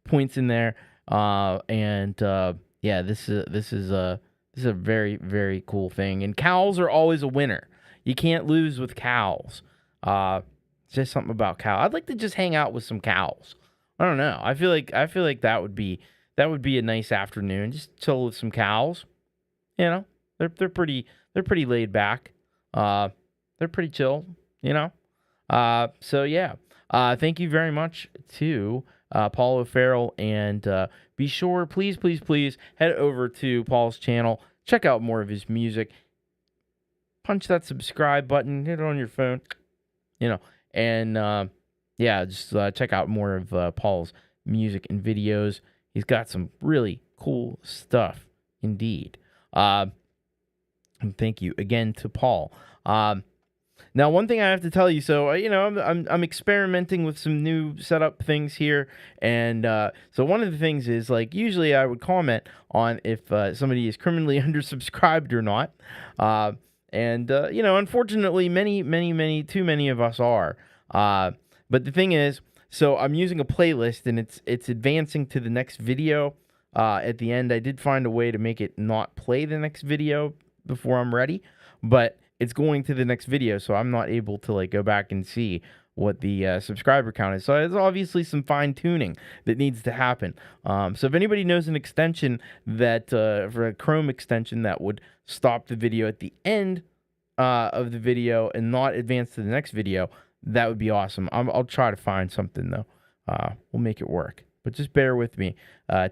points in there. Yeah, this is a very, very cool thing. And cows are always a winner. You can't lose with cows. Just something about cow. I'd like to just hang out with some cows. I don't know. I feel like that would be a nice afternoon. Just chill with some cows. You know, they're pretty laid back. They're pretty chill. You know. So yeah. Thank you very much to Paul O'Farrell, and be sure, please head over to Paul's channel. Check out more of his music. Punch that subscribe button. Hit it on your phone. You know. And, just check out more of Paul's music and videos. He's got some really cool stuff, indeed. And thank you again to Paul. Now, one thing I have to tell you, so, I'm experimenting with some new setup things here. And so one of the things is, like, usually I would comment on if somebody is criminally undersubscribed or not. Unfortunately, too many of us are. But the thing is, so I'm using a playlist, and it's advancing to the next video. At the end, I did find a way to make it not play the next video before I'm ready, but it's going to the next video, so I'm not able to, like, go back and see what the subscriber count is. So there's obviously some fine tuning that needs to happen. So if anybody knows an extension that, for a Chrome extension that would stop the video at the end of the video and not advance to the next video, that would be awesome. I'll try to find something, though. We'll make it work. But just bear with me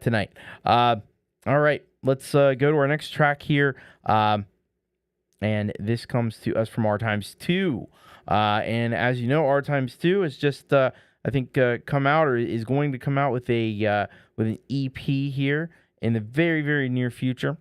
tonight. All right, let's go to our next track here. And this comes to us from R Times 2. And as you know, R Times 2 is just, I think, come out, or is going to come out with an EP here in the very, very near future,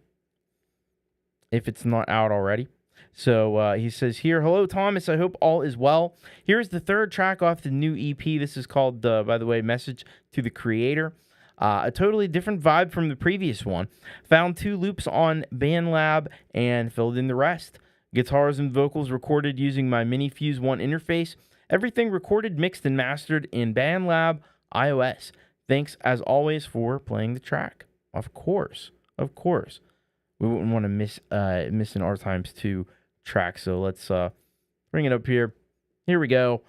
if it's not out already. So he says here, "Hello, Thomas. I hope all is well. Here's the third track off the new EP. This is called, by the way, Message to the Creator. A totally different vibe from the previous one. Found 2 loops on BandLab and filled in the rest. Guitars and vocals recorded using my Mini Fuse 1 interface. Everything recorded, mixed, and mastered in BandLab iOS. Thanks, as always, for playing the track." Of course. We wouldn't want to miss an R Times 2 track, so let's bring it up here. Here we go.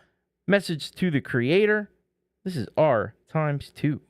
Message to the Creator. This is R Times 2.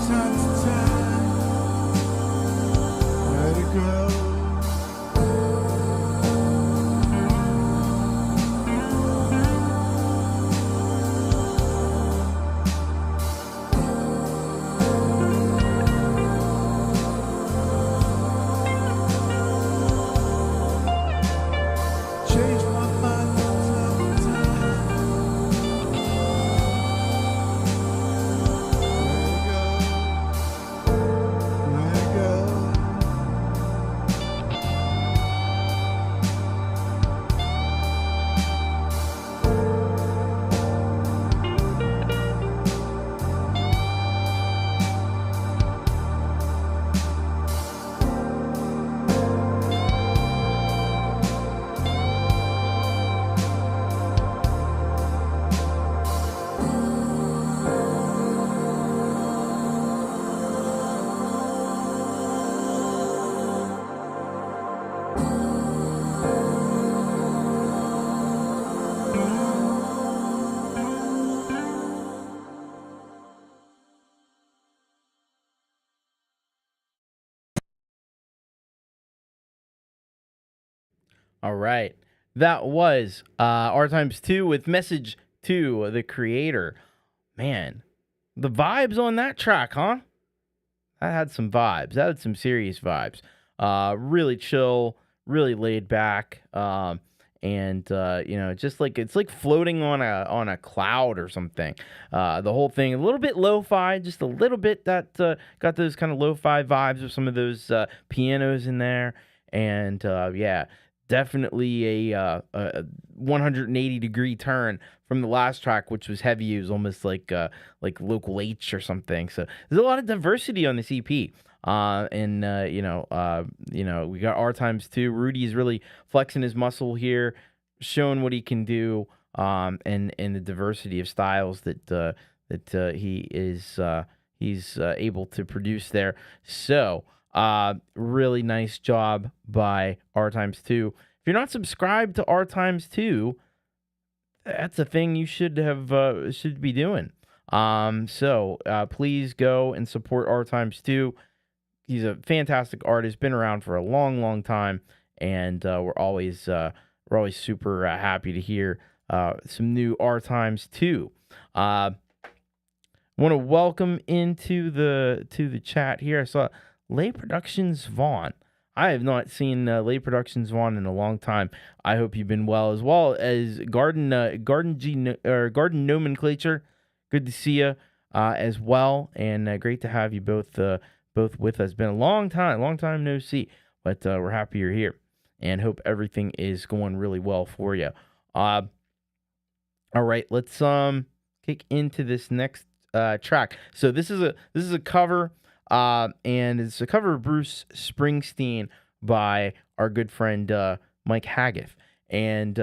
time to time. Let it go. Change my mind from time to time. Let it go. All right. That was R times 2 with Message to the Creator. Man, the vibes on that track, huh? That had some vibes. That had some serious vibes. Really chill, really laid back. And just like it's like floating on a cloud or something. The whole thing a little bit lo-fi, just a little bit that got those kind of lo-fi vibes with some of those pianos in there. And definitely a 180-degree turn from the last track, which was heavy. It was almost like Local H or something. So there's a lot of diversity on this EP. We got R times 2. Rudy is really flexing his muscle here, showing what he can do, and the diversity of styles that he's able to produce there. So really nice job by R times 2. If you're not subscribed to R times 2, that's a thing you should be doing. So please go and support R times 2. He's a fantastic artist, been around for a long, long time, and we're always super happy to hear some new R times 2. Want to welcome into the chat here. I saw Lay Productions Vaughn. I have not seen Lay Productions Vaughn in a long time. I hope you've been well as Garden Nomenclature. Good to see you as well, and great to have you both with us. Been a long time no see, but we're happy you're here, and hope everything is going really well for you. All right, let's kick into this next track. So this is a cover. And it's a cover of Bruce Springsteen by our good friend Mike Haggith. And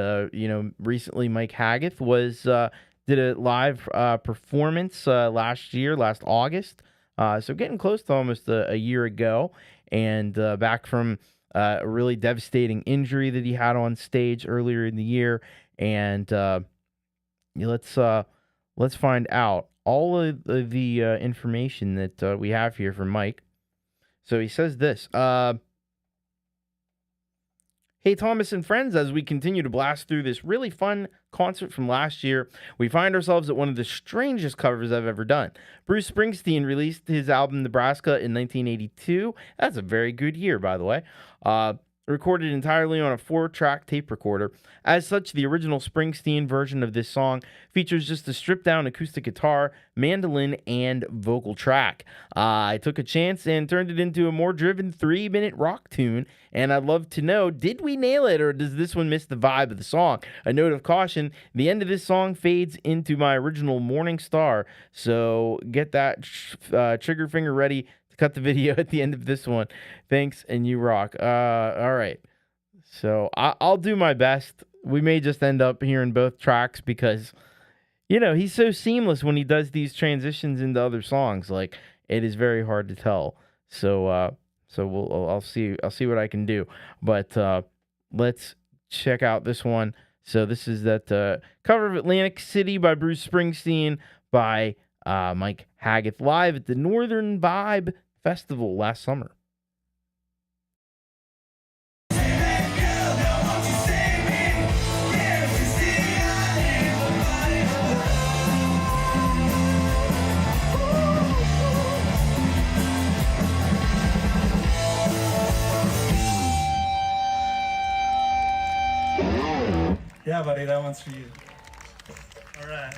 recently Mike Haggith did a live performance last August. So getting close to almost a year ago, and back from a really devastating injury that he had on stage earlier in the year. And let's find out all of the information that we have here from Mike. So he says this. Hey, Thomas and friends, as we continue to blast through this really fun concert from last year, we find ourselves at one of the strangest covers I've ever done. Bruce Springsteen released his album Nebraska in 1982. That's a very good year, by the way. Recorded entirely on a 4-track tape recorder. As such, the original Springsteen version of this song features just a stripped-down acoustic guitar, mandolin, and vocal track. I took a chance and turned it into a more driven 3-minute rock tune, and I'd love to know, did we nail it, or does this one miss the vibe of the song? A note of caution, the end of this song fades into my original Morning Star, so get that trigger finger ready to cut the video at the end of this one. Thanks, and you rock. All right. So I'll do my best. We may just end up hearing both tracks because, he's so seamless when he does these transitions into other songs. Like, it is very hard to tell. So I'll see what I can do. But let's check out this one. So this is that cover of Atlantic City by Bruce Springsteen by Mike Haggith live at the Northern Vibe Festival last summer. Yeah, buddy, that one's for you. All right.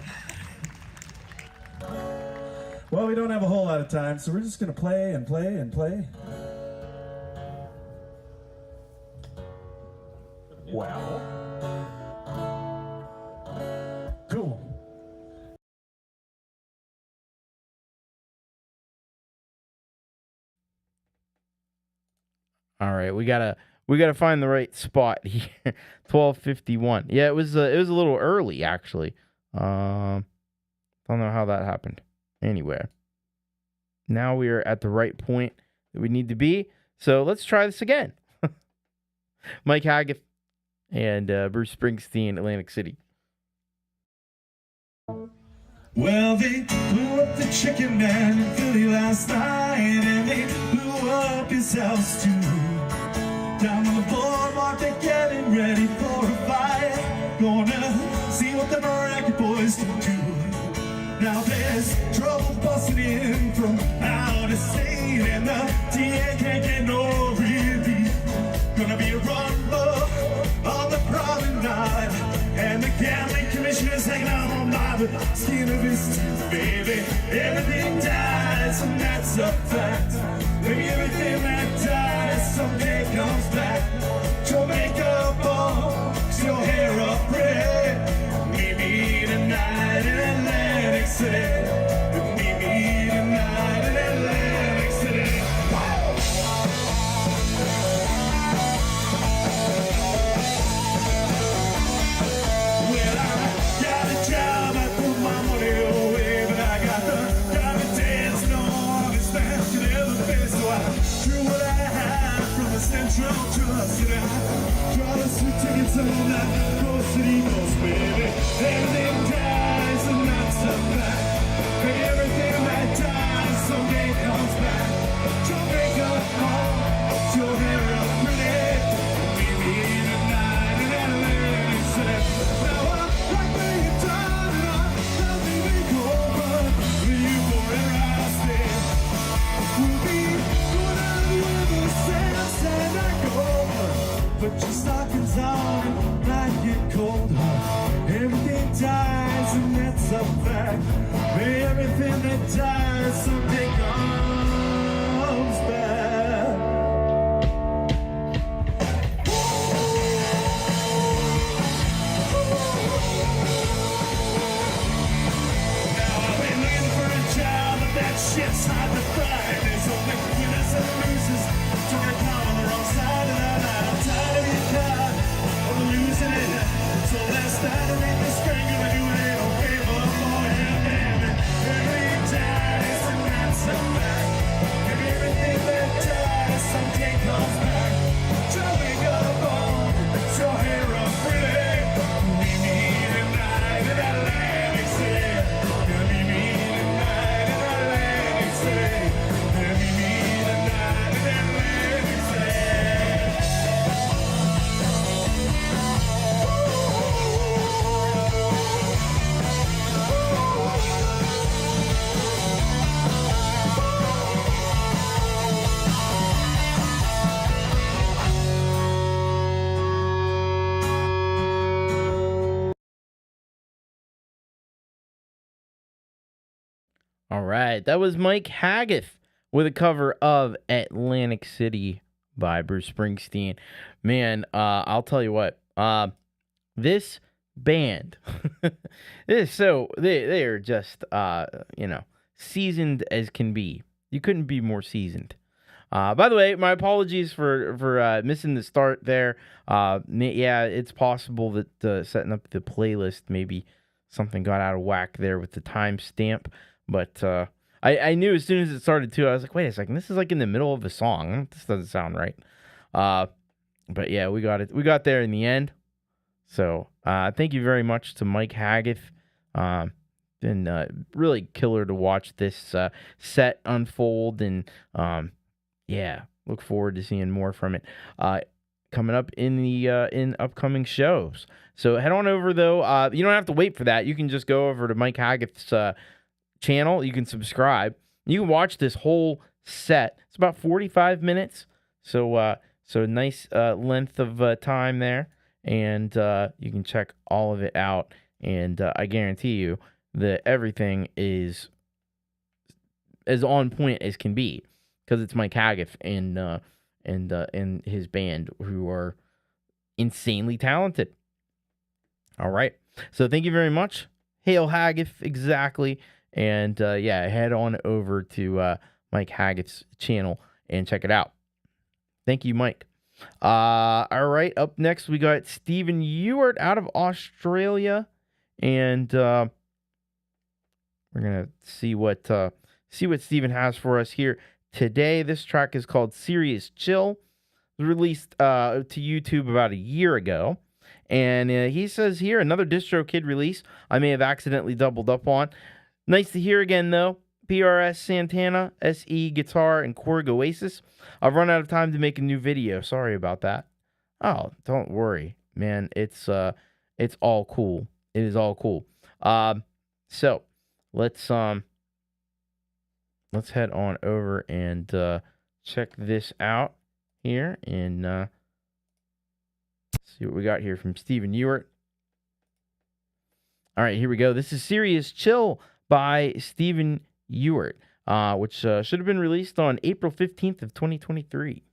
Well, we don't have a whole lot of time, so we're just gonna play and play and play. Well. Cool. All right, we gotta find the right spot here. 12:51. Yeah, it was a little early actually. Don't know how that happened. Anyway, now we are at the right point that we need to be. So let's try this again. Mike Haggith and Bruce Springsteen, Atlantic City. Well, they blew up the Chicken Man in Philly last night, and they blew up his house too. Down on the boardwalk, they're getting ready for a fight. Gonna see what the Maragoth boys can do. Now there's trouble busting in from out of state, and the DA can't get no relief. Gonna be a rumble on the promenade, and the gambling commissioner's hanging out on by the skin of his teeth, baby. Everything dies, and that's a fact. Maybe everything that dies someday comes back. Your makeup on, your hair up red. Meet me tonight in Atlantic City. Meet me tonight in Atlantic City. Wow. Well, I got a job, I put my money away, but I got the dancing on as fast as it ever been. So I drew what I had from the Central Trust, and I brought us some tickets on that Coast City Coast, baby. Everything dies and that's a fact. Baby, everything that dies someday comes back. Your makeup on, your hair up pretty. Meet me tonight in Atlantic City. Now I like where you done, and I love the way you go, but with you forever I stay. We'll be going out of the river, sand I go. Put your stockings on and not get cold. Everything dies and that's a fact. Everything that dies someday comes back. Now I've been looking for a job, but that shit's hard to find. There's only winners and losers. Took a call on the wrong side of the line. I'm tired of being caught or losing it. So last night I made this string, gonna do it in a favor for you, baby. Everything dies and that's a fact. Maybe everything that dies someday comes back. Your makeup on, your hair up pretty. Meet me tonight in Atlantic City. Meet me tonight in Atlantic City. Meet me tonight in Atlantic City. All right, that was Mike Haggith with a cover of Atlantic City by Bruce Springsteen. Man, I'll tell you what, this band, they are just, seasoned as can be. You couldn't be more seasoned. By the way, my apologies for missing the start there. Yeah, it's possible that setting up the playlist, maybe something got out of whack there with the timestamp. But I knew as soon as it started too, I was like, wait a second, this is like in the middle of a song. This doesn't sound right. But yeah, we got it. We got there in the end. So thank you very much to Mike Haggith. been really killer to watch this set unfold, and yeah, look forward to seeing more from it coming up in the in upcoming shows. So head on over, though. You don't have to wait for that. You can just go over to Mike Haggith's channel. You can subscribe. You can watch this whole set. It's about 45 minutes. So nice length of time there, and you can check all of it out. And I guarantee you that everything is as on point as can be, because it's Mike Haggith and his band, who are insanely talented. All right. So thank you very much. Hail Haggith, exactly. And yeah, head on over to Mike Haggith's channel and check it out. Thank you, Mike. All right. Up next, we got Stephen Ewart out of Australia. And we're going to see what Stephen has for us here today. This track is called Serious Chill. It was released to YouTube about a year ago. And he says here, another DistroKid release I may have accidentally doubled up on. Nice to hear again, though. PRS Santana, SE Guitar, and Korg Oasis. I've run out of time to make a new video. Sorry about that. Oh, don't worry, man. It's all cool. It is all cool. So let's head on over and check this out here and see what we got here from Stephen Ewart. All right, here we go. This is Serious Chill by Stephen Ewart, which should have been released on April 15th of 2023.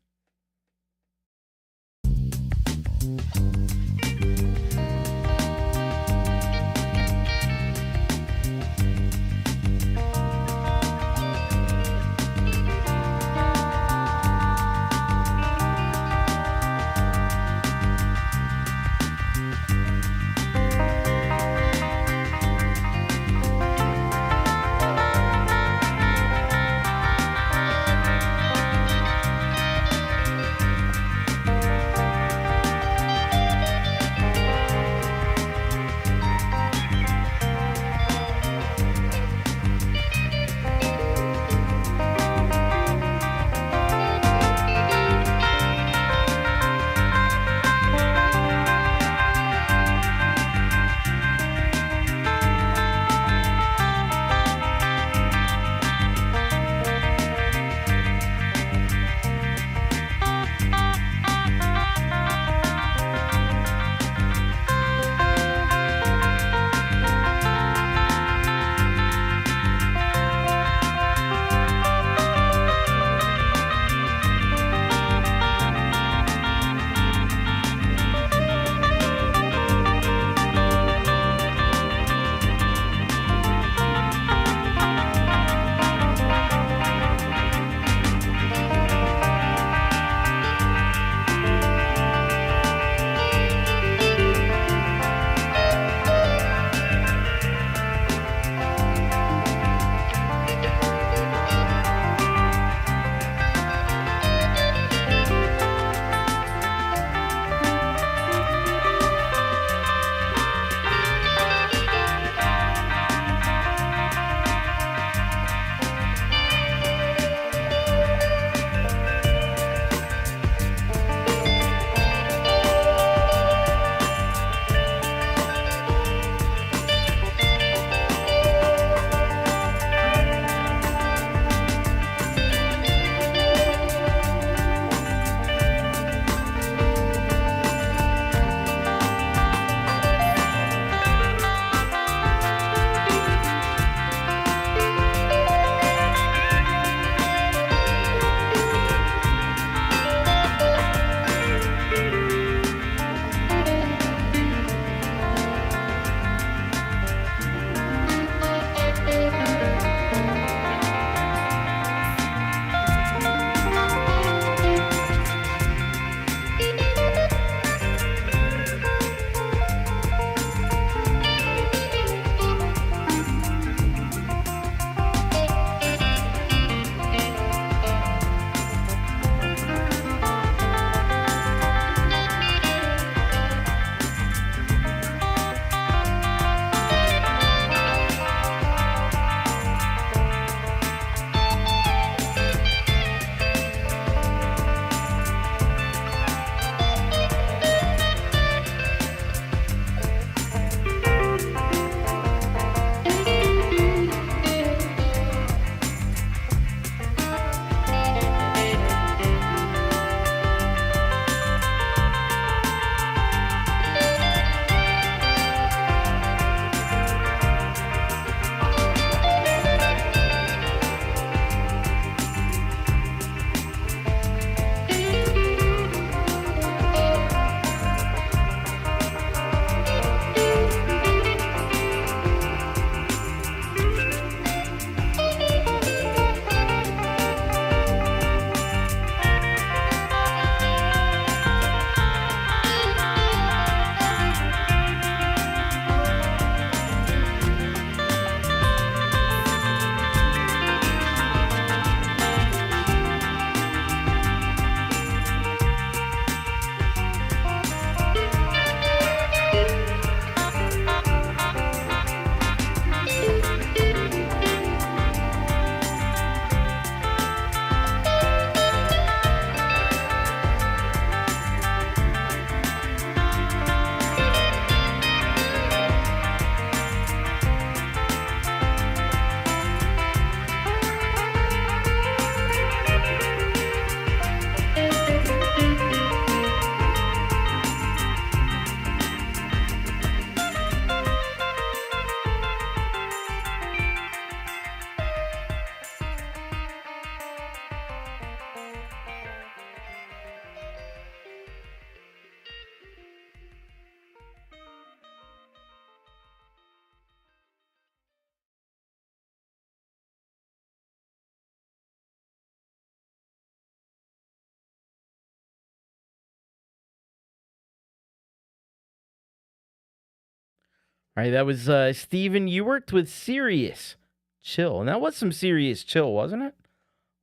All right, that was Stephen Ewart with Serious Chill. And that was some serious chill, wasn't it?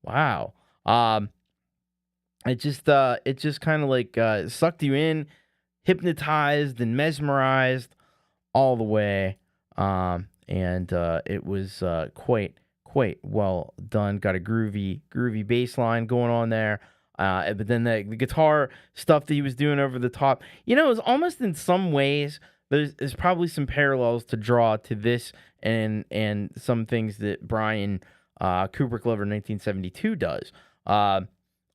Wow. It just kind of like sucked you in, hypnotized and mesmerized all the way. And it was quite well done. Got a groovy bass line going on there. But then the guitar stuff that he was doing over the top, it was almost in some ways, there's probably some parallels to draw to this and some things that Brian Kubrick Lover 1972 does.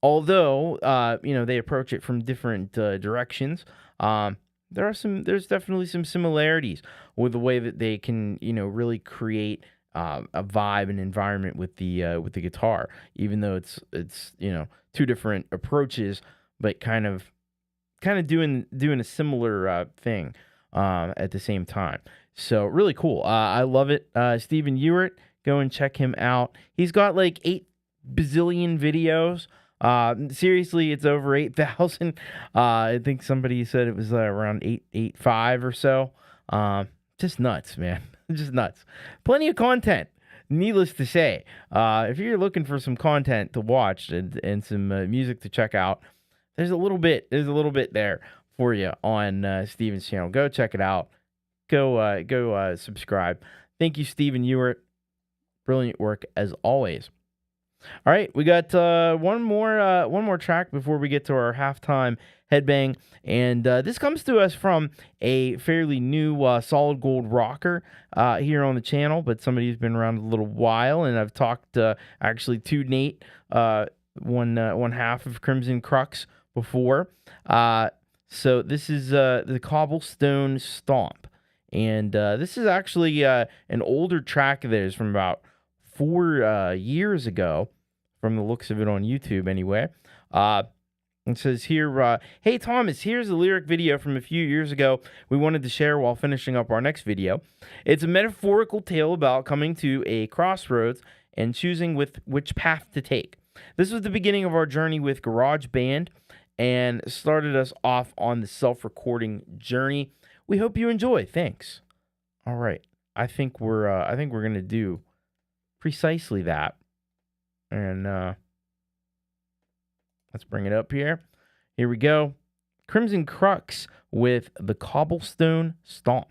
Although they approach it from different directions. There's definitely some similarities with the way that they can really create a vibe and environment with the guitar, even though it's two different approaches, but kind of doing a similar thing at the same time. So really cool. I love it. Stephen Ewart, go and check him out. He's got like 8 bazillion videos. Seriously, it's over 8,000. I think somebody said it was around 885 or so. Just nuts, man. Just nuts. Plenty of content. Needless to say, if you're looking for some content to watch and some music to check out, there's a little bit there for you on Steven's channel. Go check it out. Go subscribe. Thank you, Stephen Ewart. Brilliant work as always. All right, we got one more track before we get to our halftime headbang, and this comes to us from a fairly new solid gold rocker here on the channel, but somebody who's been around a little while, and I've talked actually to Nate, one half of Crimson Crux before. So this is the Cobblestone Stomp, and this is actually an older track of theirs from about 4 years ago, from the looks of it on YouTube anyway. It says here, hey Thomas, here's a lyric video from a few years ago we wanted to share while finishing up our next video. It's a metaphorical tale about coming to a crossroads and choosing which path to take. This was the beginning of our journey with GarageBand and started us off on the self-recording journey. We hope you enjoy. Thanks. All right. I think we're gonna do precisely that. And let's bring it up here. Here we go. Crimson Crux with the Cobblestone Stomp.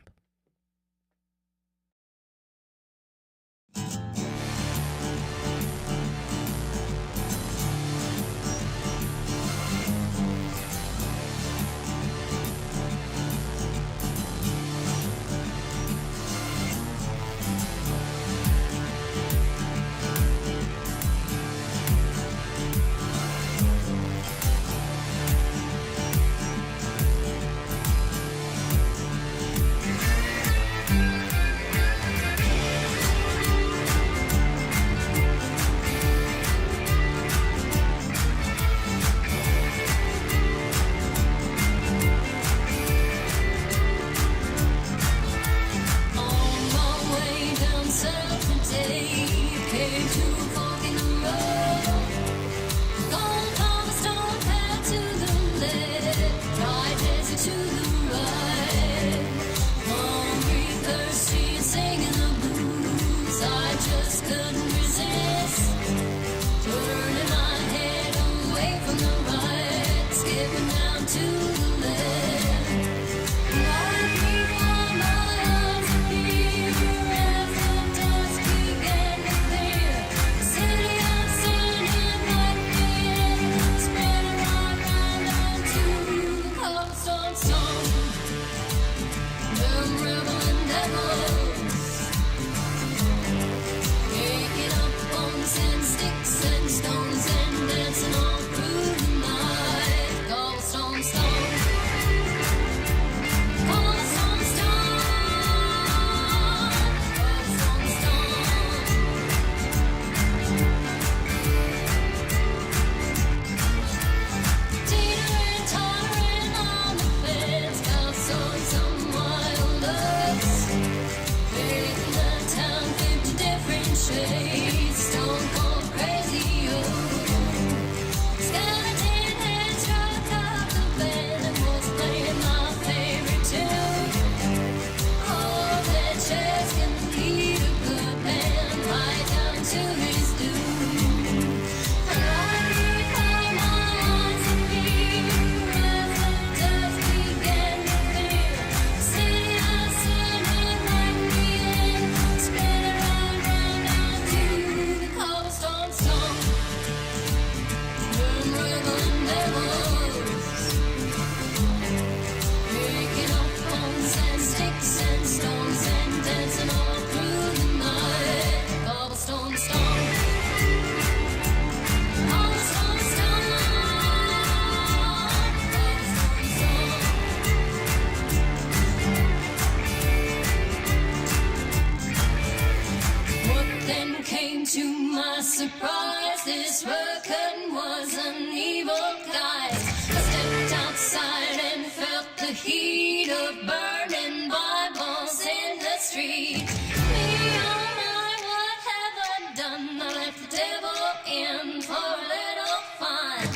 shower curtain was an evil guy. I stepped outside and felt the heat of burning Bibles in the street. Me, oh my, what have I done? I let the devil in for a little fun.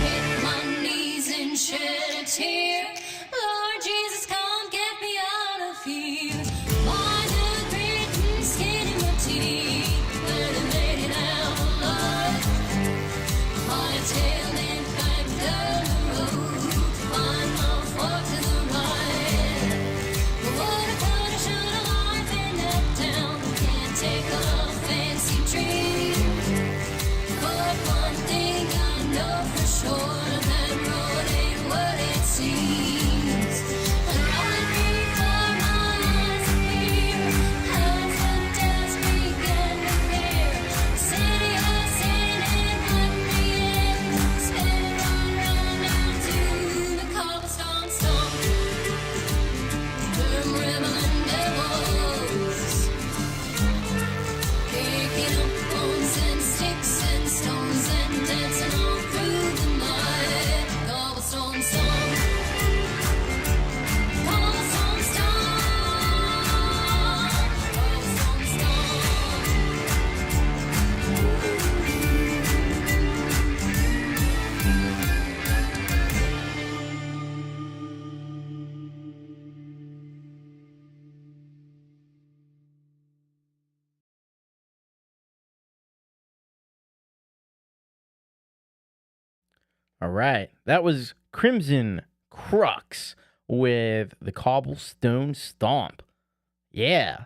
Hit my knees and shed a tear. Lord Jesus, come get me out of here. Why the grit and skin in my teeth when I made it out alive? My tail went back down the road to find my fork to the right. But what I coulda, shoulda, I've been that down. Can't take a fancy dream. But one thing I know for sure, that road ain't what it seems. And right before my eyes appear, as the dust began to clear, the city of sin and let me in. Spin around into the cobblestone stump. Them rebelling devils, kicking up bones and sticks and stones and dancing all through the night. Cobblestone song, cobblestone song, cobblestone song. All right. That was Crimson Crux with the Cobblestone Stomp. Yeah.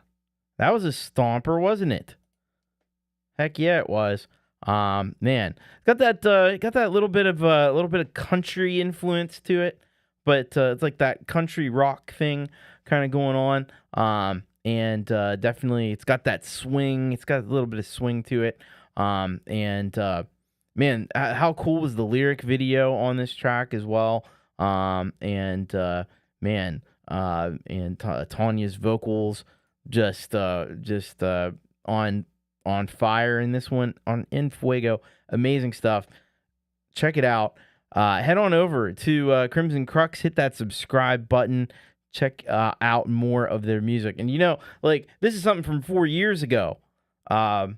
That was a stomper, wasn't it? Heck yeah, it was. Man, got that little bit of country influence to it, but it's like that country rock thing kind of going on. And definitely it's got that swing. It's got a little bit of swing to it. Man, how cool was the lyric video on this track as well? And Tanya's vocals just on fire in this one, on In Fuego. Amazing stuff. Check it out. Head on over to Crimson Crux, hit that subscribe button, check out more of their music. And this is something from 4 years ago. There's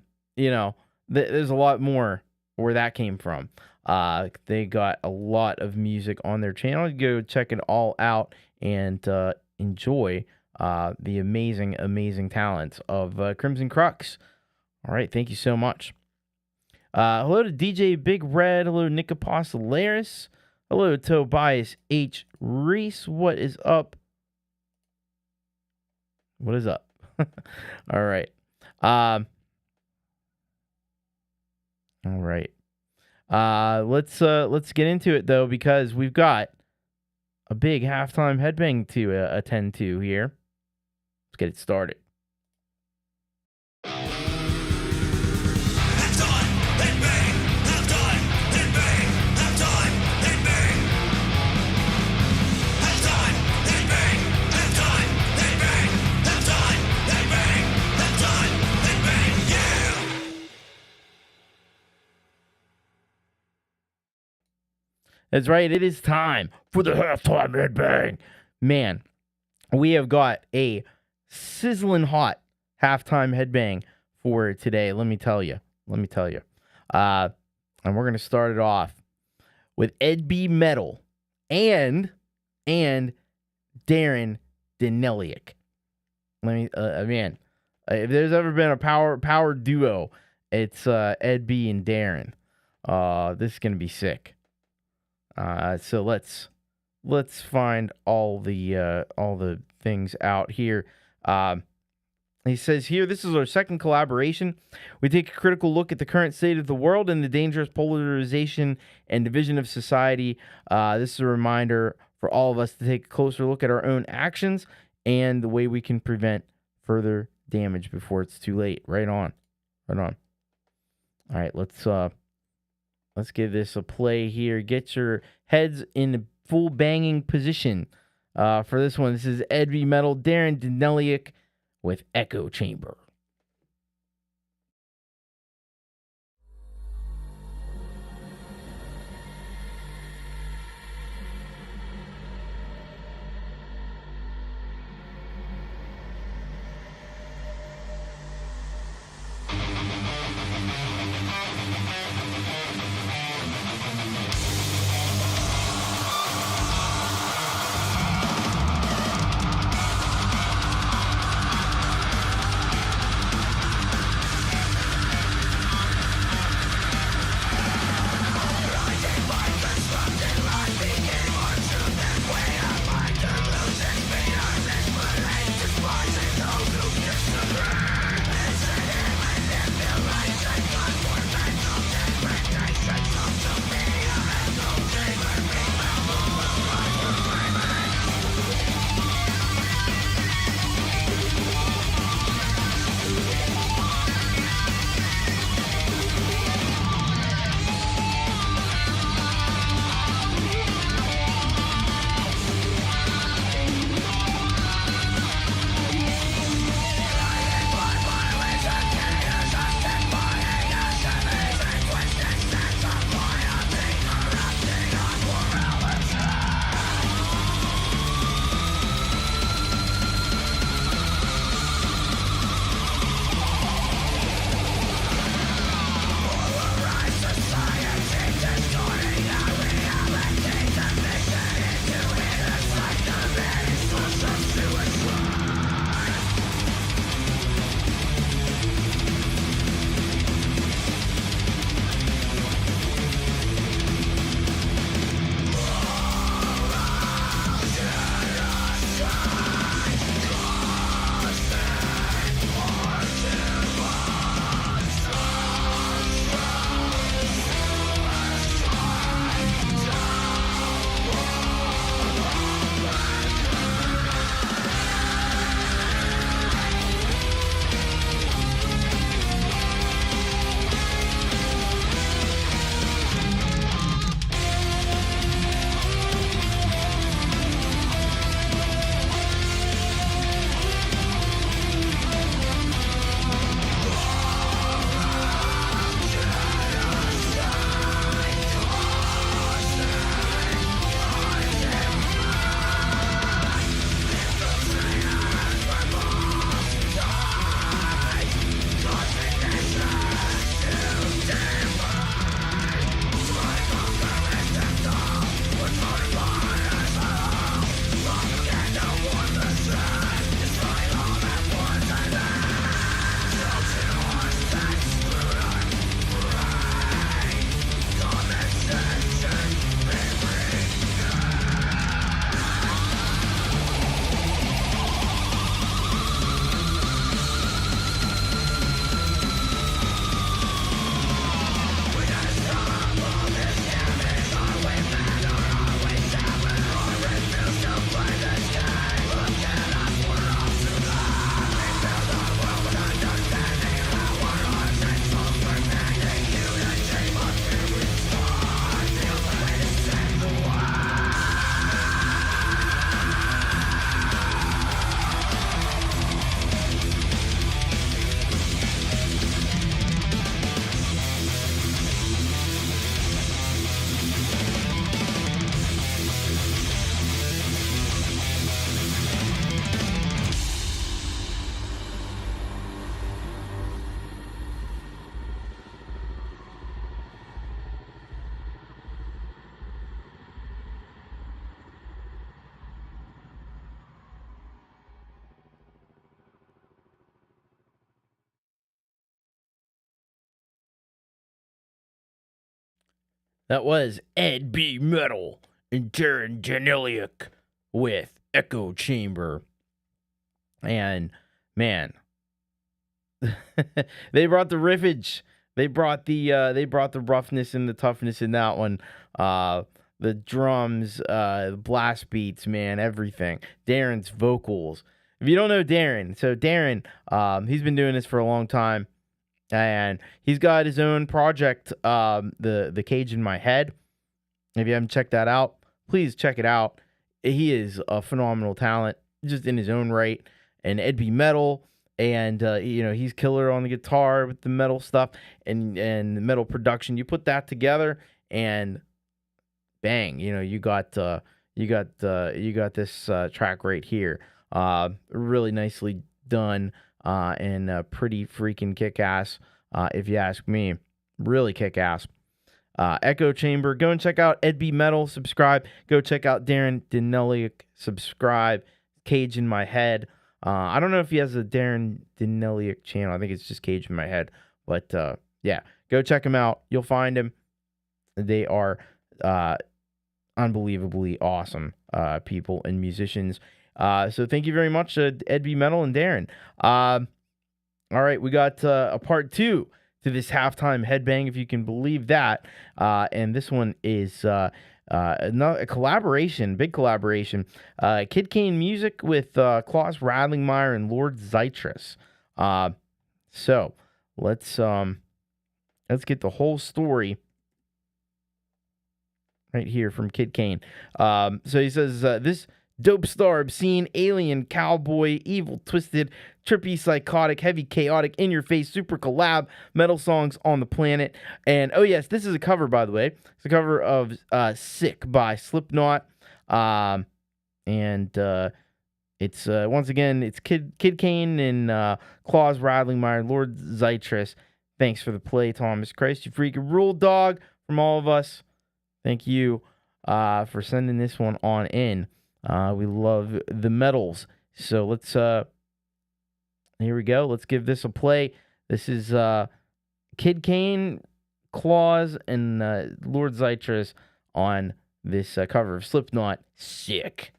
a lot more where that came from. They got a lot of music on their channel. Go check it all out and enjoy the amazing talents of Crimson Crux. All right, thank you so much. Hello to DJ Big Red. Hello to Nic Apostoleris. Hello to Tobias H. Reese. What is up? What is up? All right. All right. Let's get into it though, because we've got a big halftime headbang to attend to here. Let's get it started. That's right, it is time for the halftime headbang. Man, we have got a sizzling hot halftime headbang for today. Let me tell you. And we're going to start it off with Ed B. Metal and Darren Deneliak. Man, if there's ever been a power duo, it's Ed B. and Darren. This is going to be sick. So let's find all the things out here. He says here, this is our second collaboration. We take a critical look at the current state of the world and the dangerous polarization and division of society. This is a reminder for all of us to take a closer look at our own actions and the way we can prevent further damage before it's too late. Right on. All right, let's give this a play here. Get your heads in full banging position for this one. This is Ed B. Metal, Darren Deneliak with Echo Chamber. That was Ed B. Metal and Darren Daneliuk with Echo Chamber. And man, they brought the riffage. They brought the roughness and the toughness in that one. The drums, the blast beats, man, everything. Darren's vocals. If you don't know Darren, so Darren, he's been doing this for a long time. And he's got his own project, the Cage in My Head. If you haven't checked that out, please check it out. He is a phenomenal talent, just in his own right. And Ed B. Metal, and he's killer on the guitar with the metal stuff and the metal production. You put that together, and bang, you got this track right here. Really nicely done. And pretty freaking kick-ass, if you ask me. Really kick-ass. Echo Chamber, go and check out Ed B. Metal, subscribe. Go check out Darren Daneliuk, subscribe. Cage in My Head. I don't know if he has a Darren Daneliuk channel. I think it's just Cage in My Head. But, yeah, go check him out. You'll find him. They are unbelievably awesome people and musicians. So thank you very much, Ed B. Metal and Darren. All right, we got a part 2 to this halftime headbang, if you can believe that. And this one is a collaboration, big collaboration. Kid Kane music with Klaus Radlingmeyer and Lord Zytrus. So let's get the whole story right here from Kid Kane. So he says, this dope star, obscene, alien, cowboy, evil, twisted, trippy, psychotic, heavy, chaotic, in-your-face, super collab metal songs on the planet. And, oh yes, this is a cover, by the way. It's a cover of Sick by Slipknot. And it's, once again, it's Kid Kane and Klaus Radlingmeyer, Lord Zytrus. Thanks for the play, Thomas Christ. You freaking rule, dog, from all of us. Thank you for sending this one on in. We love the metals. So let's, here we go. Let's give this a play. This is Kid Kane, Klaus, and Lord Zytrus on this cover of Slipknot, Sick.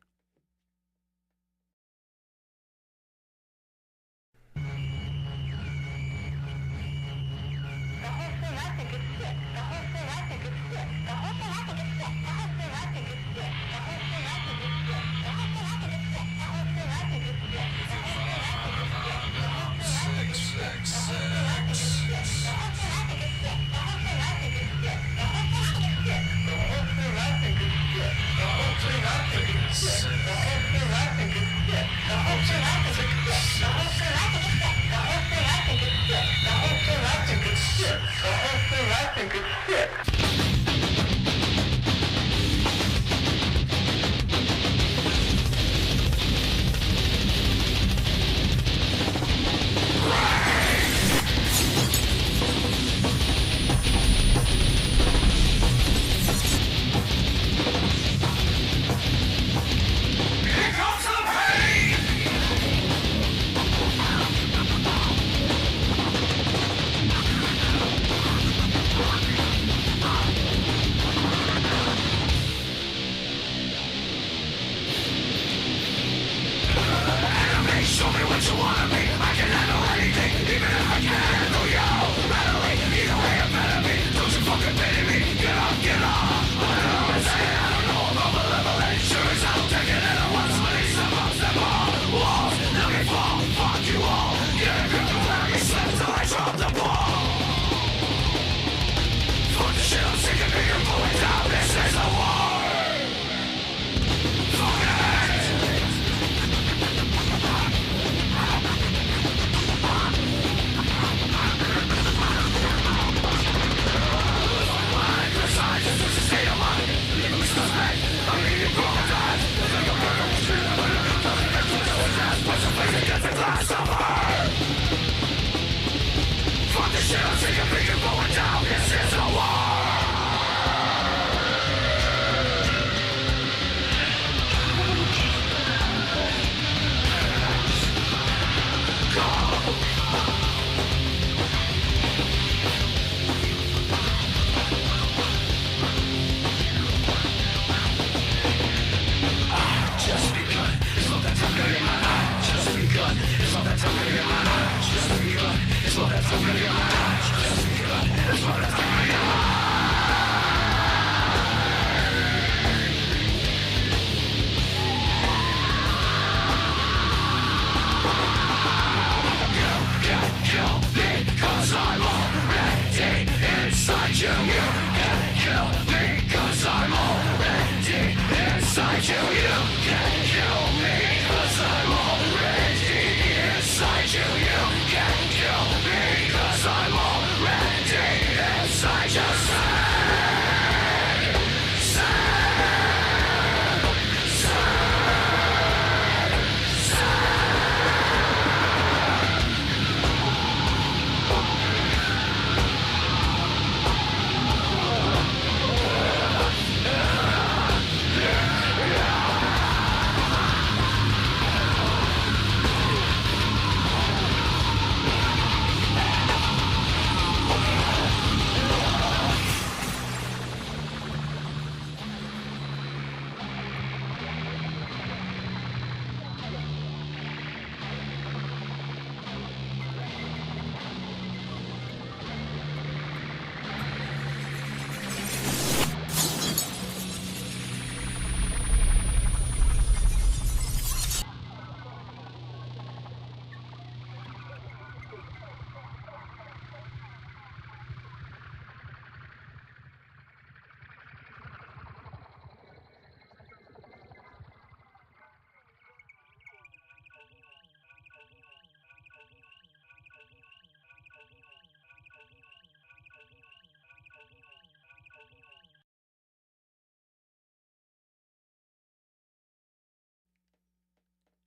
Sick.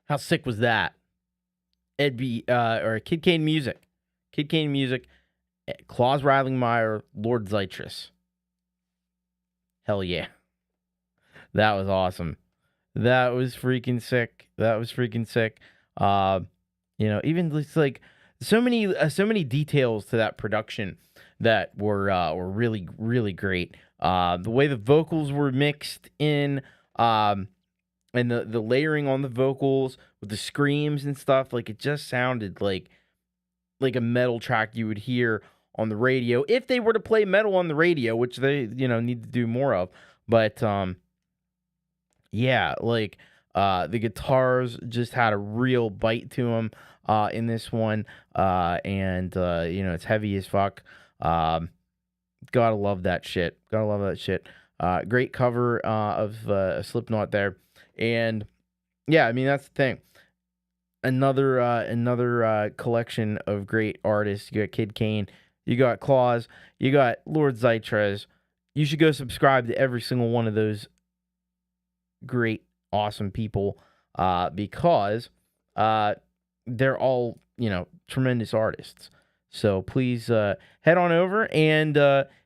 How sick was that? Or Kid Kane music. Kid Kane music. Klaus Reilingmeyer, Lord Zeitris. Hell yeah. That was awesome. That was freaking sick. Even just like so many details to that production that were really, really great. The way the vocals were mixed in, and the layering on the vocals with the screams and stuff, like it just sounded like a metal track you would hear on the radio if they were to play metal on the radio, which they need to do more of. But the guitars just had a real bite to them in this one, and it's heavy as fuck. Gotta love that shit. Great cover of Slipknot there. And yeah, I mean, that's the thing. Another collection of great artists. You got Kid Kane, you got Klaus, you got Lord Zeitris. You should go subscribe to every single one of those great, awesome people, because they're all, tremendous artists. So please head on over and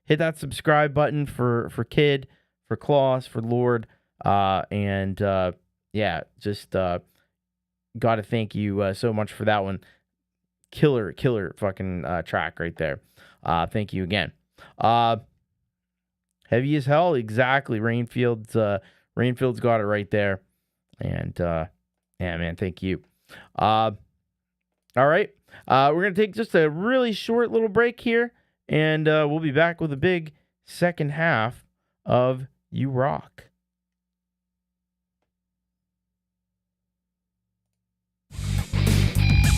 hit that subscribe button for Kid, for Klaus, for Lord. Got to thank you so much for that one. Killer fucking track right there. Thank you again. Heavy as hell, exactly. Rainfield's got it right there. And yeah, man, thank you. All right. We're going to take just a really short little break here, and we'll be back with a big second half of You Rock.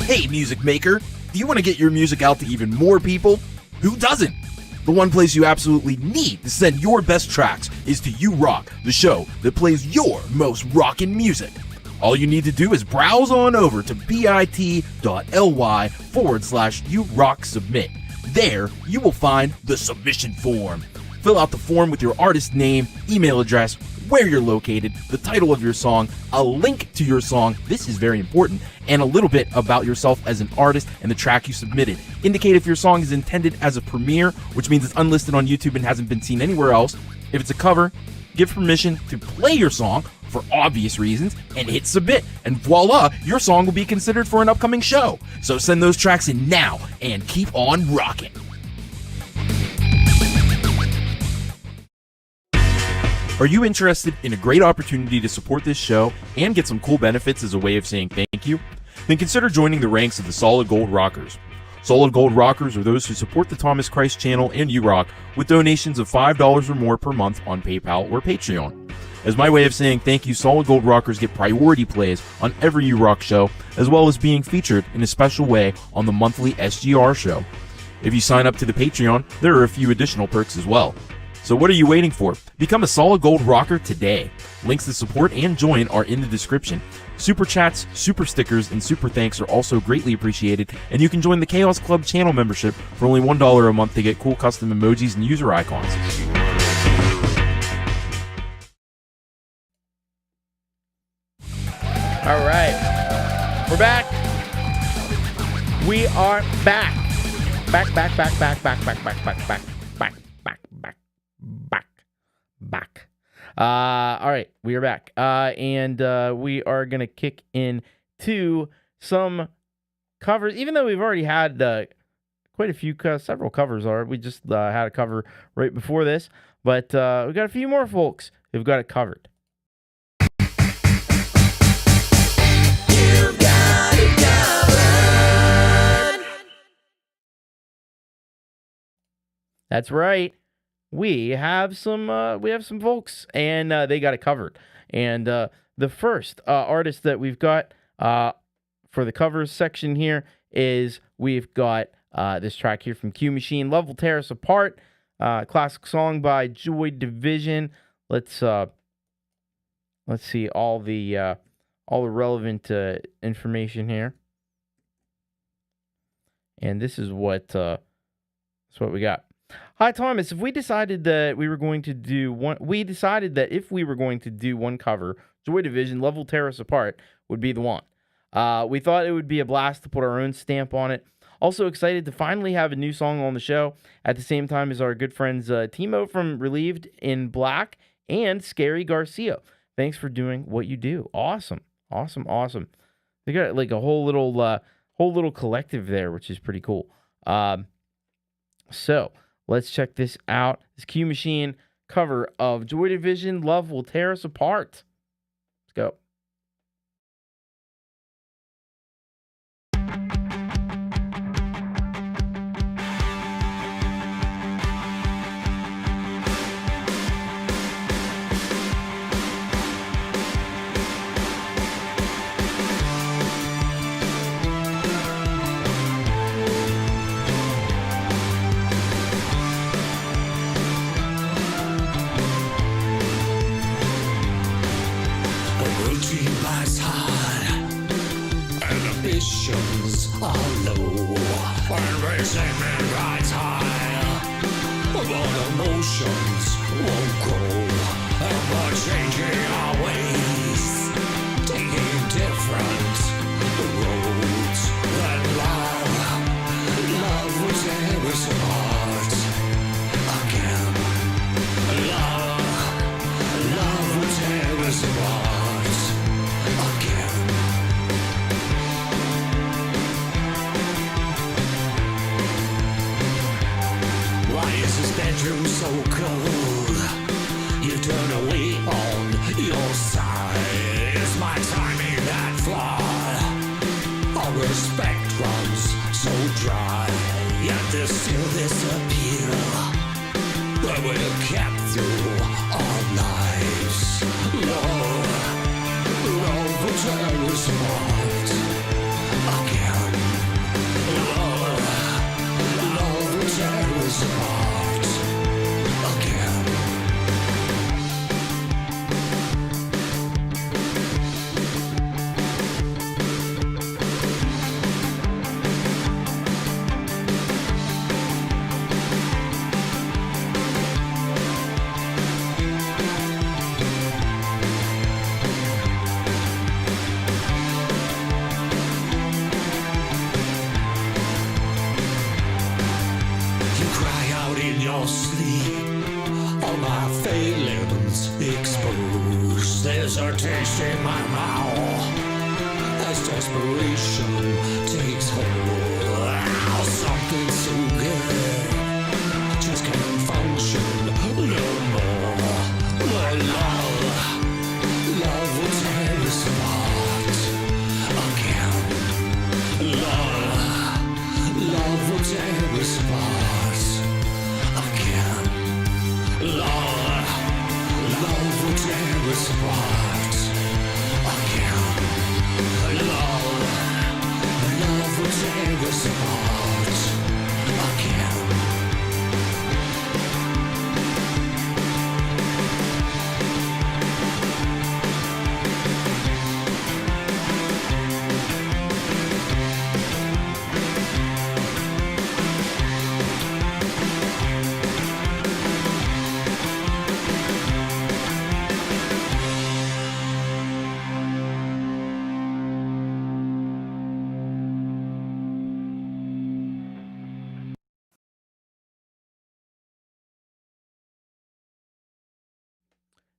Hey, music maker, do you want to get your music out to even more people? Who doesn't? The one place you absolutely need to send your best tracks is to You Rock, the show that plays your most rockin' music. All you need to do is browse on over to bit.ly/YouRockSubmit. There, you will find the submission form. Fill out the form with your artist name, email address, where you're located, the title of your song, a link to your song, this is very important, and a little bit about yourself as an artist and the track you submitted. Indicate if your song is intended as a premiere, which means it's unlisted on YouTube and hasn't been seen anywhere else. If it's a cover, give permission to play your song for obvious reasons, and hit submit, and voila, your song will be considered for an upcoming show. So send those tracks in now, and keep on rocking. Are you interested in a great opportunity to support this show and get some cool benefits as a way of saying thank you? Then consider joining the ranks of the Solid Gold Rockers. Solid Gold Rockers are those who support the Thomas Christ channel and U-Rock with donations of $5 or more per month on PayPal or Patreon. As my way of saying thank you, Solid Gold Rockers get priority plays on every U-Rock show, as well as being featured in a special way on the monthly SGR show. If you sign up to the Patreon, there are a few additional perks as well. So what are you waiting for? Become a Solid Gold Rocker today. Links to support and join are in the description. Super chats, super stickers, and super thanks are also greatly appreciated, and you can join the Chaos Club channel membership for only $1 a month to get cool custom emojis and user icons. All right, we're back. We are back. Back. All right, we are back. And we are going to kick into some covers, even though we've already had quite a few, several covers are. We just had a cover right before this, but we got a few more folks who've got it covered. You've got it covered. That's right. We have some folks, and they got it covered. And the first artist that we've got for the covers section here is we've got this track here from Q Machine, "Love Will Tear Us Apart," classic song by Joy Division. Let's see all the relevant information here. And this is what we got. Hi Thomas, if we decided that if we were going to do one cover, Joy Division, "Love Will Tear Us Apart" would be the one. We thought it would be a blast to put our own stamp on it. Also excited to finally have a new song on the show at the same time as our good friends Timo from Relieved in Black and Scary Garcia. Thanks for doing what you do. Awesome. They got like a whole little collective there, which is pretty cool. So let's check this out. This Q Machine cover of Joy Division, "Love Will Tear Us Apart." Let's go. Ambitions are low, and resentment rides high. But emotions won't grow, and we're changing our ways, taking different roads. And love will tear us apart again. Love will tear us apart again. Why is this bedroom so cold? You turn away on your side. Is my timing that flawed? Our respect runs so dry, yet there's still this appeal that we're kept through our lives. Love will tear us apart again. Love will tear us apart again. You cry out in your sleep, all my failings exposed. There's a taste in my mouth as desperation takes hold. Now something so good just can't function no more. But love will tear us apart again. Love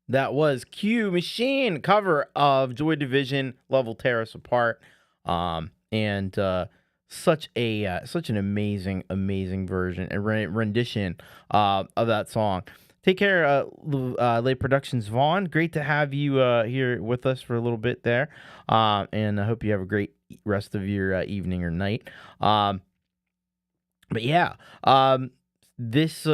That was Q Machine cover of Joy Division, Love Will Tear Us Apart, and such an amazing version and rendition of that song. Take care, Late Productions Vaughn. Great to have you here with us for a little bit there, and I hope you have a great rest of your evening or night. But yeah, this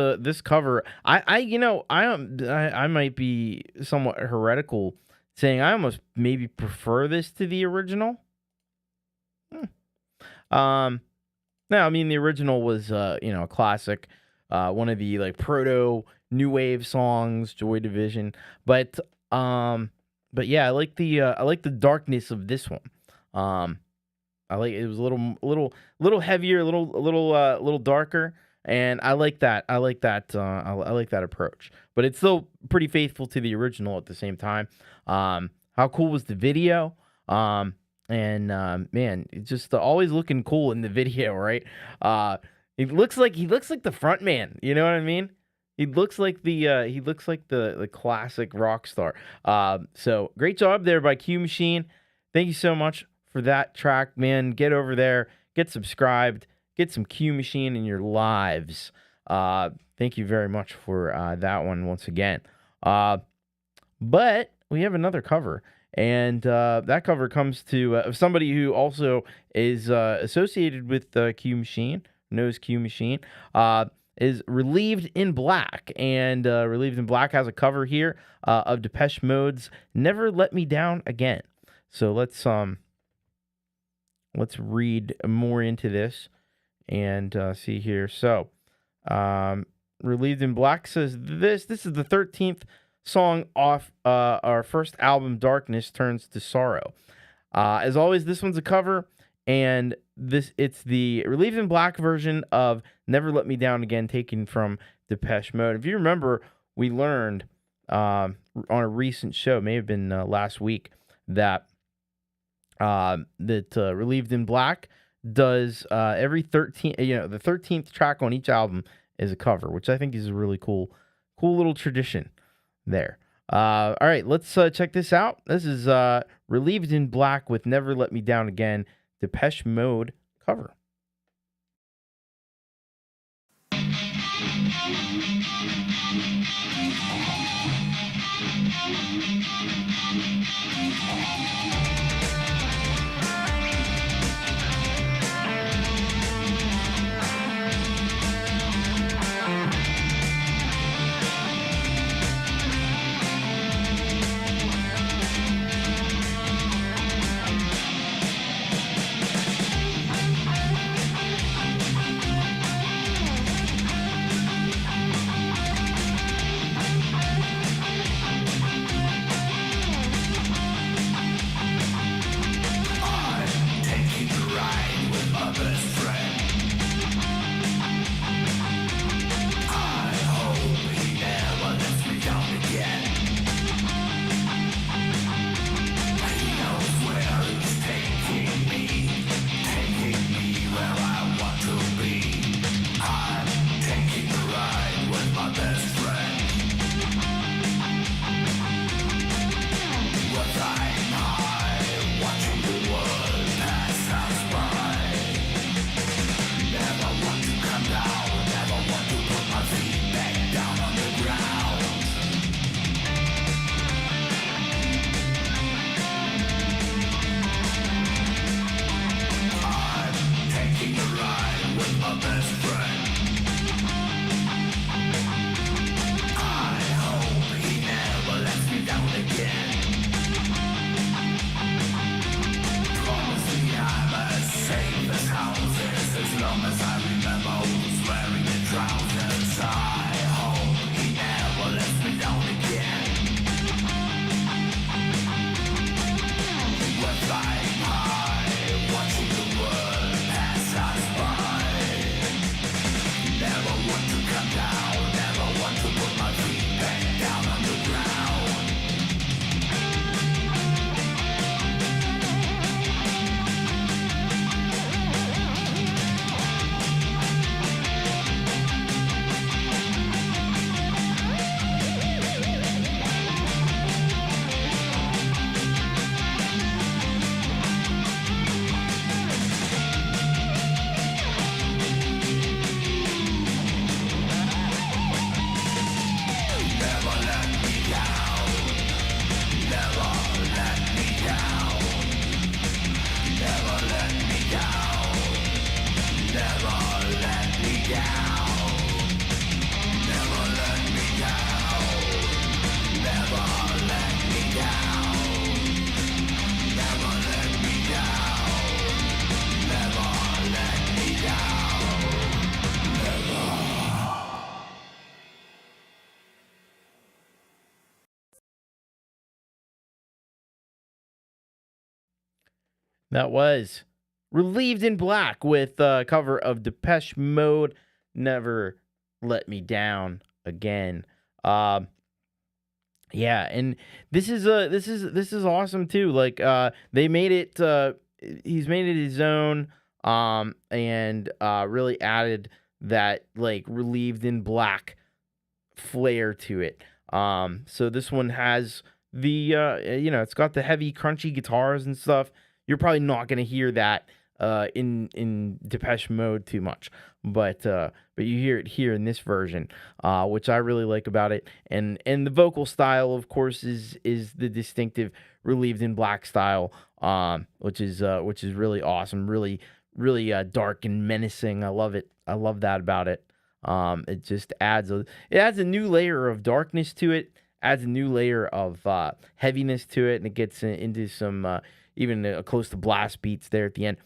cover, I might be somewhat heretical saying I almost maybe prefer this to the original. No, I mean the original was a classic, one of the like proto new wave songs, Joy Division. But yeah, I like the darkness of this one. I like it was a little heavier, a little darker. And I like that. I like that approach. But it's still pretty faithful to the original at the same time. How cool was the video? Man, it's just always looking cool in the video, right? He looks like the front man. You know what I mean? He looks like the classic rock star. So great job there by Q Machine. Thank you so much for that track, man. Get over there, get subscribed. Get some Q Machine in your lives. Thank you very much for that one once again. But we have another cover, and that cover comes to somebody who also is associated with Q Machine, knows Q Machine, is Relieved in Black. And Relieved in Black has a cover here of Depeche Mode's Never Let Me Down Again. So let's read more into this. And see here. So, Relieved in Black says this is the 13th song off our first album, Darkness Turns to Sorrow. As always, this one's a cover, and it's the Relieved in Black version of Never Let Me Down Again, taken from Depeche Mode. If you remember, we learned on a recent show, may have been last week, that Relieved in Black does every 13, the 13th track on each album is a cover, which I think is a really cool little tradition there. All right, let's check this out. This is Relieved in Black with Never Let Me Down Again, Depeche Mode cover. That was Relieved in Black with a cover of Depeche Mode, Never Let Me Down Again. Yeah, and this is awesome too. Like they made it he's made it his own and really added that like Relieved in Black flair to it. So this one has the it's got the heavy crunchy guitars and stuff. You're probably not going to hear that in Depeche Mode too much, but you hear it here in this version, which I really like about it. And the vocal style, of course, is the distinctive Relieved in Black style, which is really awesome, really dark and menacing. I love it. I love that about it. It just adds a new layer of darkness to it, adds a new layer of heaviness to it, and it gets into some even close to blast beats there at the end.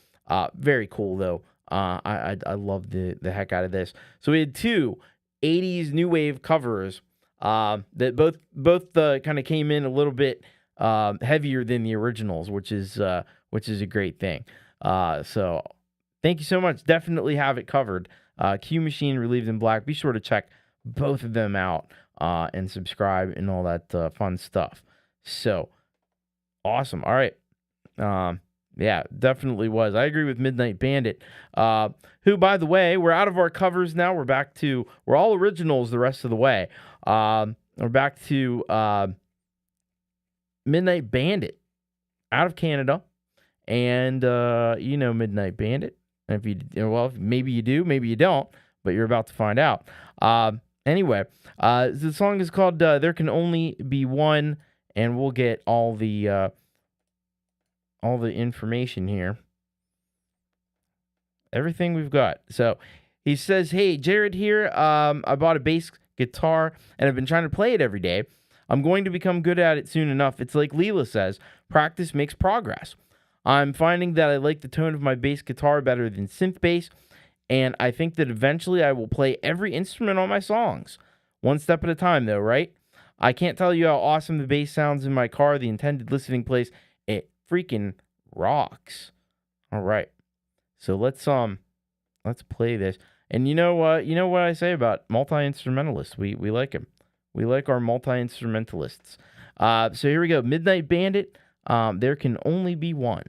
Very cool though. I love the heck out of this. So we had two 80s new wave covers that both kind of came in a little bit heavier than the originals, which is a great thing. So thank you so much. Definitely have it covered. Q Machine, Relieved in Black. Be sure to check both of them out and subscribe and all that fun stuff. So awesome. All right. Yeah, definitely was. I agree with Midnight Bandit, who, by the way, we're out of our covers now. We're all originals the rest of the way. We're back to Midnight Bandit out of Canada. And Midnight Bandit. If maybe you do, maybe you don't, but you're about to find out. Anyway, the song is called There Can Only Be One, and we'll get all the information here. Everything we've got. So he says, hey, Jared here. I bought a bass guitar and I've been trying to play it every day. I'm going to become good at it soon enough. It's like Leela says, practice makes progress. I'm finding that I like the tone of my bass guitar better than synth bass, and I think that eventually I will play every instrument on my songs. One step at a time, though, right? I can't tell you how awesome the bass sounds in my car, the intended listening place. It freaking rocks. All right. So let's play this. And you know what I say about multi-instrumentalists. We like them. We like our multi-instrumentalists. So here we go. Midnight Bandit. There Can Only Be One.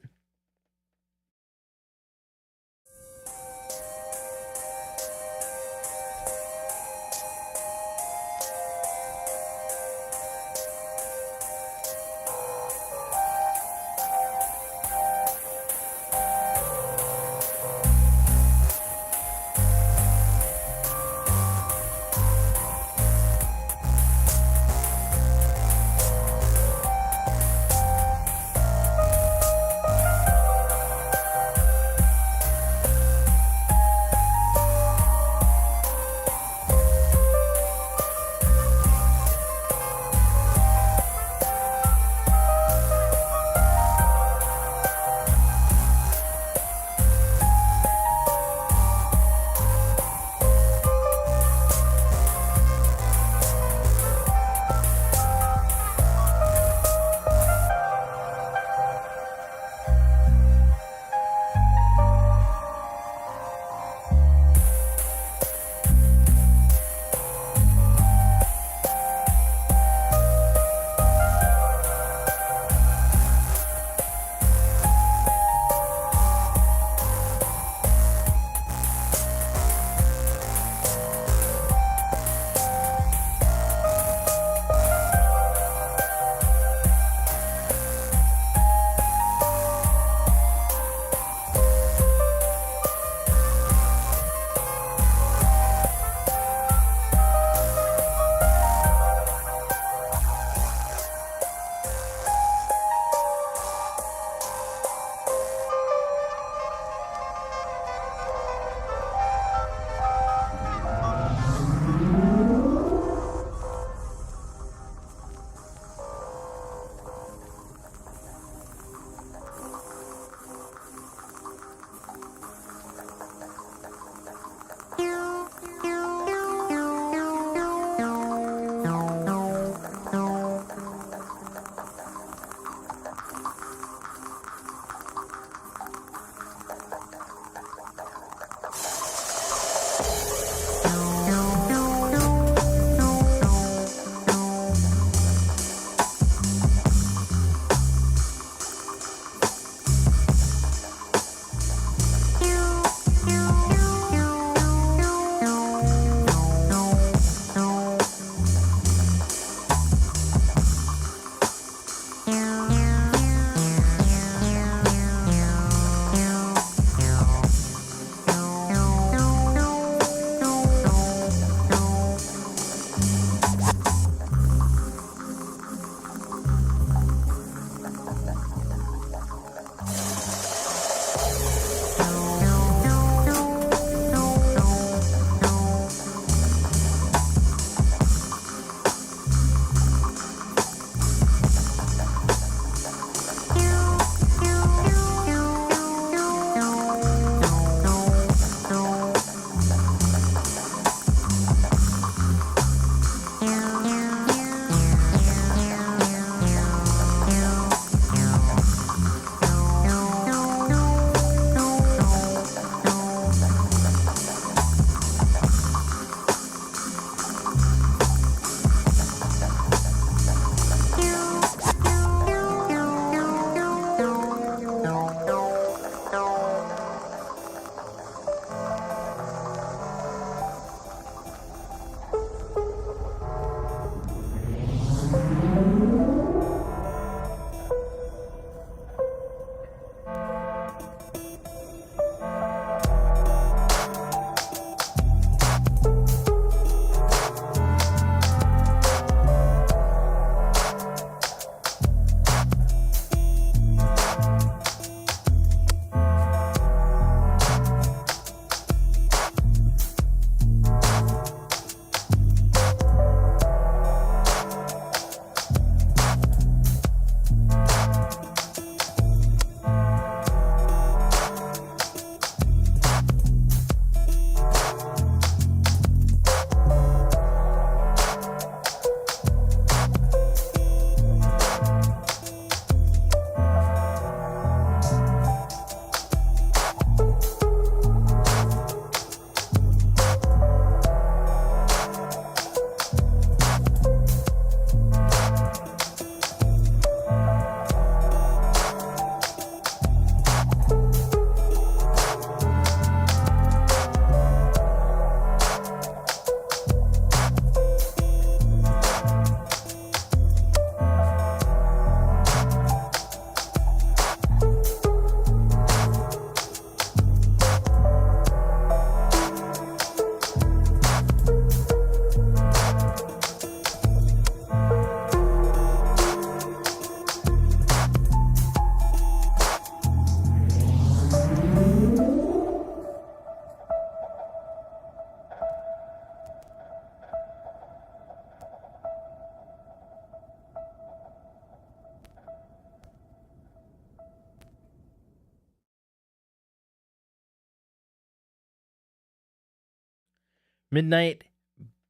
Midnight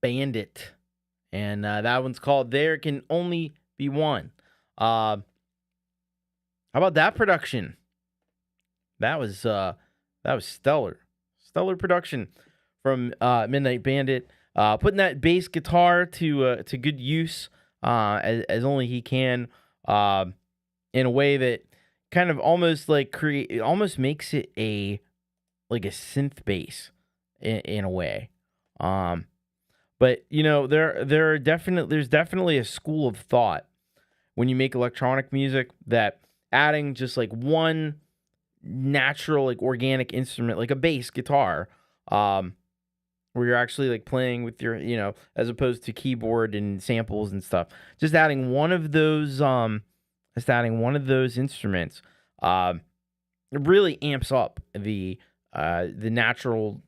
Bandit. And that one's called There Can Only Be One. How about that production? That was stellar. Stellar production from Midnight Bandit. Putting that bass guitar to good use as only he can, in a way that kind of almost like almost makes it a synth bass in a way. But there's definitely a school of thought when you make electronic music that adding just like one natural, like organic instrument, like a bass guitar, where you're actually like playing with your, as opposed to keyboard and samples and stuff. Just adding one of those instruments, it really amps up the natural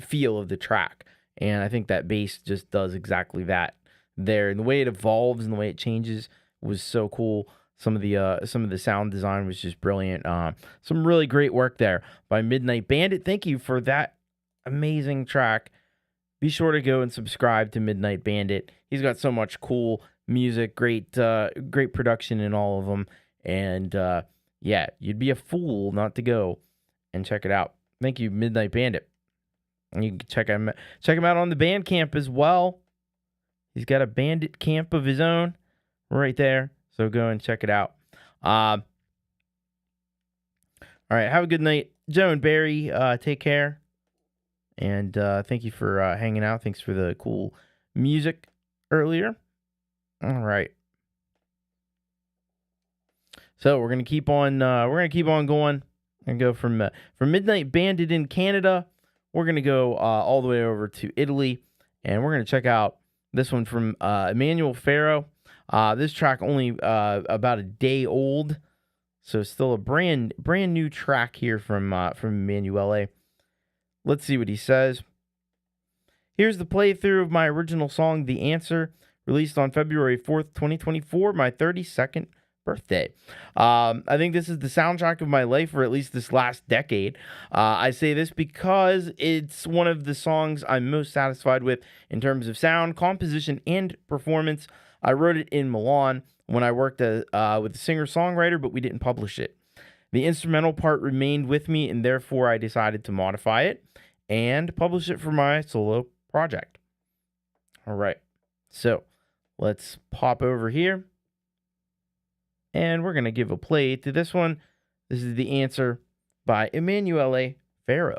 feel of the track. And I think that bass just does exactly that there. And the way it evolves and the way it changes was so cool. Some of the sound design was just brilliant. Some really great work there by Midnight Bandit. Thank you for that amazing track. Be sure to go and subscribe to Midnight Bandit. He's got so much cool music, great production in all of them. And yeah, you'd be a fool not to go and check it out. Thank you, Midnight Bandit. And you can check him out on the Bandcamp as well. He's got a Bandit camp of his own right there. So go and check it out. All right, have a good night. Joe and Barry, take care. And thank you for hanging out. Thanks for the cool music earlier. All right. So we're gonna keep on going and go from Midnight Bandit in Canada. We're going to go all the way over to Italy, and we're going to check out this one from Emanuel Pharaoh. This track only about a day old, so still a brand new track here from Emanuele. Let's see what he says. Here's the playthrough of my original song, The Answer, released on February 4th, 2024, my 32nd birthday. I think this is the soundtrack of my life, or at least this last decade. I say this because it's one of the songs I'm most satisfied with in terms of sound, composition, and performance. I wrote it in Milan when I worked with a singer-songwriter, but we didn't publish it. The instrumental part remained with me, and therefore I decided to modify it and publish it for my solo project. All right, so let's pop over here. And we're going to give a play to this one. This is The Answer by Emanuele Pharaoh.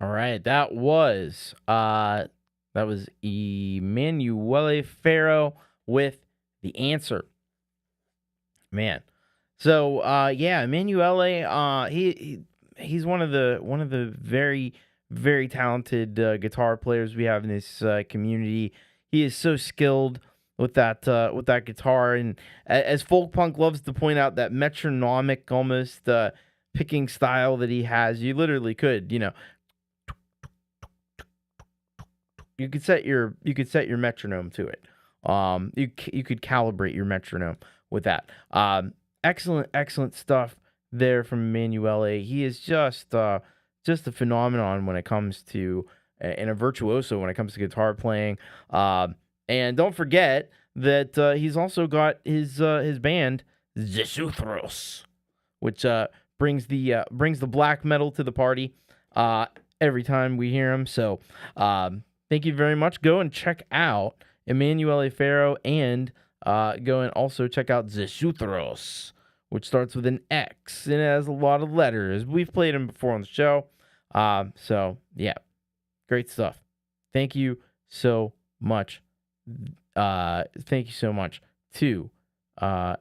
All right, that was Emanuel Pharaoh with The Answer. Man. So yeah, Emanuele, he's one of the very, very talented guitar players we have in this community. He is so skilled with that guitar, and as Folkpunk loves to point out, that metronomic almost picking style that he has. You literally could, you could set your metronome to it. You could calibrate your metronome with that. Excellent stuff there from Emanuele. He is just a phenomenon when it comes to, and a virtuoso when it comes to guitar playing. And don't forget that he's also got his band Thisiswhereiwritemyname, which brings the black metal to the party every time we hear him. So thank you very much. Go and check out Emanuel Pharaoh, and go and also check out Thisiswhereiwritemyname, which starts with an X and it has a lot of letters. We've played him before on the show. So yeah, great stuff. Thank you so much. Thank you so much to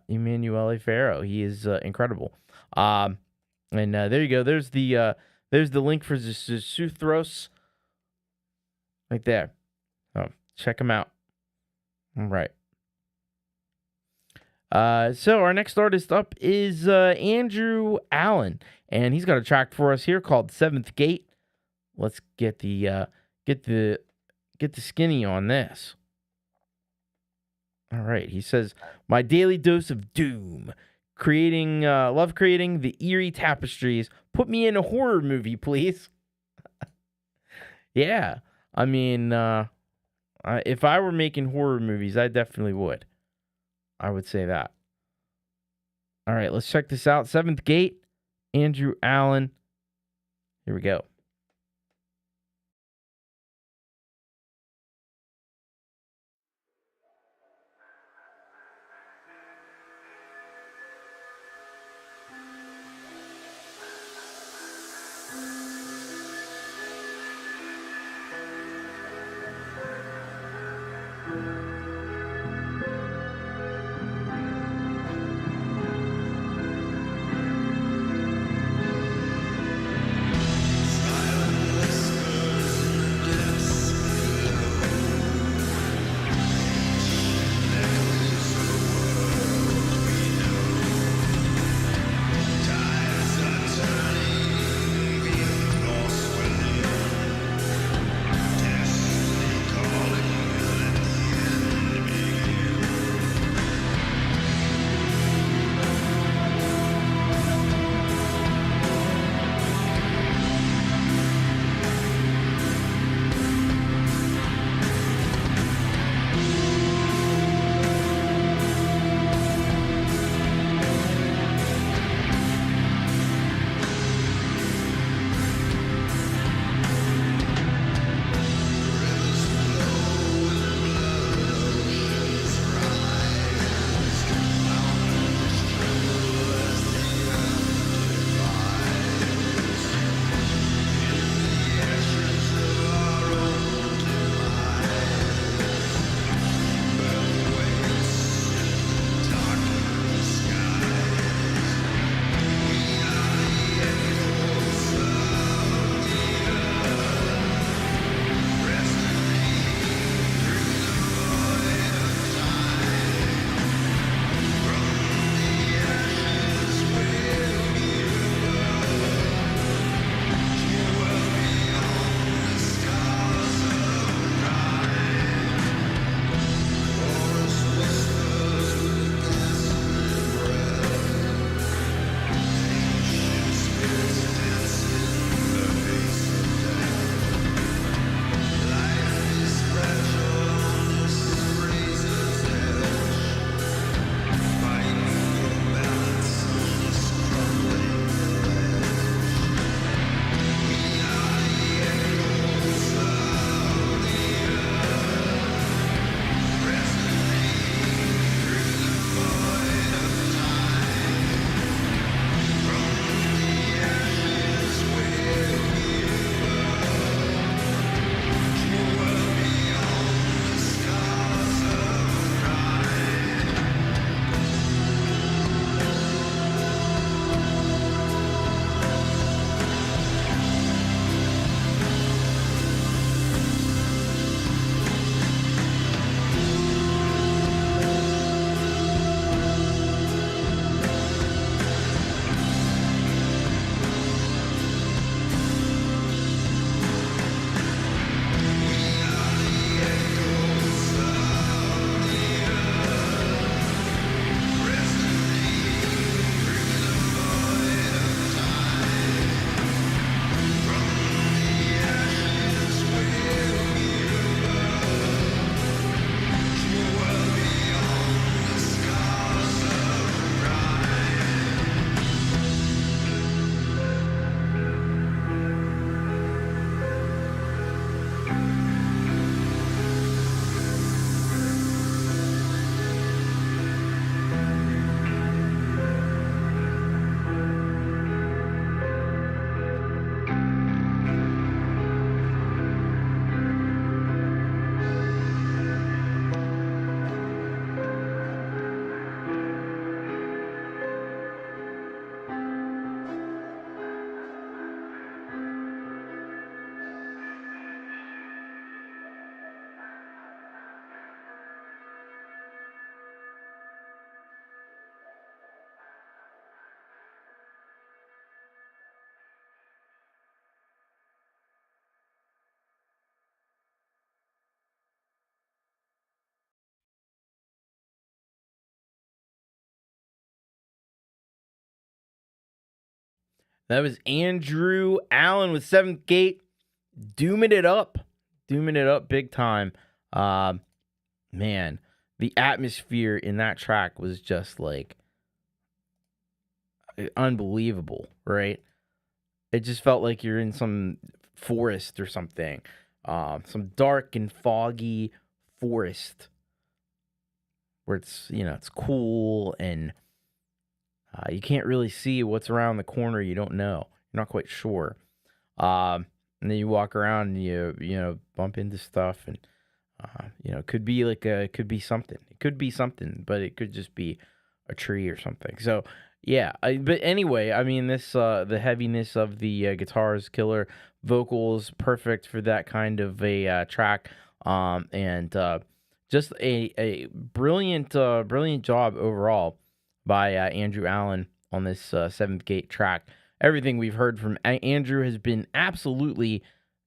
Emanuel Pharaoh. He is incredible. And there you go. There's the link for Thisiswhereiwritemyname right there. So check him out. All right. So our next artist up is Andrew Allen, and he's got a track for us here called Seventh Gate. Let's get the skinny on this. All right, he says, "My daily dose of doom, love creating the eerie tapestries. Put me in a horror movie, please." Yeah, I mean, if I were making horror movies, I definitely would. I would say that. All right, let's check this out. Seventh Gate, Andrew Allen. Here we go. Stay That was Andrew Allen with Seventh Gate, dooming it up big time. Man, the atmosphere in that track was just like unbelievable, right? It just felt like you're in some forest or something, some dark and foggy forest where it's, it's cool and you can't really see what's around the corner. You don't know. You're not quite sure. And then you walk around and you bump into stuff and, it could be something. It could be something, but it could just be a tree or something. So, yeah. But anyway, I mean, this, the heaviness of the guitars, killer vocals, perfect for that kind of a track. And just a brilliant job overall by Andrew Allen on this Seventh Gate track. Everything we've heard from Andrew has been absolutely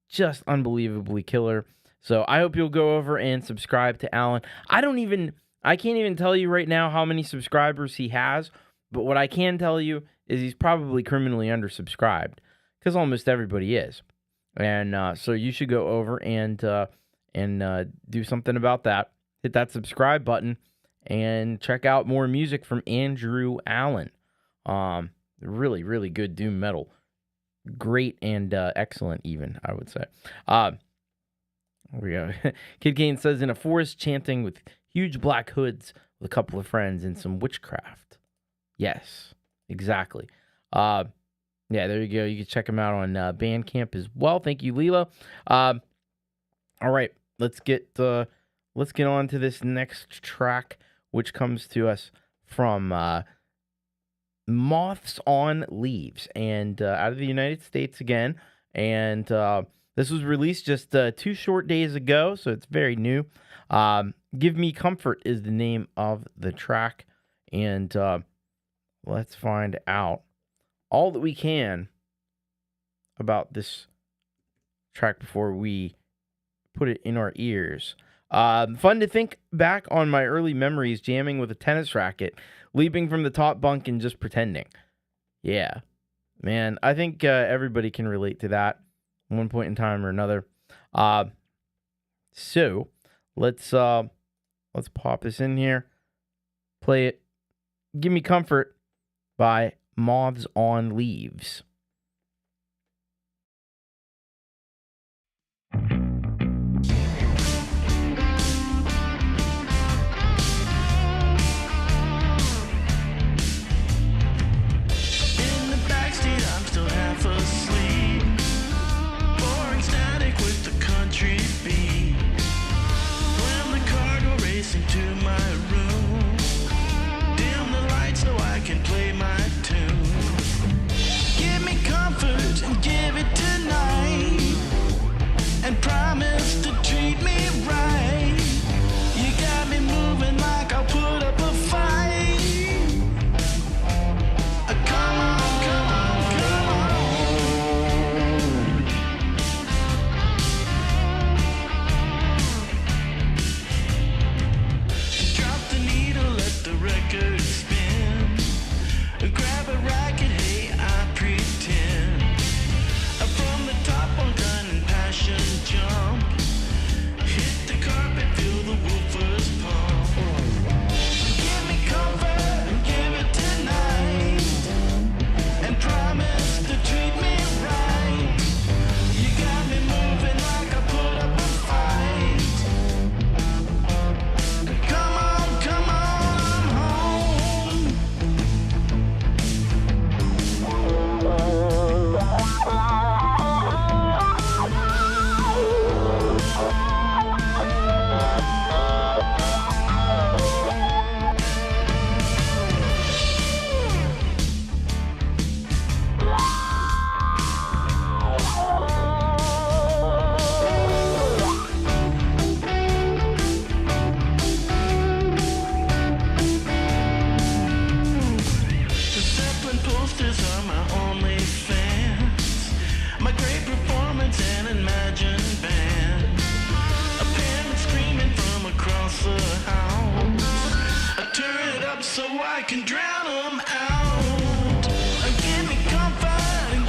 just unbelievably killer. So I hope you'll go over and subscribe to Allen. I can't even tell you right now how many subscribers he has, but what I can tell you is he's probably criminally undersubscribed, because almost everybody is. And so you should go over and do something about that. Hit that subscribe button and check out more music from Andrew Allen. Really, really good doom metal. Great and excellent even, I would say. Here we go. Kid Kane says, in a forest chanting with huge black hoods with a couple of friends and some witchcraft. Yes, exactly. Yeah, there you go. You can check him out on Bandcamp as well. Thank you, Leela. All right, let's get on to this next track, which comes to us from Moths on Leaves, and out of the United States again. And this was released just 2 short days ago, so it's very new. Give Me Comfort is the name of the track, and let's find out all that we can about this track before we put it in our ears. Fun to think back on my early memories jamming with a tennis racket, leaping from the top bunk and just pretending. Yeah, man, I think everybody can relate to that at one point in time or another. So let's pop this in here, play it. Give Me Comfort by Moths on Leaves. To my room, dim the lights so I can play my tune. Give me comfort and give it tonight, and promise to treat me right. You got me moving like I'll put up a fight. Come on, come on, come record spin, grab a racket, hey, I pretend. From the top on gun and passion jump, hit the carpet, feel the woofers pump. Give me comfort and give it tonight, and promise to treat me right. You got me moving like I put up a fight. Come on, come on. So I can drown them out. Give me comfort.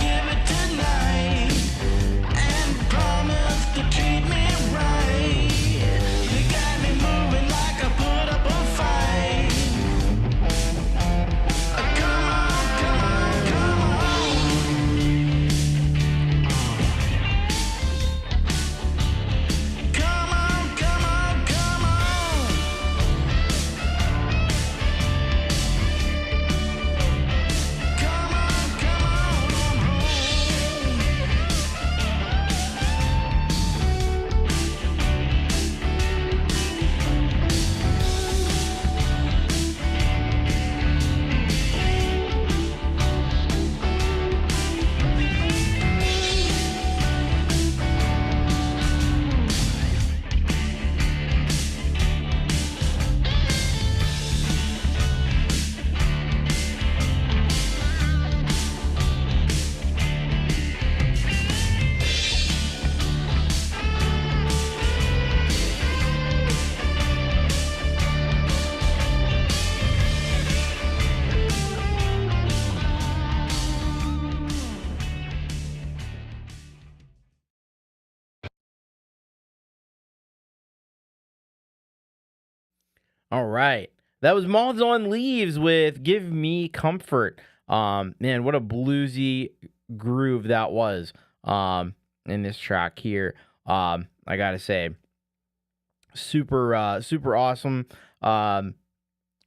All right. That was Moths on Leaves with Give Me Comfort. Man, what a bluesy groove that was in this track here. I gotta say, super awesome.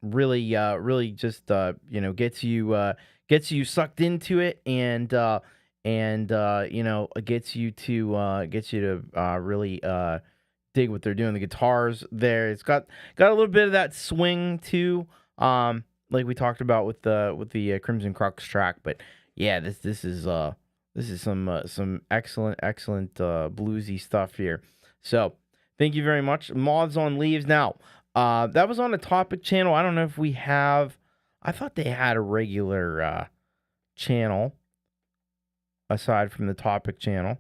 Really just gets you sucked into it, and gets you to really dig what they're doing. The guitars there, it's got a little bit of that swing too, like we talked about with the Crimson Crux track. But yeah, this is some excellent bluesy stuff here. So thank you very much, Moths on Leaves. Now that was on the Topic channel. I don't know if we have. I thought they had a regular channel aside from the Topic channel.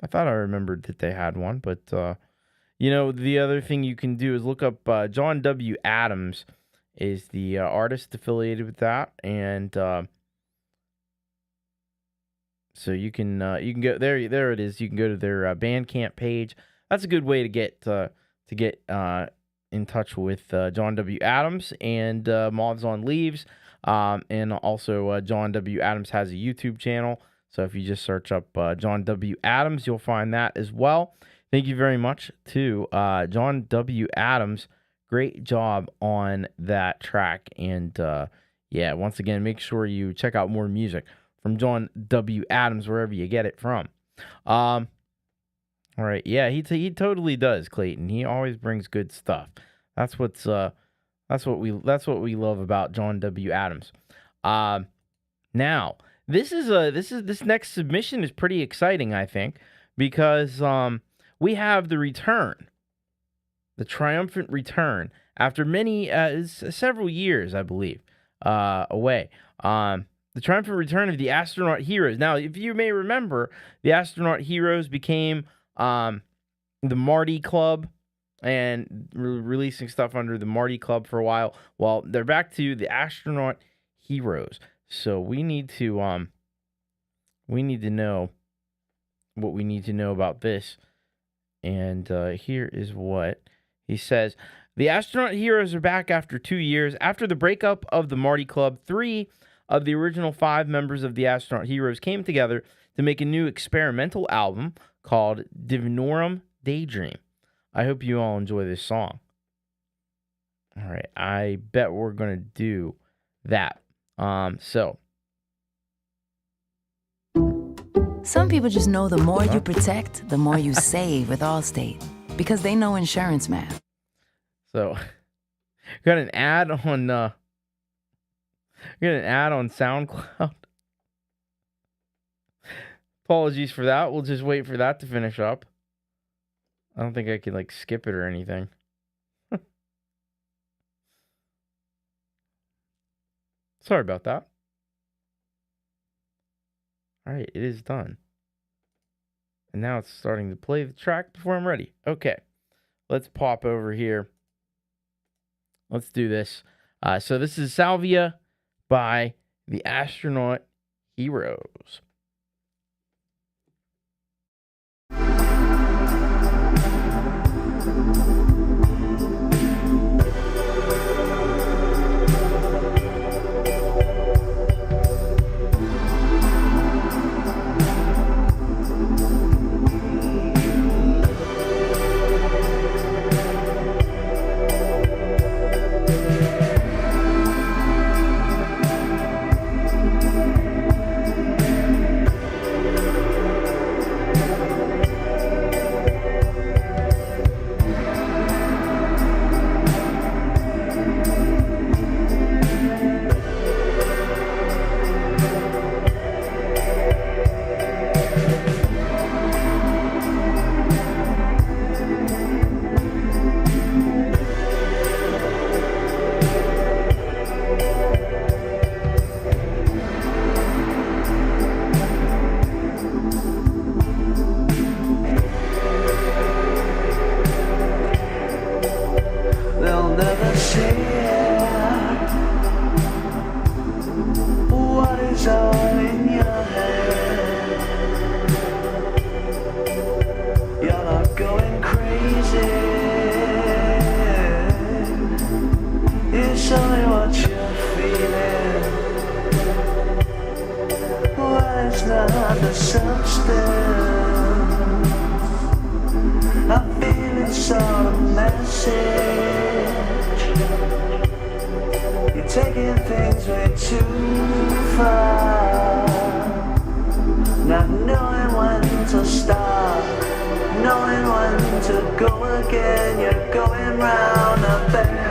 I thought I remembered that they had one, but the other thing you can do is look up John W. Adams is the artist affiliated with that, and so you can go there. There it is. You can go to their Bandcamp page. That's a good way to get in touch with John W. Adams and Moths on Leaves, and also John W. Adams has a YouTube channel. So if you just search up John W. Adams, you'll find that as well. Thank you very much to John W. Adams. Great job on that track. And once again, make sure you check out more music from John W. Adams wherever you get it from. All right, yeah, he totally does, Clayton. He always brings good stuff. That's what we love about John W. Adams. Now. This next submission is pretty exciting, I think, because we have the return, the triumphant return after several years, I believe, away. The triumphant return of the Astronaut Heroes. Now, if you may remember, the Astronaut Heroes became the Marty Club and releasing stuff under the Marty Club for a while. Well, they're back to the Astronaut Heroes. So we need to know what we need to know about this. And here is what he says. The Astronaut Heroes are back after 2 years. After the breakup of the Marty Club, 3 of the original 5 members of the Astronaut Heroes came together to make a new experimental album called Divinorum Daydream. I hope you all enjoy this song. All right, I bet we're going to do that. Some people just know the more you protect, the more you save with Allstate, because they know insurance math. So, got an ad on SoundCloud. Apologies for that. We'll just wait for that to finish up. I don't think I can skip it or anything. Sorry about that. All right, it is done. And now it's starting to play the track before I'm ready. Okay, let's pop over here. Let's do this. So this is Salvia by the Astronaut Heroes. brings me too far. Not knowing when to stop, knowing when to go again. You're going round a bend.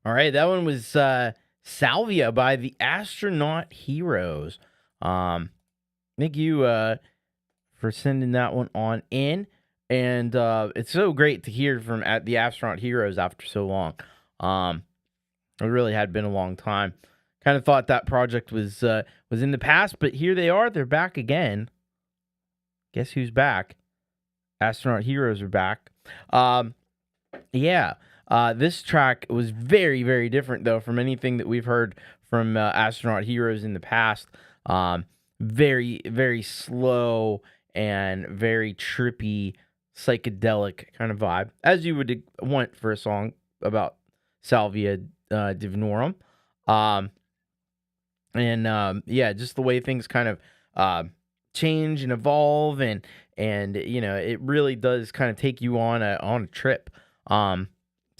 All right, that one was Salvia by the Astronaut Heroes. Thank you for sending that one on in. And it's so great to hear from the Astronaut Heroes after so long. It really had been a long time. Kind of thought that project was in the past, but here they are. They're back again. Guess who's back? Astronaut Heroes are back. This track was very, very different, though, from anything that we've heard from Astronaut Heroes in the past. Very, very slow and very trippy, psychedelic kind of vibe, as you would want for a song about Salvia Divinorum. Just the way things kind of change and evolve, and it really does kind of take you on a trip.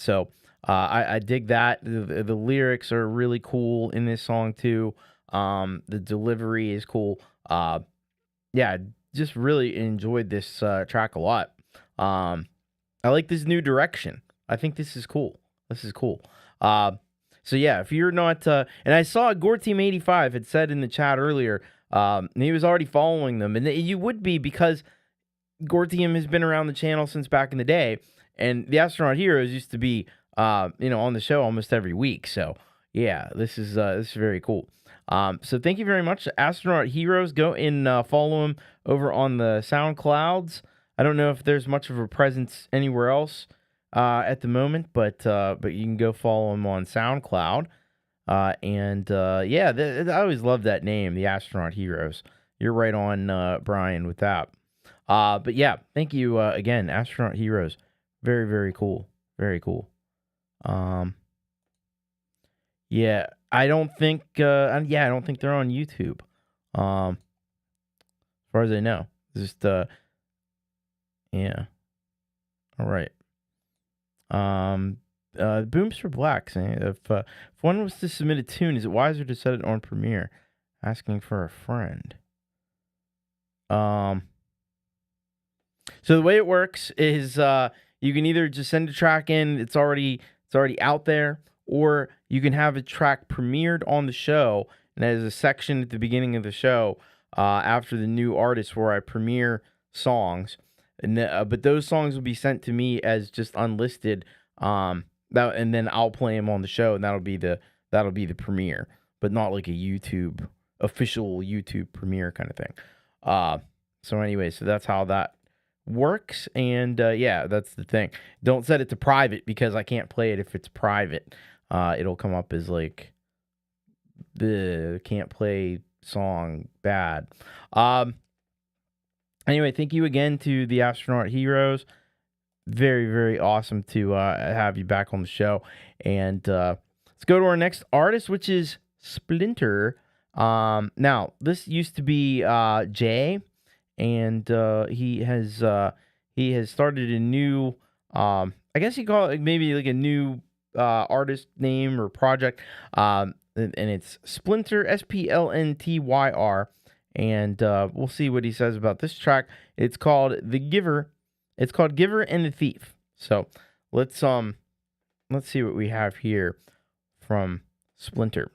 So I dig that. The lyrics are really cool in this song too. The delivery is cool. Just really enjoyed this track a lot. I like this new direction. I think this is cool. If you're not, and I saw Gorteam85 had said in the chat earlier, he was already following them, and you would be, because Gorteam has been around the channel since back in the day, and the Astronaut Heroes used to be, on the show almost every week. So yeah, this is very cool. So thank you very much, Astronaut Heroes. Go and follow him over on the SoundClouds. I don't know if there's much of a presence anywhere else at the moment, but you can go follow him on SoundCloud. I always love that name, the Astronaut Heroes. You're right on, Brian, with that. Thank you again, Astronaut Heroes. Very, very cool. Very cool. I don't think they're on YouTube. As far as I know. Just All right. Booms for Black saying, if one was to submit a tune, is it wiser to set it on Premiere? Asking for a friend. So the way it works is you can either just send a track in, it's already out there, or you can have a track premiered on the show, and there's a section at the beginning of the show after the new artist where I premiere songs, but those songs will be sent to me as just unlisted, and then I'll play them on the show, and that'll be the premiere, but not like a official YouTube premiere kind of thing. So that's how that works, and that's the thing. Don't set it to private, because I can't play it if it's private. It'll come up as like the can't play song bad. Thank you again to the Astronaut Heroes. Very, very awesome to have you back on the show. And let's go to our next artist, which is Splinter. Now, this used to be Jay, and he has started a new, I guess you call it maybe like a new artist name or project, and it's Splinter, Splntyr, and we'll see what he says about this track. It's called The Giver. It's called Giver and the Thief. So let's see what we have here from Splinter.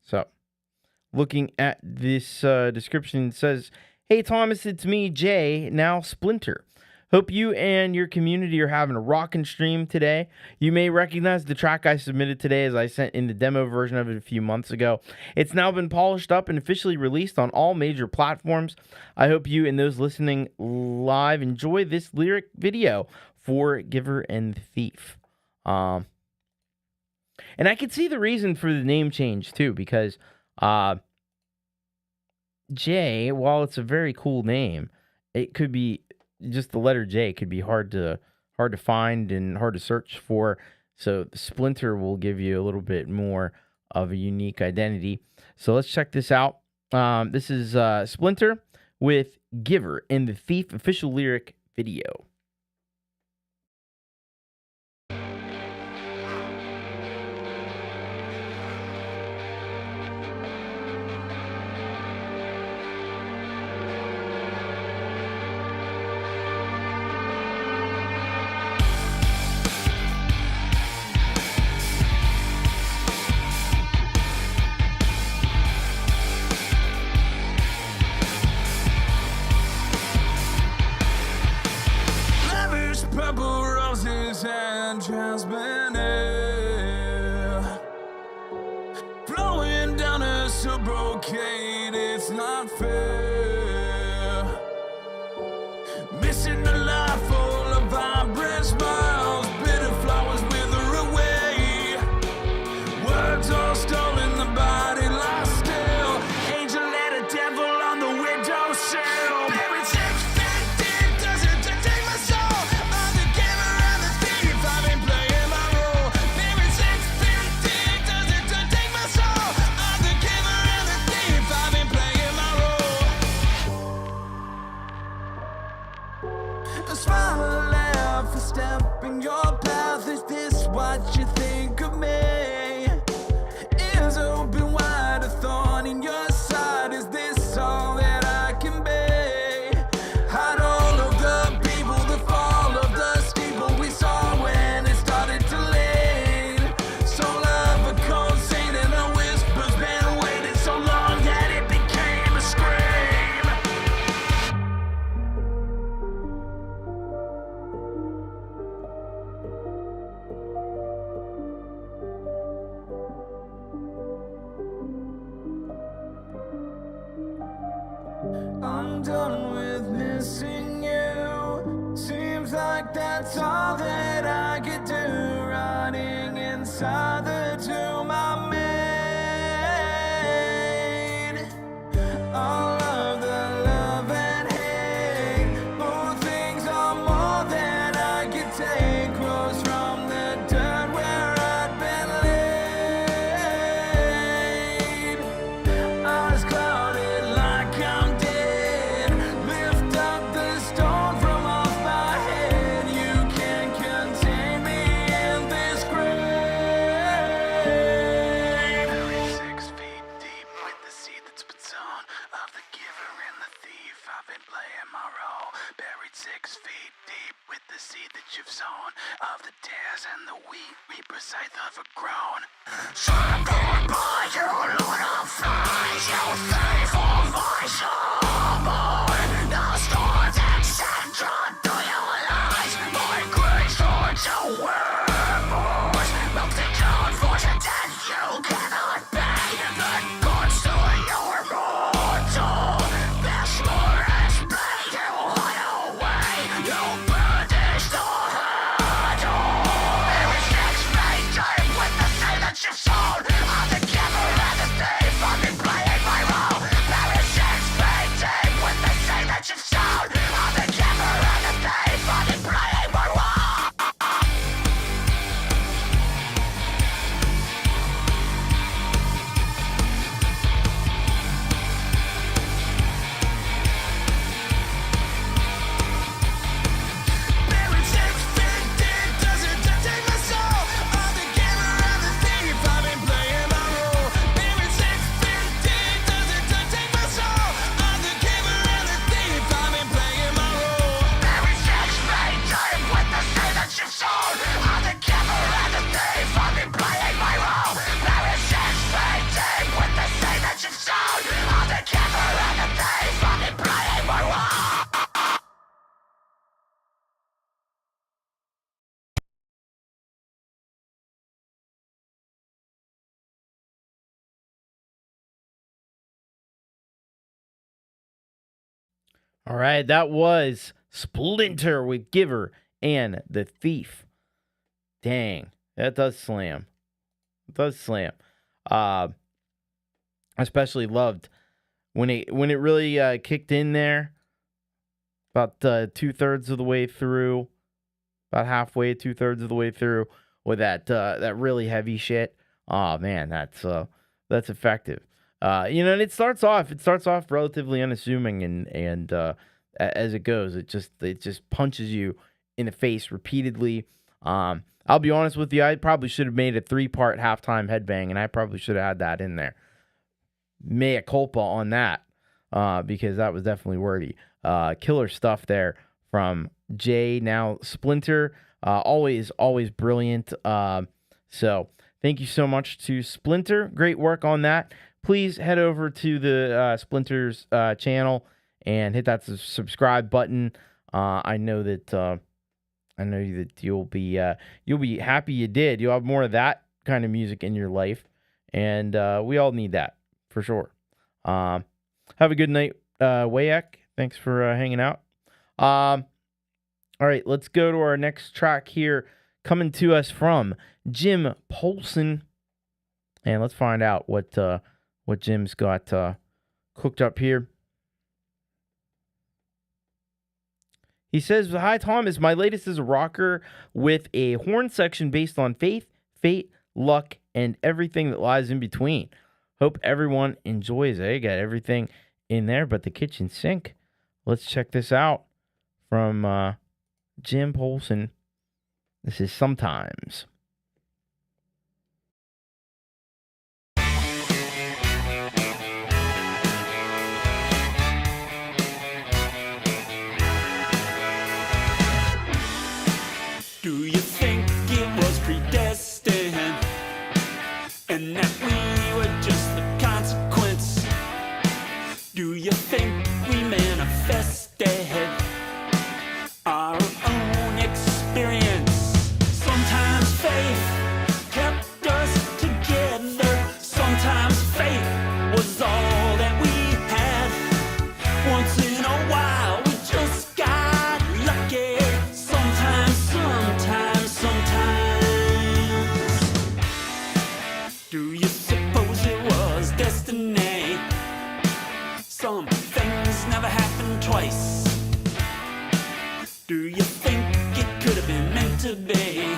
So, looking at this description, it says, "Hey Thomas, it's me, Jay, now Splinter. Hope you and your community are having a rockin' stream today. You may recognize the track I submitted today, as I sent in the demo version of it a few months ago. It's now been polished up and officially released on all major platforms. I hope you and those listening live enjoy this lyric video for Giver and Thief." And I could see the reason for the name change too, because J, while it's a very cool name, it could be just the letter J could be hard to find and hard to search for. So the Splinter will give you a little bit more of a unique identity. So let's check this out. This is Splinter with Giver and the Thief official lyric video. purple roses and jasmine air, flowing down a subrocade, it's not fair. Missing the life full of vibrant smiles, bitter flowers wither away. Words all stolen, the body lost still. Angel and a devil on the windowsill. Buried 6 feet deep, does it take my soul? I'm the giver and the thief, I've been playing my role. Buried 6 feet deep, does it take my soul? I'm the giver and the thief, I've been playing my role. A smile, a laugh, a step in your path. Is this what you think of me? Ears open wide, a thorn in your side. Is this all that I can be? Hide all of the people, the fall of the steeple we saw when it started to lean. Soul of a cold saint and a whisper's been waiting so long that it became a scream. I'm done with missing you. Seems like that's all that I could do. Running inside the tomb I made. All of the love and hate, both things are more than I could take. Rose from the dirt where I'd been laid. Eyes clouded like I'm dead. Lift up the stone from off my head. You can't contain me in this grave. Buried 6 feet deep with the seed that's been sown of the giver and the thief. I've been playing my role. Buried 6 feet deep with the seed that you've sown of the tares and the wheat. Reapers scythe overgrown. So I'm going by you, Lord of Flies. You thief of my soul. The storms and sand drawn to your lies. My great swords are werewolves. Melting down for the dead you cannot pay. The gods to your mortal. This forest blade you hide away. You burnish the hurdle. Buried 6 feet deep with the seed that you've sown. I'm the giver and the thief, I've been playing my role. Buried 6 feet deep with the seed that you've sown. I'm the giver and the thief, I've been playing my role. Buried 6 feet deep, does it take my soul? I'm the giver and the thief, I've been playing my role. Buried 6 feet deep, does it take my soul? I'm the giver and the thief, I've been playing my role. Buried 6 feet deep with the seed that you've sown. I'm the giver and the thief, I've been playing my role. Buried 6 feet deep with the seed that you've sown. I'm the giver and the thief, I've been playing my role. All right, that was Splinter with Giver and the Thief. Dang, that does slam. It does slam. Especially loved when it really kicked in there. About 2/3 of the way through, about halfway, 2/3 of the way through with that really heavy shit. Oh man, that's effective. And it starts off relatively unassuming and as it goes, it just punches you in the face repeatedly. I'll be honest with you, I probably should have made a 3-part halftime headbang, and I probably should have had that in there. Mea culpa on that, because that was definitely wordy. Killer stuff there from Jay, now Splinter. Always brilliant. So thank you so much to Splinter. Great work on that. Please head over to the Splinter's channel and hit that subscribe button. I know that I know that you'll be happy you did. You'll have more of that kind of music in your life, and we all need that for sure. Have a good night, Wayak. Thanks for hanging out. All right, let's go to our next track here, coming to us from Jim Polson, and let's find out what Jim's got cooked up here. He says, "Hi, Thomas. My latest is a rocker with a horn section based on faith, fate, luck, and everything that lies in between. Hope everyone enjoys it." I got everything in there but the kitchen sink. Let's check this out from Jim Polson. This is Sometimes. Do you think it was predestined and that we were just the consequence? Do you think we manifested our own experience? Sometimes faith kept us together. Sometimes faith was all that we had. Once in a while we just got lucky. Do you suppose it was destiny? Some things never happen twice. Do you think it could have been meant to be?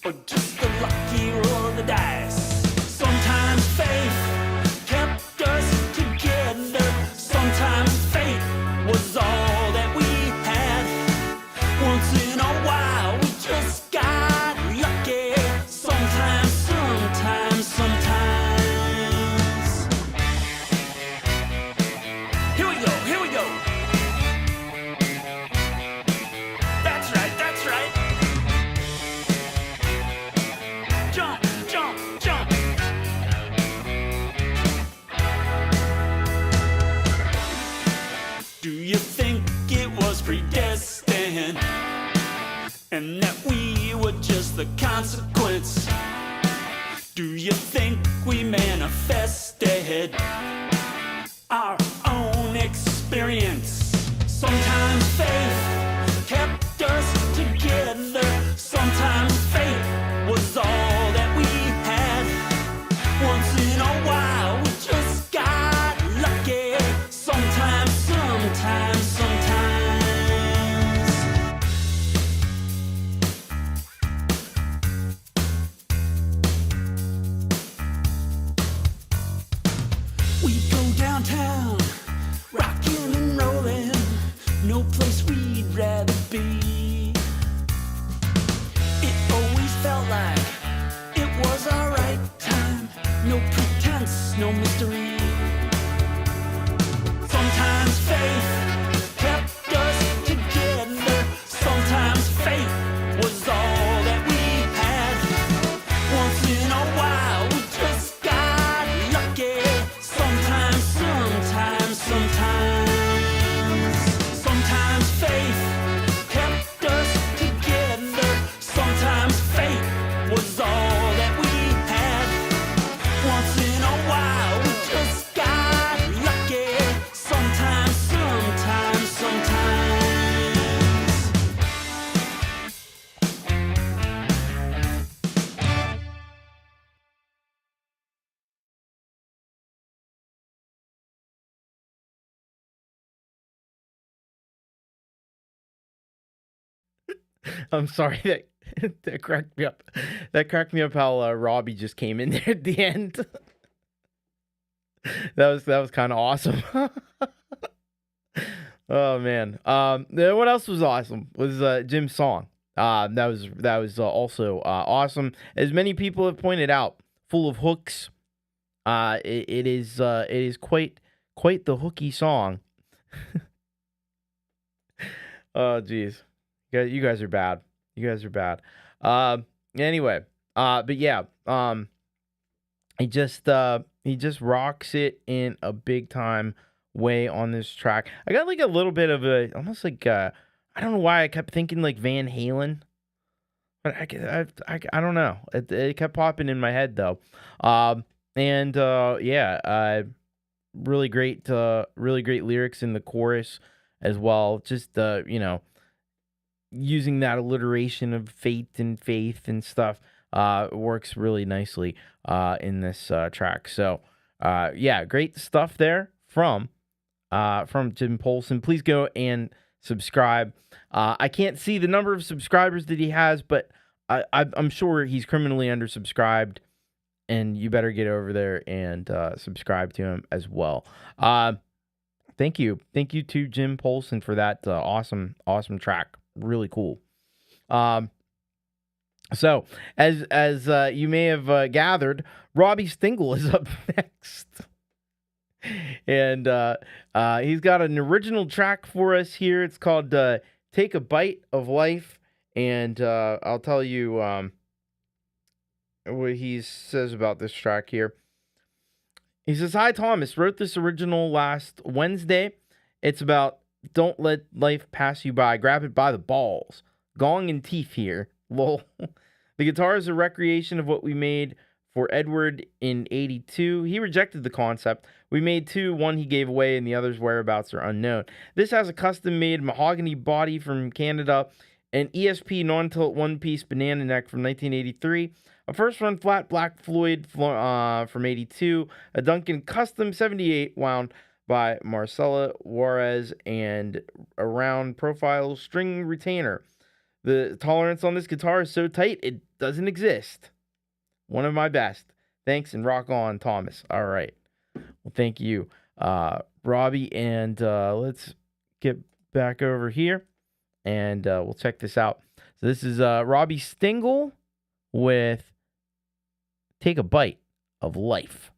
Or just the lucky roll of the dice? Sometimes faith kept us together. Sometimes fate was all that we had. Once in a while we just got lucky. Sometimes, sometimes. Here we go, here we go. That's right, that's right. Jump, jump, jump. Do you think it was predestined and that we were just the consequence? Do you think we manifested our own experience? Sometimes faith kept us together. Sometimes fate was all that we had. Once in a while we just got lucky. Sometimes, sometimes, sometimes. We go downtown, rockin' and rollin', no place we'd rather be. It always felt like it was our right time, no pretense, no mystery. Sometimes faith kept us together. Sometimes fate was all that we had. Once in a while we just got lucky. Sometimes, sometimes, sometimes. Sometimes faith kept us together. Sometimes fate was all that we had. Once in a while we just got lucky. Sometimes, sometimes, sometimes. I'm sorry that cracked me up. That cracked me up how Robbie just came in there at the end. that was kind of awesome. Oh man. Then what else was awesome was Jim's song. That was also awesome. As many people have pointed out, full of hooks. It is quite the hooky song. Oh geez. You guys are bad. You guys are bad. Anyway, but yeah, he just rocks it in a big time way on this track. I got like a little bit of a almost like I I don't know why I kept thinking like Van Halen, but I don't know. It kept popping in my head though. Really great lyrics in the chorus as well. Just using that alliteration of fate and faith and stuff works really nicely in this track. So great stuff there from Jim Polson. Please go and subscribe. I can't see the number of subscribers that he has, but I'm sure he's criminally undersubscribed, and you better get over there and subscribe to him as well. Thank you to Jim Polson for that awesome track. Really cool. So as you may have gathered, Robbie Stingle is up next. And he's got an original track for us here. It's called Take a Bite of Life. And I'll tell you what he says about this track here. He says, "Hi, Thomas. Wrote this original last Wednesday. It's about don't let life pass you by. Grab it by the balls. Gong and teeth here. Lol. The guitar is a recreation of what we made for Edward in 82. He rejected the concept. We made two. One he gave away and the other's whereabouts are unknown. This has a custom-made mahogany body from Canada, an ESP non-tilt one-piece banana neck from 1983, a first-run flat Black Floyd from 82, a Duncan custom 78 wound by Marcella Juarez, and a round profile string retainer. The tolerance on this guitar is so tight it doesn't exist. One of my best. Thanks, and rock on, Thomas." All right. Well, thank you, Robbie. And let's get back over here, and we'll check this out. So this is Robbie Stingle with Take a Bite of Life.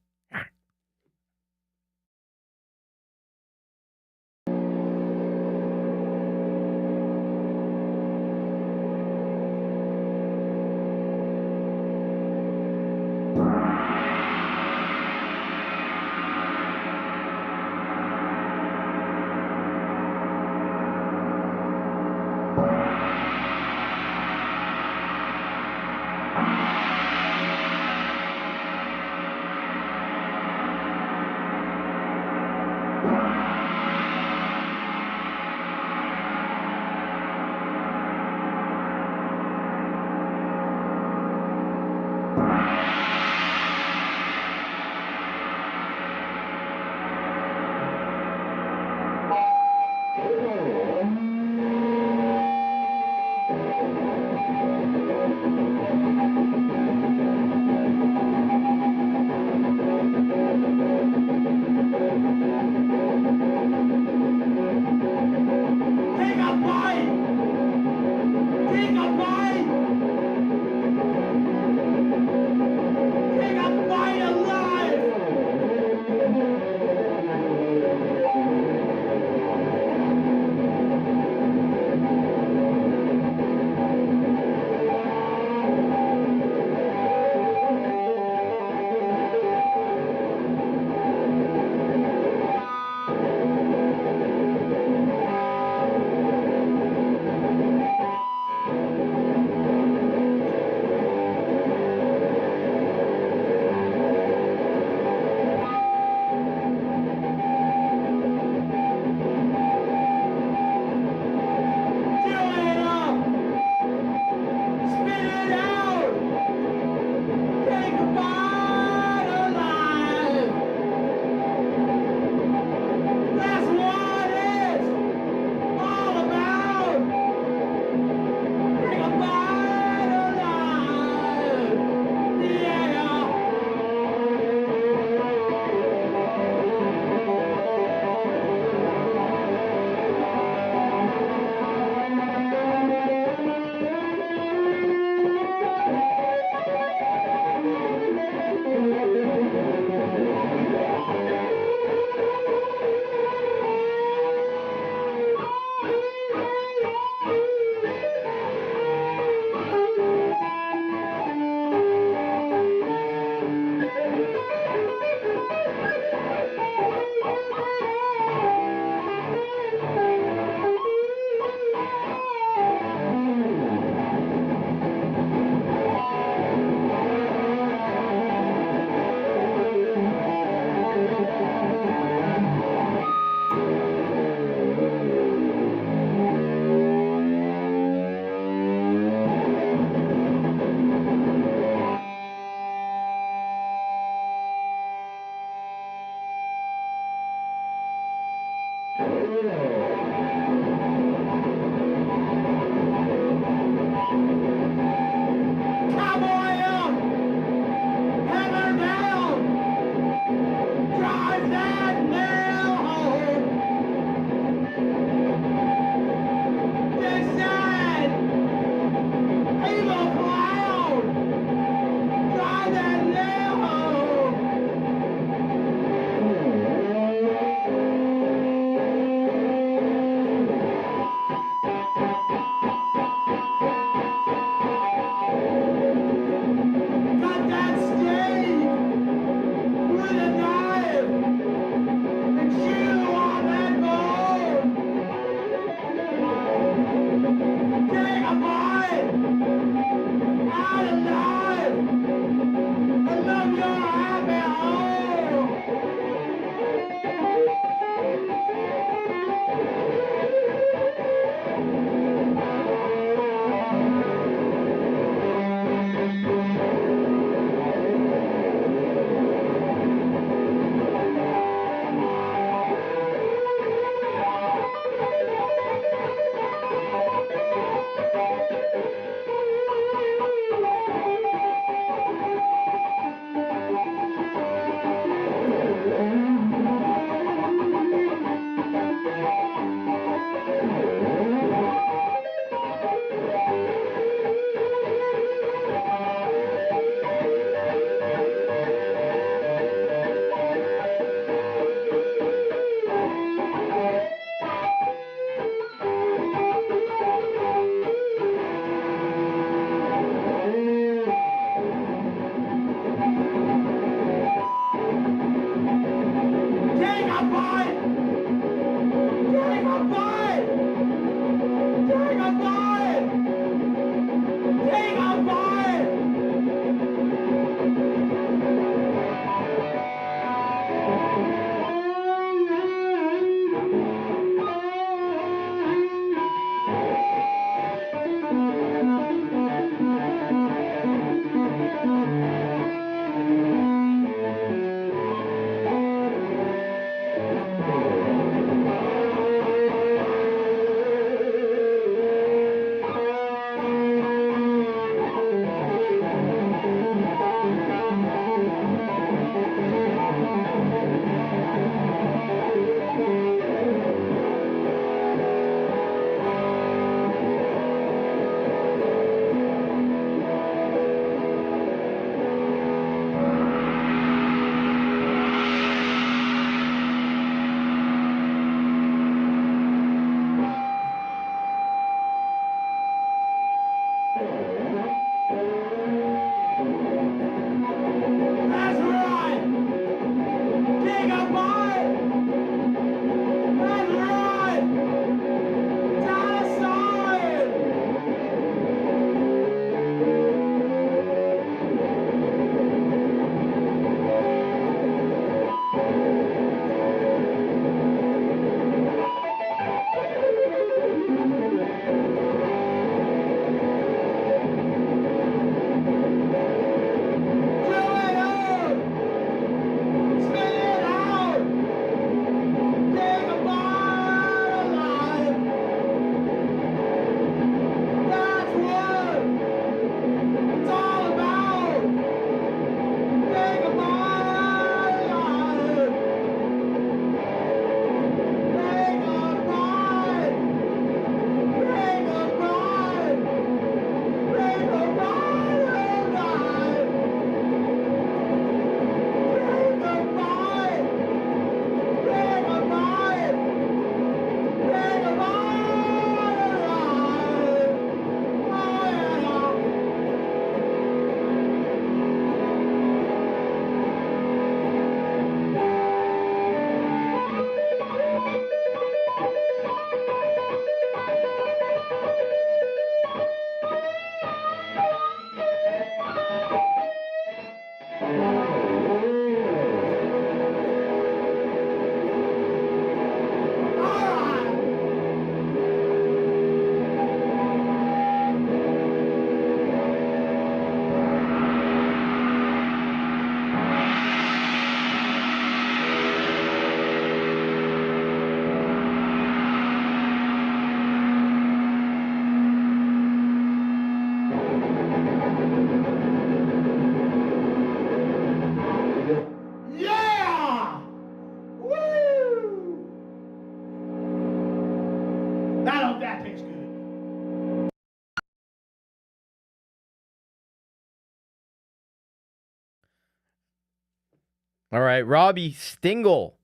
All right, Robbie Stingle.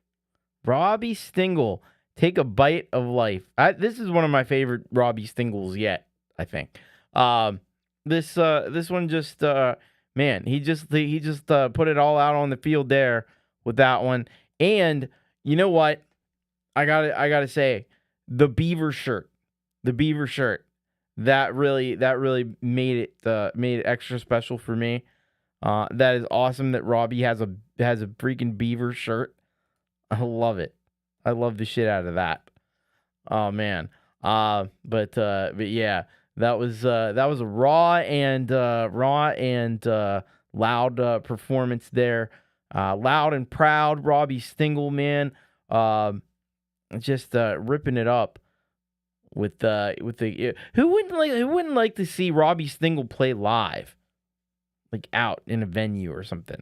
Robbie Stingle, Take a Bite of Life. This is one of my favorite Robbie Stingles yet, I think. This one just man, he just put it all out on the field there with that one. And you know what? I gotta say, the beaver shirt, that really made it extra special for me. That is awesome that Robbie has a freaking beaver shirt. I love it. I love the shit out of that. Oh man. But yeah, that was a raw and loud performance there. Loud and proud, Robbie Stingle, man. Just ripping it up with the who wouldn't like to see Robbie Stingle play live, like out in a venue or something.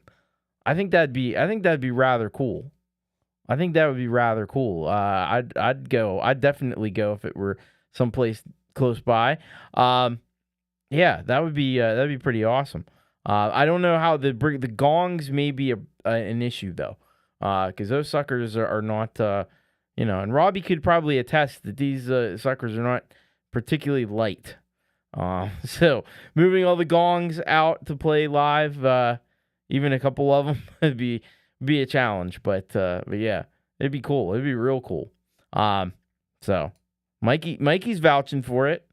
I think that'd be rather cool. I think that would be rather cool. I'd go. I'd definitely go if it were someplace close by. Yeah, that'd be pretty awesome. I don't know how the gongs may be an issue though, because those suckers are not. And Robbie could probably attest that these suckers are not particularly light. So moving all the gongs out to play live, even a couple of them, would be a challenge. But yeah, it'd be cool. It'd be real cool. So Mikey's vouching for it.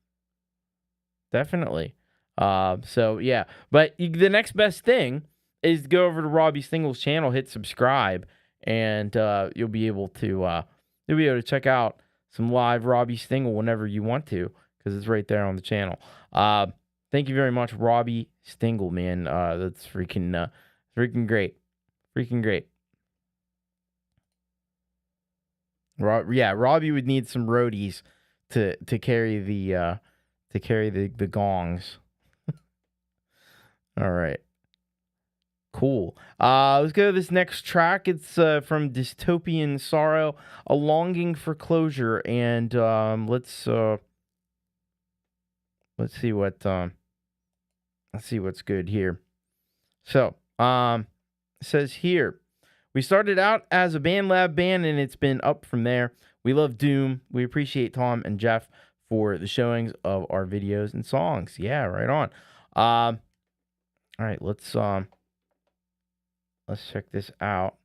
Definitely. So yeah, but the next best thing is to go over to Robbie Stingle's channel, hit subscribe, and you'll be able to check out some live Robbie Stingle whenever you want to, because it's right there on the channel. Thank you very much, Robbie Stingle, man. That's freaking great. Freaking great. Robbie would need some roadies to carry the gongs. All right. Cool. Let's go to this next track. It's from Dystopian Sorrow, A Longing for Closure, and let's see what's good here. So, it says here, we started out as a BandLab band, and it's been up from there. We love Doom. We appreciate Tom and Jeff for the showings of our videos and songs. Yeah, right on. All right, let's check this out.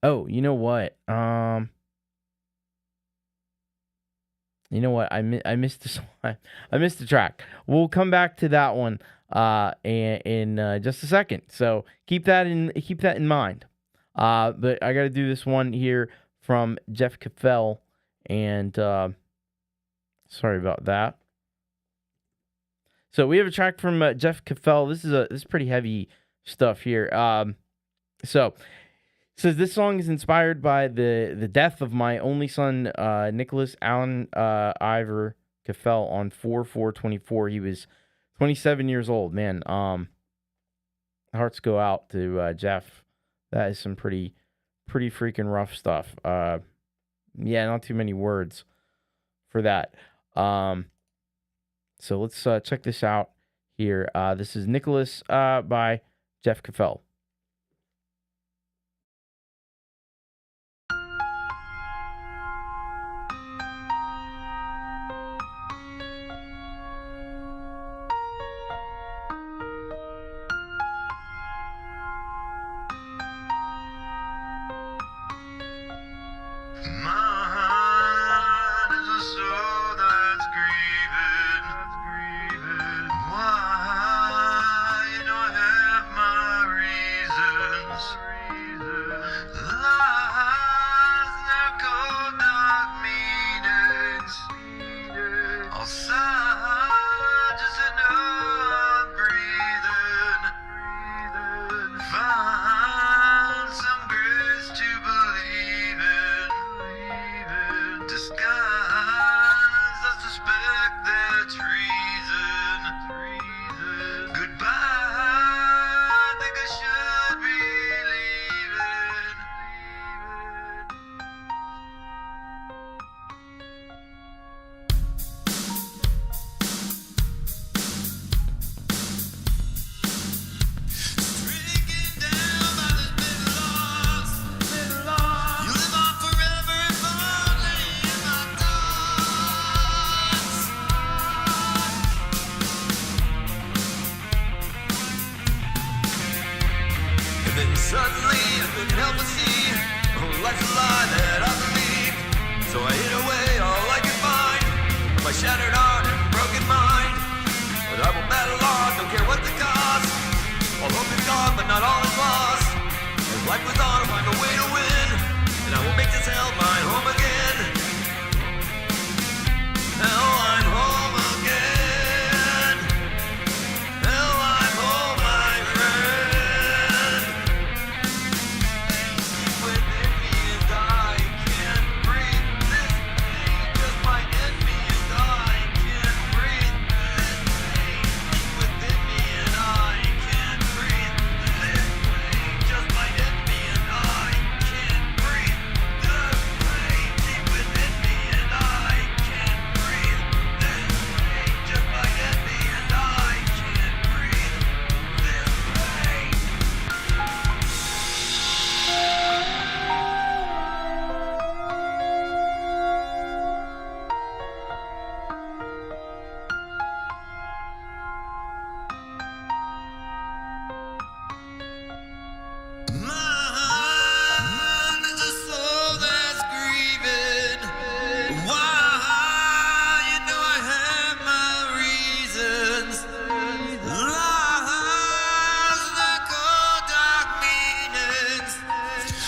Oh, you know what? I missed this one. I missed the track. We'll come back to that one in just a second. So keep that in mind. But I got to do this one here from Jeff Caffell, and sorry about that. So we have a track from Jeff Caffell. This is pretty heavy stuff here. So it says this song is inspired by the death of my only son, Nicholas Allen Ivor Caffell, on 4/4/24. He was 27 years old. Man, hearts go out to Jeff. That is some pretty freaking rough stuff. Yeah, not too many words for that. So let's check this out here. This is Nicholas by Jeff Caffell. my shattered heart and broken mind. But I will battle on, don't care what the cost. All hope is gone, but not all is lost. As life goes on, I'll find a way to win, and I will make this hell my home again. Hell, I'm home again. Hell, I'm home, my friend. Deep within me and I can't breathe. This pain just might end me and I can't breathe. This pain deep within me and I can't breathe. This pain just might end me and I can't breathe. This pain deep within me and I can't breathe. This pain just might end me and I can't breathe. This pain. Mine is a soul that's grieving. Why? You know I have my reasons. Lies that cold dark meanings.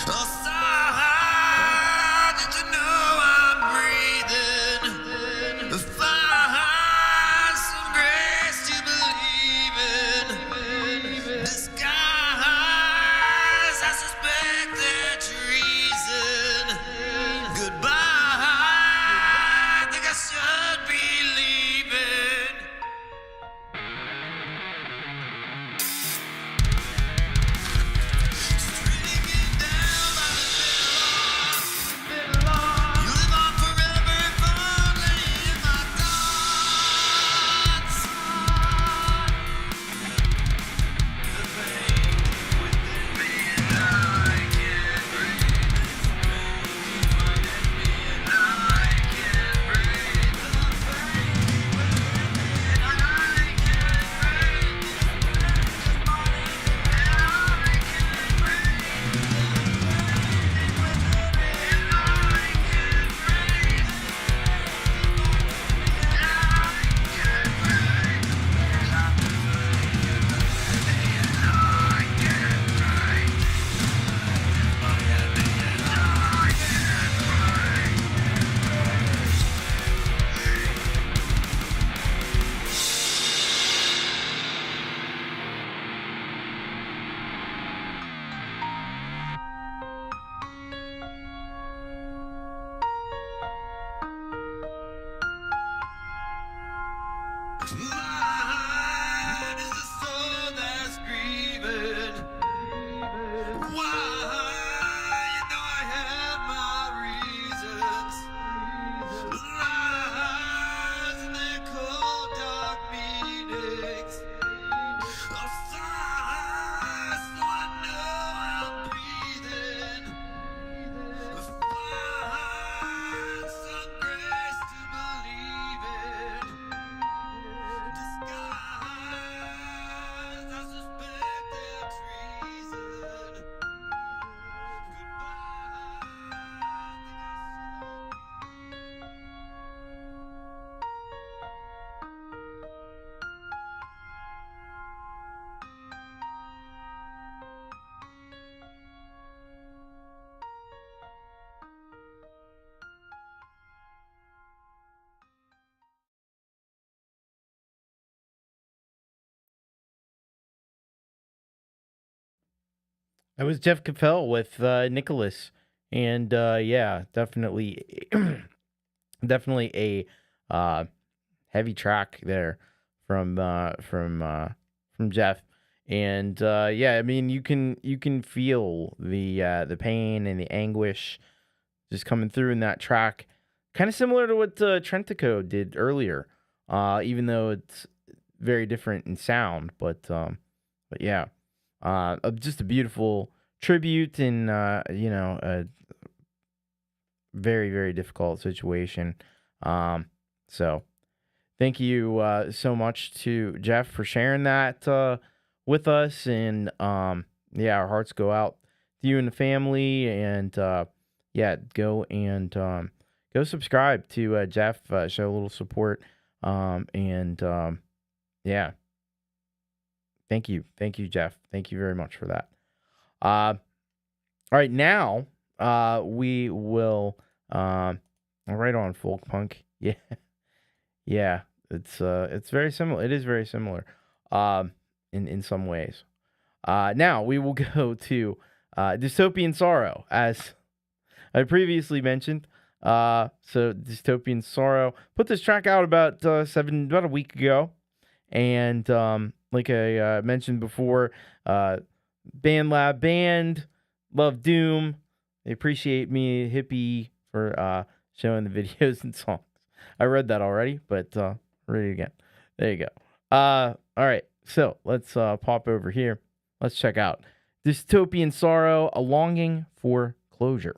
Oh, sigh, did you know I'm breathing? Find some grace to believe in. Disguise, I suspect that treason. Goodbye, I think I should be leaving. Stringing down by the middle. You live on forever if only in my thoughts. The pain within me and I can't breathe. This pain within me and I can't breathe. The pain within me and I can't breathe. This pain just might end me and I can't breathe. The pain within me and I can't breathe. Mine is a soul that's grieving. Why? You know I have my reasons. Lies and their cold dark meanings. Oh, sighs, so I know I'm breathing. Find some grace to believe in. Disguise, I suspect their treason. That was Jeff Capel with Nicholas, and yeah, definitely, definitely a heavy track there from Jeff, and yeah, I mean you can feel the pain and the anguish just coming through in that track, kind of similar to what Trentico did earlier, even though it's very different in sound, but yeah. Just a beautiful tribute in, a very, very difficult situation. So thank you so much to Jeff for sharing that with us. And yeah, our hearts go out to you and the family. And yeah, go and go subscribe to Jeff. Show a little support. Yeah. Thank you, Jeff. Thank you very much for that. All right, now we will. Right on, Folkpunk. Yeah, yeah. It's very similar. It is very similar. In some ways. Now we will go to Dystopian Sorrow, as I previously mentioned. So Dystopian Sorrow put this track out about a week ago, and like I mentioned before, Band Lab Band, Love Doom. They appreciate me, Hippie, for showing the videos and songs. I read that already, but read it again. There you go. All right, so let's pop over here. Let's check out Dystopian Sorrow, A Longing for Closure.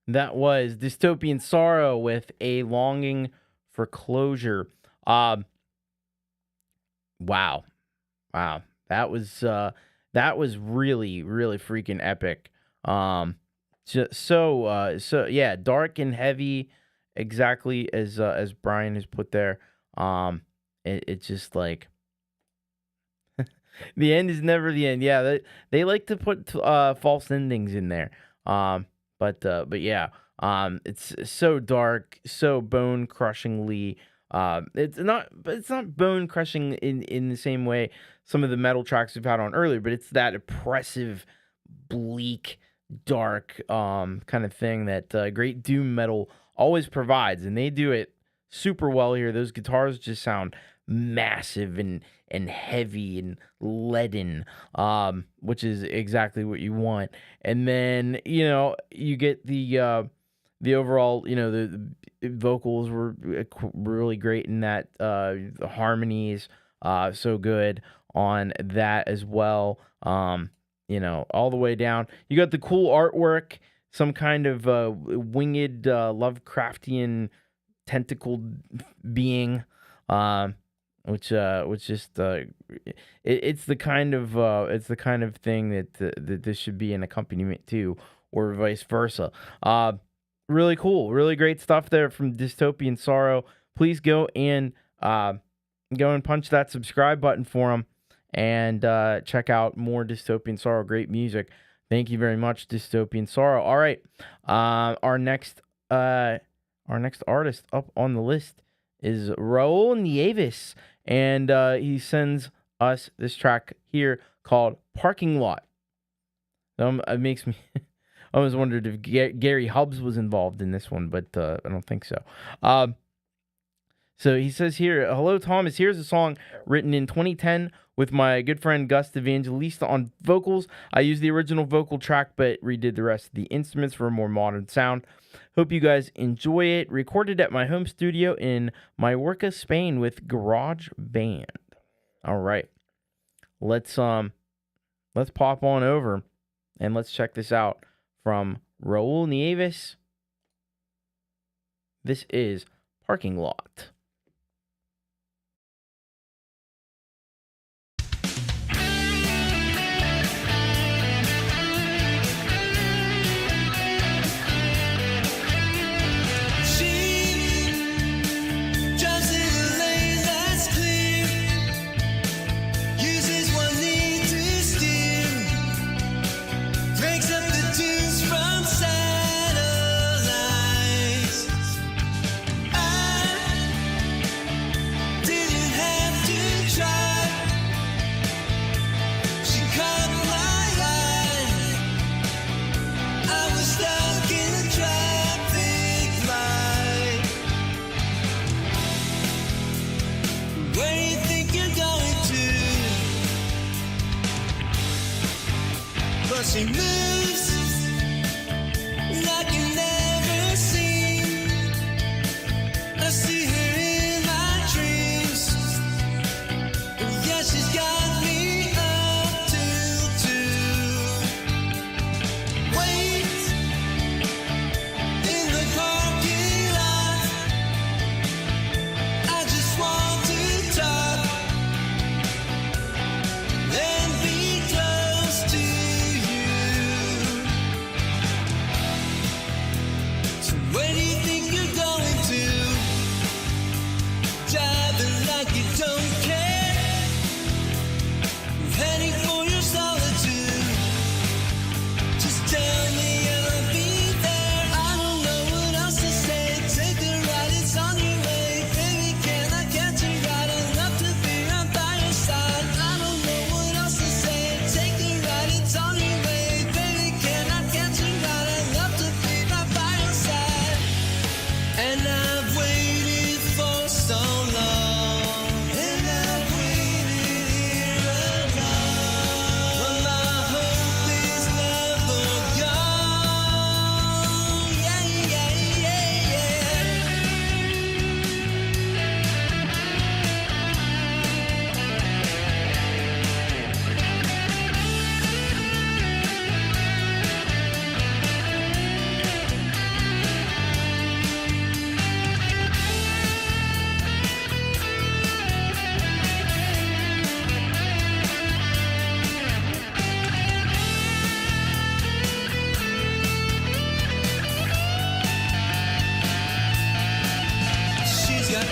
That was Dystopian Sorrow with A Longing for Closure. Wow. That was really, really freaking epic. So yeah, dark and heavy, exactly as Brian has put there. It's just like the end is never the end. Yeah, they like to put false endings in there. But yeah, it's so dark, so bone crushingly. It's not bone crushing in the same way some of the metal tracks we've had on earlier, but it's that oppressive, bleak, dark kind of thing that great doom metal always provides, and they do it super well here. Those guitars just sound massive and heavy and leaden, which is exactly what you want. And then you get the overall, the vocals were really great in that. The harmonies, so good on that as well. All the way down. You got the cool artwork, some kind of winged Lovecraftian tentacled being, which just it's the kind of thing that this should be an accompaniment to, or vice versa. Really cool, really great stuff there from Dystopian Sorrow. Please go and punch that subscribe button for them, and check out more Dystopian Sorrow. Great music. Thank you very much, Dystopian Sorrow. All right, our next artist up on the list is Rul Neis, and he sends us this track here called Parking Lot. It makes me I always wondered if Gary Hubbs was involved in this one, but I don't think so. So he says here, hello, Thomas. Here's a song written in 2010 with my good friend Gus Evangelista on vocals. I used the original vocal track, but redid the rest of the instruments for a more modern sound. Hope you guys enjoy it. Recorded at my home studio in Mallorca, Spain with Garage Band. All right. Let's pop on over and let's check this out from Rul Neis. This is Parking Lot. From satellite.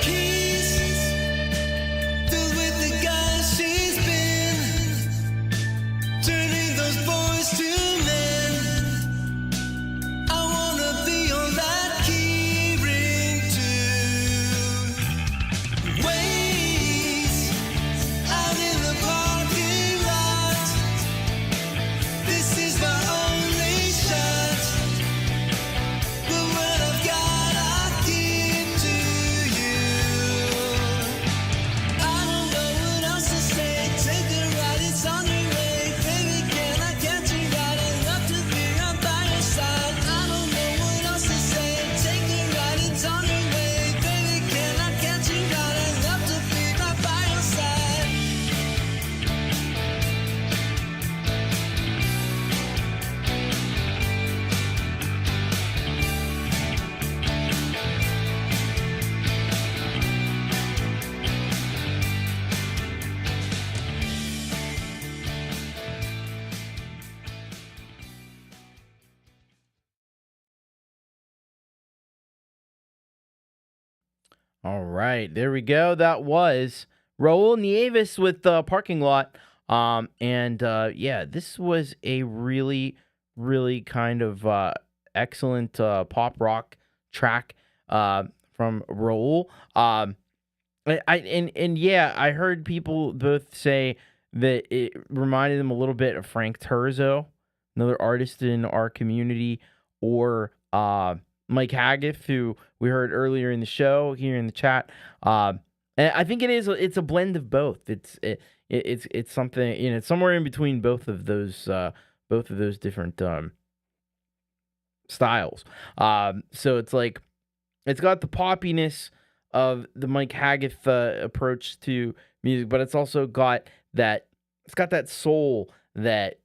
keys filled with the guys she's been, turning those boys to men. I wanna be on that key ring too. Waits out in the parking lot. This is my only shot. But what I've got, I'll give to you. I don't know what else to say. Take a ride, it's on your way. Baby, can I catch you right? I'd love to be right by your side. I don't know what else to say. Take a ride, it's on your way. Baby, can I catch you right? I'd love to be right by your side. All right, there we go. That was Rul Neis with Parking Lot. Yeah, this was a really, really kind of excellent pop rock track from Rul. I heard people both say that it reminded them a little bit of Frank Terzo, another artist in our community, or Mike Haggith, who we heard earlier in the show here in the chat. And I think it's a blend of both. It's something, it's somewhere in between both of those different styles. So it's like it's got the poppiness of the Mike Haggith approach to music, but it's also got that soul that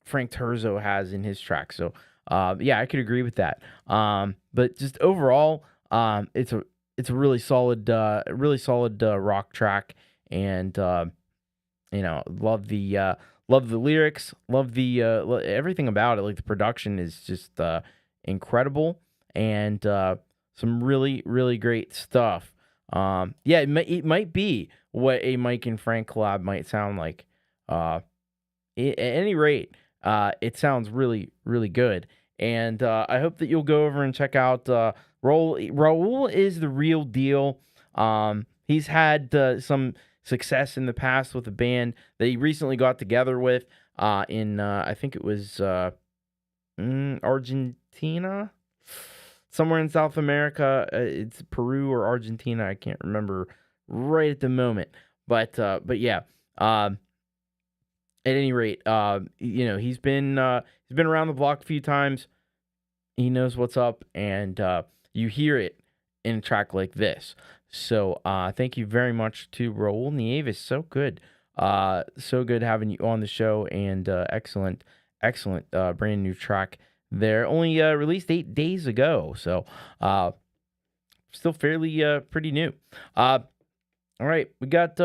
Frank Terzo has in his track. So I could agree with that. But just overall, it's a really solid rock track, and love the lyrics, love the everything about it. Like the production is just incredible, and some really, really great stuff. It might be what a Mike and Frank collab might sound like. At any rate, it sounds really, really good. And I hope that you'll go over and check out Rul. Rul is the real deal. He's had some success in the past with a band that he recently got together with in, I think it was Argentina? Somewhere in South America. It's Peru or Argentina. I can't remember right at the moment. But yeah. At any rate, he's been around the block a few times. He knows what's up, and you hear it in a track like this. So thank you very much to Rul Neis. So good having you on the show, and excellent brand new track there. Only released 8 days ago, so still fairly pretty new. All right, we got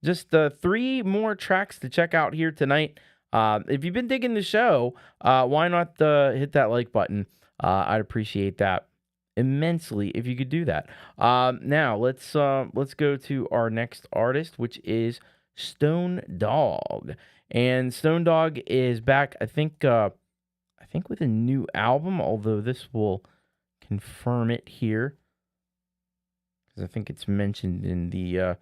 just 3 more tracks to check out here tonight. If you've been digging the show, why not hit that like button? I'd appreciate that immensely if you could do that. Now let's go to our next artist, which is Stone Dog. And Stone Dog is back, I think with a new album, although this will confirm it here, because I think it's mentioned in the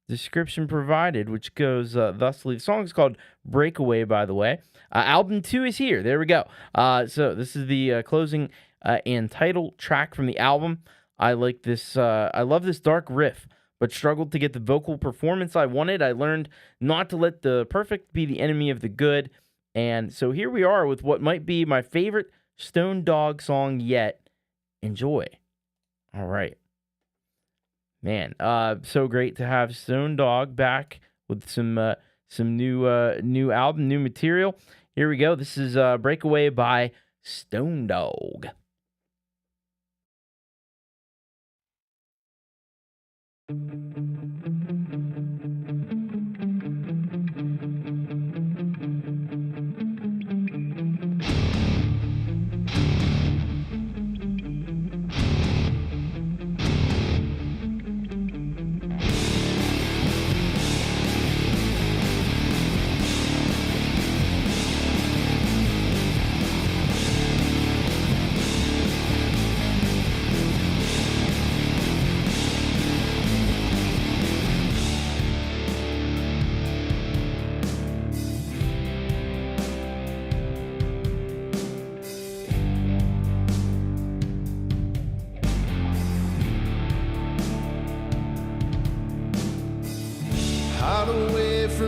description provided, which goes thusly. The song is called Breakaway, by the way. Album 2 is here. There we go. So this is the closing and title track from the album. I like this. I love this dark riff, but struggled to get the vocal performance I wanted. I learned not to let the perfect be the enemy of the good. And so here we are with what might be my favorite Stone Dog song yet. Enjoy. All right. Man, so great to have Stone Dog back with some new album, new material. Here we go. This is Breakaway by Stone Dog.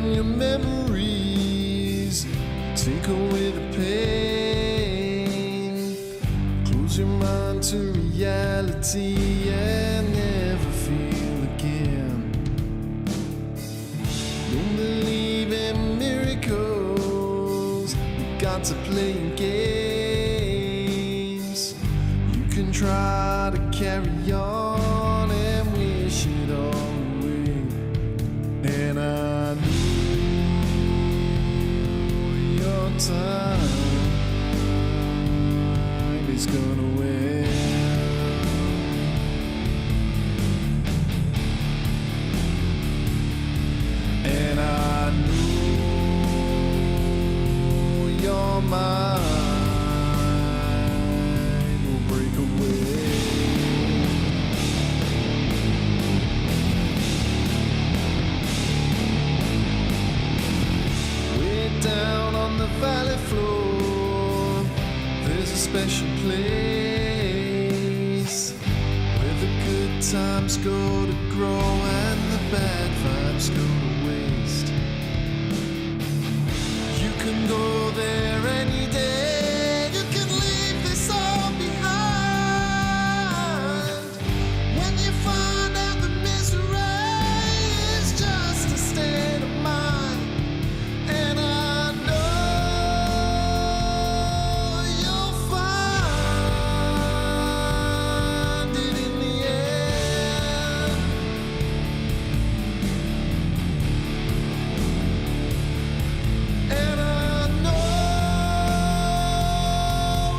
when your memories take away the pain. Close your mind to reality and never feel again. Don't believe in miracles, you got to play games. You can try to carry on and wish it all away. And I knew your time is gonna win. And I knew your mind will break away. Way down on the valley floor, there's a special place where the good times go to grow and the bad vibes go to waste. You can go there any day, you can leave this all behind. When you find out the misery is just a state of mind. And I know you'll find it in the end. And I know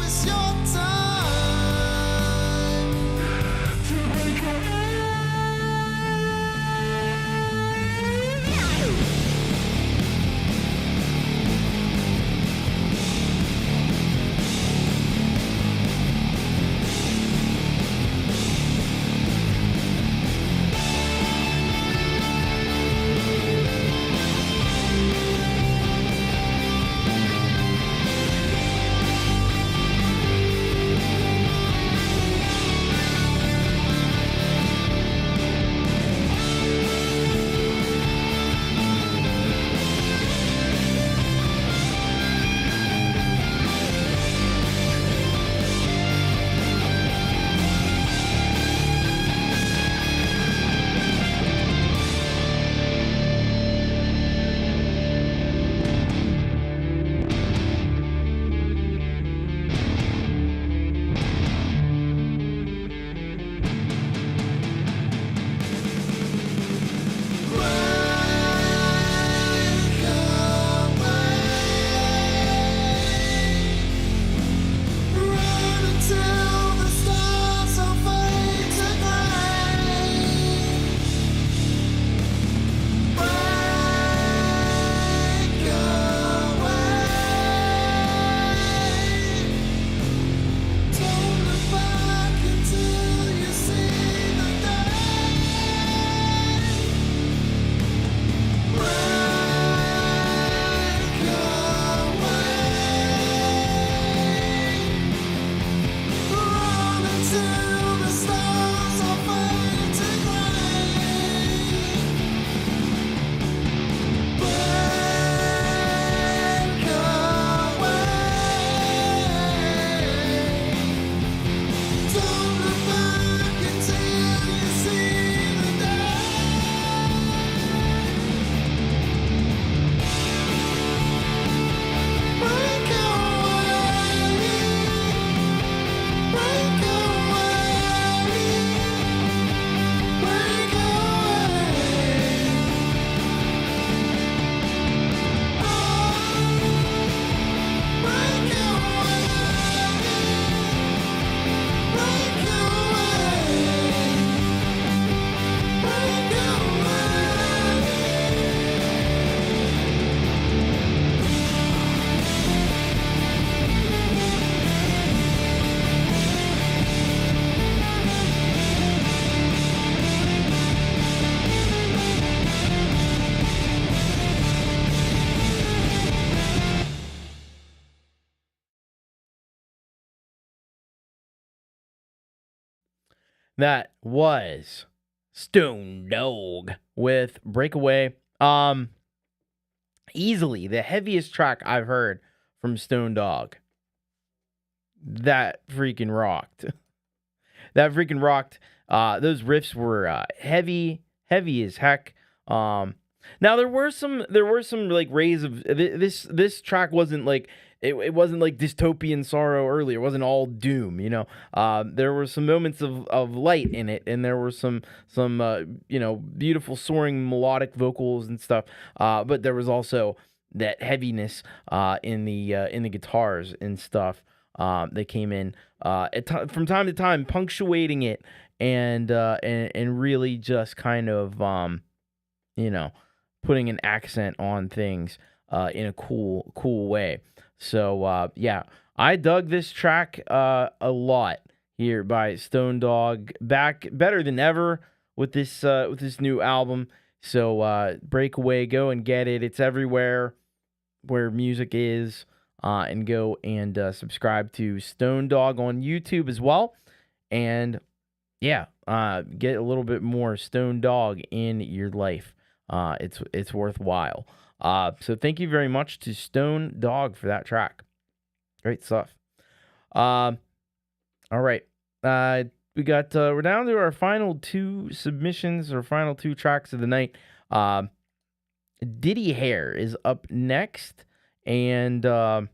it's your time to break away. Run until the stars all fade to gray. Break away. Don't look back until you see the day. Break away. Run until the stars all fade to gray. Break away. Don't look back until you see the day. Break away. Break away. Break That was Stone Dog with Breakaway. easily the heaviest track I've heard from Stone Dog. That freaking rocked. That freaking rocked. Those riffs were heavy as heck. Now there were some like rays of this track wasn't like it wasn't like Dystopian Sorrow earlier. It wasn't all doom, you know. There were some moments of light in it, and there were some beautiful soaring melodic vocals and stuff. But there was also that heaviness in the guitars and stuff that came in from time to time, punctuating it and really just kind of putting an accent on things in a cool way. So yeah, I dug this track a lot here by Stone Dog, back better than ever with this new album. So break away, go and get it. It's everywhere where music is, and go and subscribe to Stone Dog on YouTube as well. And yeah, get a little bit more Stone Dog in your life. It's worthwhile. So thank you very much to Stone Dog for that track. Great stuff. All right. We got we're down to our final two submissions, or final two tracks of the night. Diddy Hair is up next, and now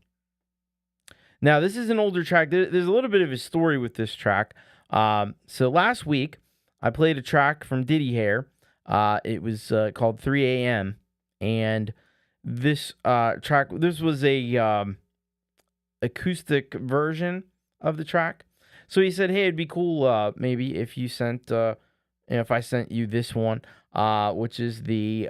this is an older track. There's a little bit of a story with this track. So last week I played a track from Diddy Hair. It was called 3 a.m. And this track, this was a acoustic version of the track. So he said, hey, it'd be cool maybe if you sent, if I sent you this one, which is the,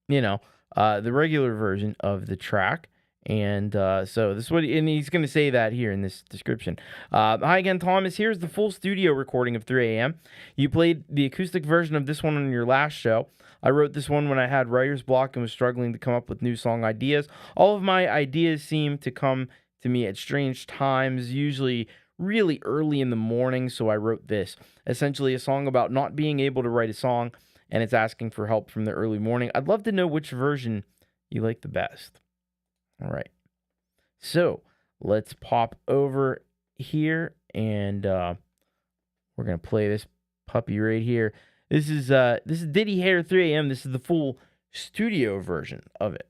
the regular version of the track. And so this is what, and he's going to say that here in this description. Hi again, Thomas. Here's the full studio recording of 3 a.m. You played the acoustic version of this one on your last show. I wrote this one when I had writer's block and was struggling to come up with new song ideas. All of my ideas seem to come to me at strange times, usually really early in the morning, so I wrote this. Essentially a song about not being able to write a song, and it's asking for help from the early morning. I'd love to know which version you like the best. All right, so let's pop over here, and we're gonna play this puppy right here. This is Diddy Hair 3 a.m. This is the full studio version of it.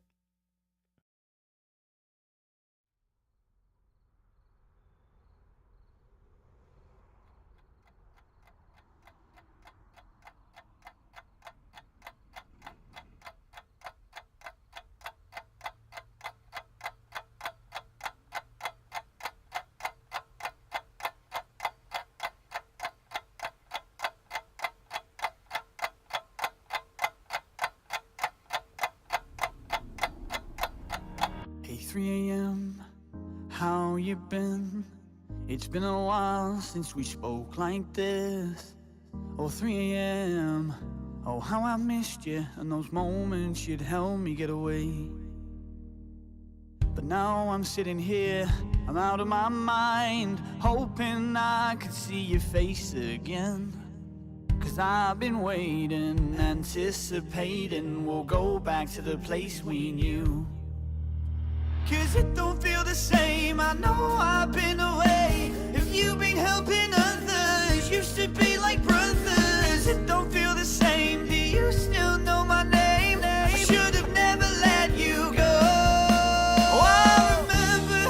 Hey, 3 a.m., how you been? It's been a while since we spoke like this. Oh, 3 a.m., oh, how I missed you, and those moments you'd help me get away. But now I'm sitting here, I'm out of my mind, hoping I could see your face again. 'Cause I've been waiting, anticipating we'll go back to the place we knew. 'Cause it don't feel the same, I know I've been away. If you've been helping others, used to be like brothers. It don't feel the same, do you still know my name? I should have never let you go. Oh, I remember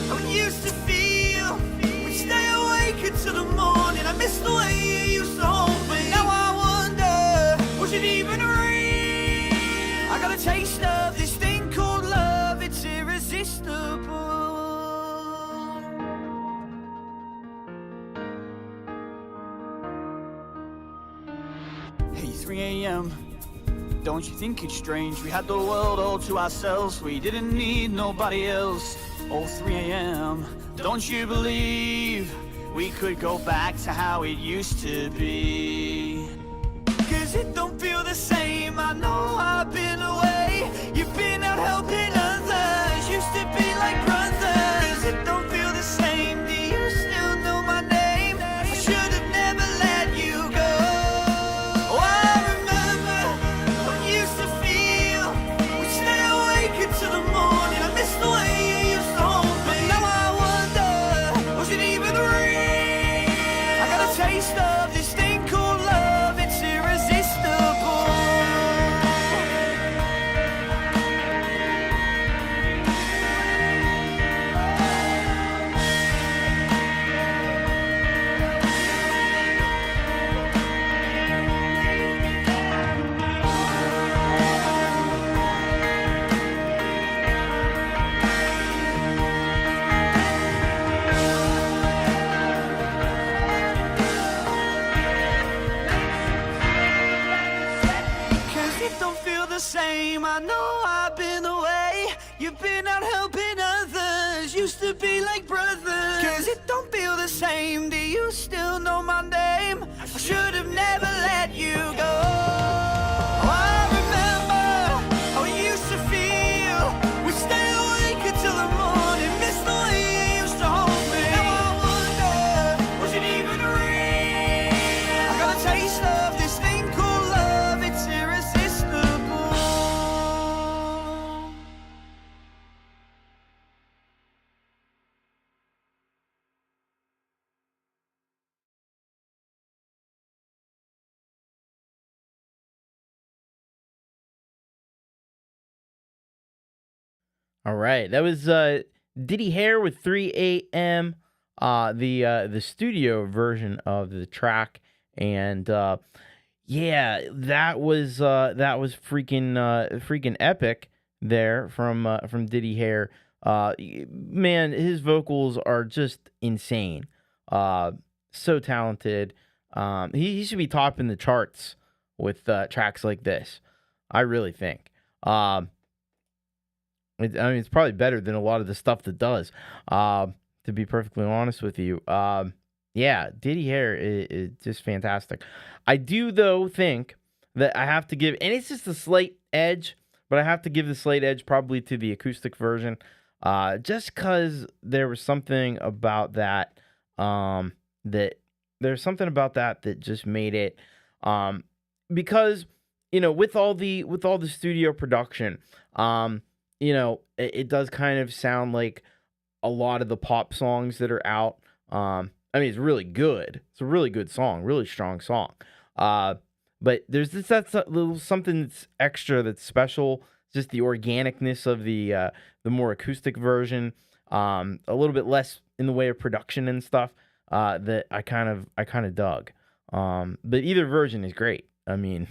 how it used to feel. We'd stay awake until the morning. I miss the way you used to hold me. Now I wonder, was it even real? I got a taste of this thing called love, it's irresistible. Hey, 3 a.m., don't you think it's strange? We had the world all to ourselves, we didn't need nobody else. Oh, 3 a.m., don't you believe we could go back to how it used to be? 'Cause it don't feel the same, I know I've been away. You've been out helping others, used to be like brothers. It don't feel the same, do you still know my name? I should have never let you go. Oh, I remember how it used to feel. shame. Do you still know my name? I should have never let you go. Oh, I remember how it used to feel. We stay awake until the morning. Miss the way you used to hold me. Now I wonder, was it even real? I got a taste of this thing called love. It's irresistible. All right, that was Diddy Hair with 3 a.m. The studio version of the track, and yeah, that was freaking epic there from Diddy Hair. Man, his vocals are just insane. So talented. He should be topping the charts with tracks like this. I really think. It's probably better than a lot of the stuff that does, to be perfectly honest with you. Yeah, Diddy Hair is just fantastic. I do, though, think that I have to give, and it's just a slight edge, but I have to give the slight edge probably to the acoustic version, just because there was something about that, that just made it, because, with all the studio production, it does kind of sound like a lot of the pop songs that are out. It's really good. It's a really good song, really strong song. But there's that's a little something that's extra, that's special. Just the organicness of the more acoustic version. A little bit less in the way of production and stuff. That I kind of dug. But either version is great. We're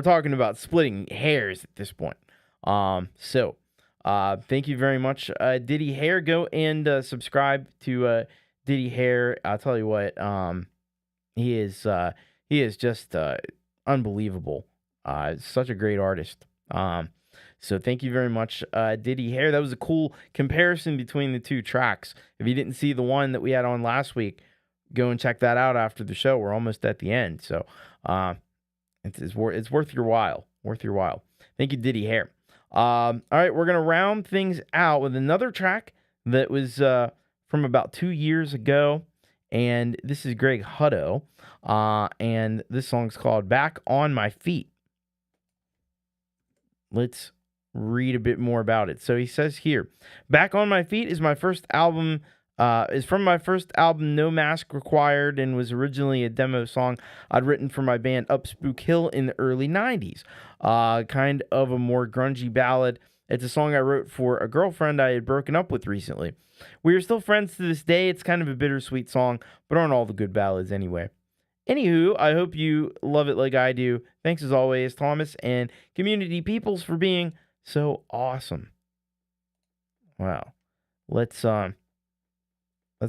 talking about splitting hairs at this point. So thank you very much, Diddy Hair. Go and subscribe to Diddy Hair. I'll tell you what, he is just unbelievable. Such a great artist. So thank you very much, Diddy Hair. That was a cool comparison between the two tracks. If you didn't see the one that we had on last week, go and check that out after the show. We're almost at the end, so it's worth your while. Thank you, Diddy Hair. All right, we're going to round things out with another track that was from about 2 years ago, and this is Greg Hutto, and this song's called Back on My Feet. Let's read a bit more about it. So he says here, Back on My Feet is my first album, is from my first album, No Mask Required, and was originally a demo song I'd written for my band Up Spook Hill in the early 90s. Kind of a more grungy ballad. It's a song I wrote for a girlfriend I had broken up with recently. We are still friends to this day. It's kind of a bittersweet song, but aren't all the good ballads anyway. Anywho, I hope you love it like I do. Thanks as always, Thomas and Community Peoples, for being so awesome. Wow. Let's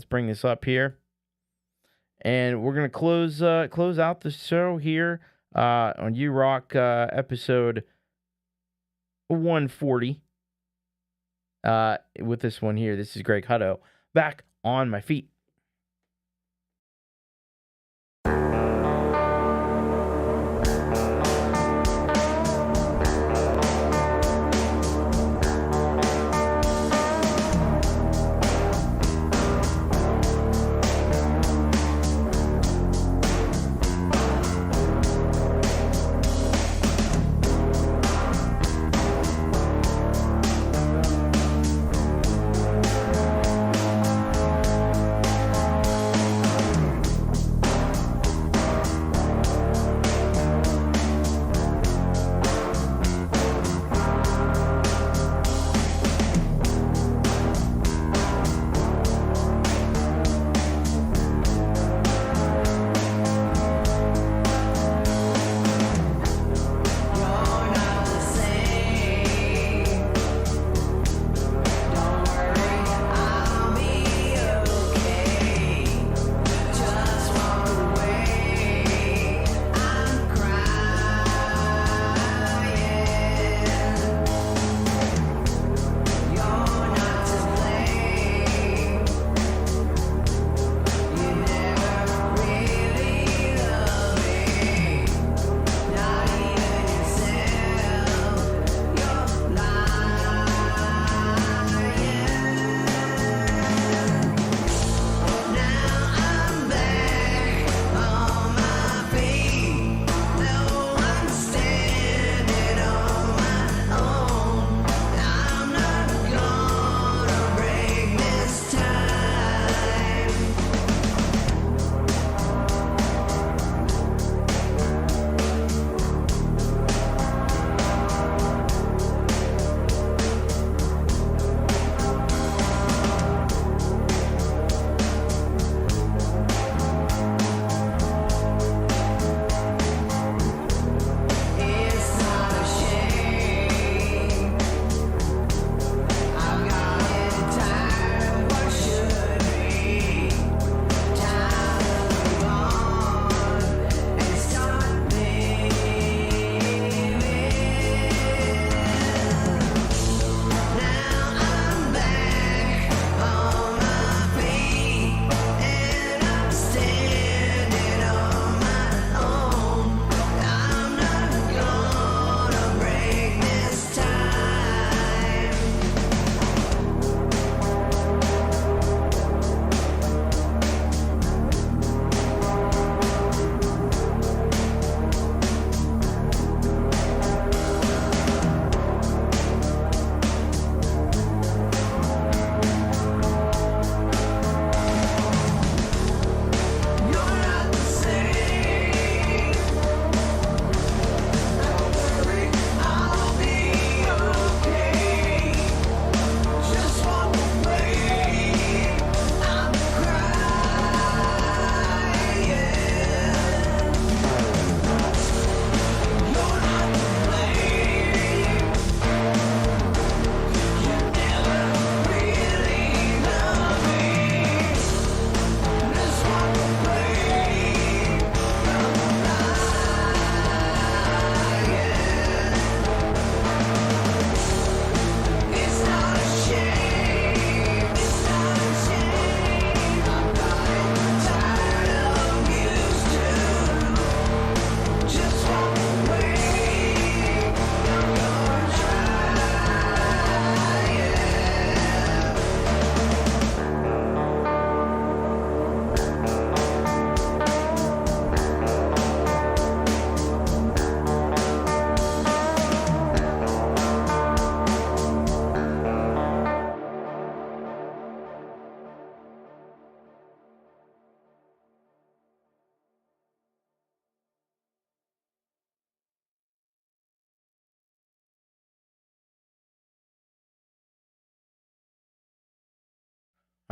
bring this up here, and we're gonna close out the show here on You Rock episode 140 with this one here. This is Greg Hutto, Back on My Feet.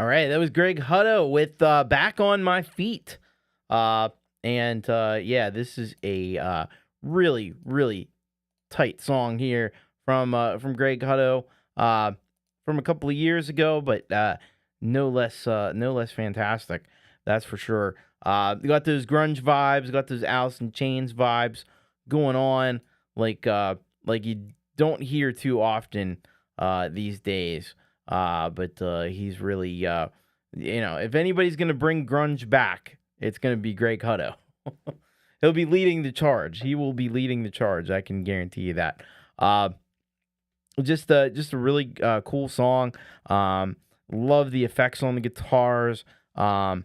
All right, that was Greg Hutto with Back on My Feet. Yeah, this is a really, really tight song here from Greg Hutto from a couple of years ago, but no less fantastic. That's for sure. You got those grunge vibes, you got those Alice in Chains vibes going on, like you don't hear too often these days. But he's really, if anybody's gonna bring grunge back, it's gonna be Greg Hutto. He'll be leading the charge. He will be leading the charge. I can guarantee you that. Just a really cool song. Love the effects on the guitars. I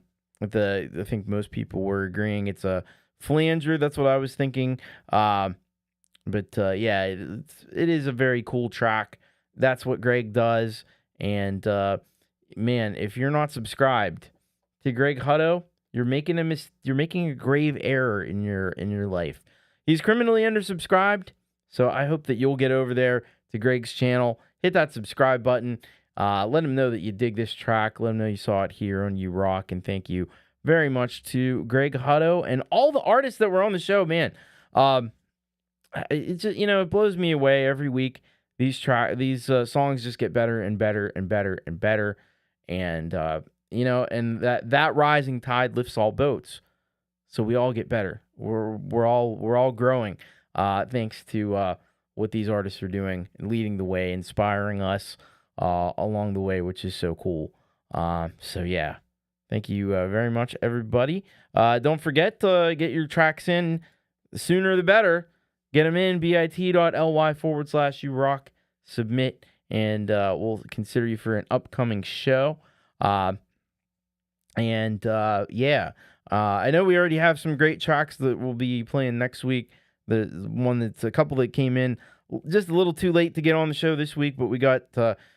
think most people were agreeing it's a flanger. That's what I was thinking. Yeah, it is a very cool track. That's what Greg does. And man, if you're not subscribed to Greg Hutto, you're making a grave error in your life. He's criminally undersubscribed, so I hope that you'll get over there to Greg's channel, hit that subscribe button, let him know that you dig this track, let him know you saw it here on You Rock, and thank you very much to Greg Hutto and all the artists that were on the show, man. It just, it blows me away every week. These songs just get better and better and better and better, and and that rising tide lifts all boats, so we all get better. We're all growing, thanks to what these artists are doing and leading the way, inspiring us along the way, which is so cool. So yeah, thank you very much, everybody. Don't forget to get your tracks in. The sooner the better. Get them in, bit.ly/YouRock, submit, and we'll consider you for an upcoming show. Yeah, I know we already have some great tracks that we'll be playing next week. The one that's a couple that came in just a little too late to get on the show this week, but we got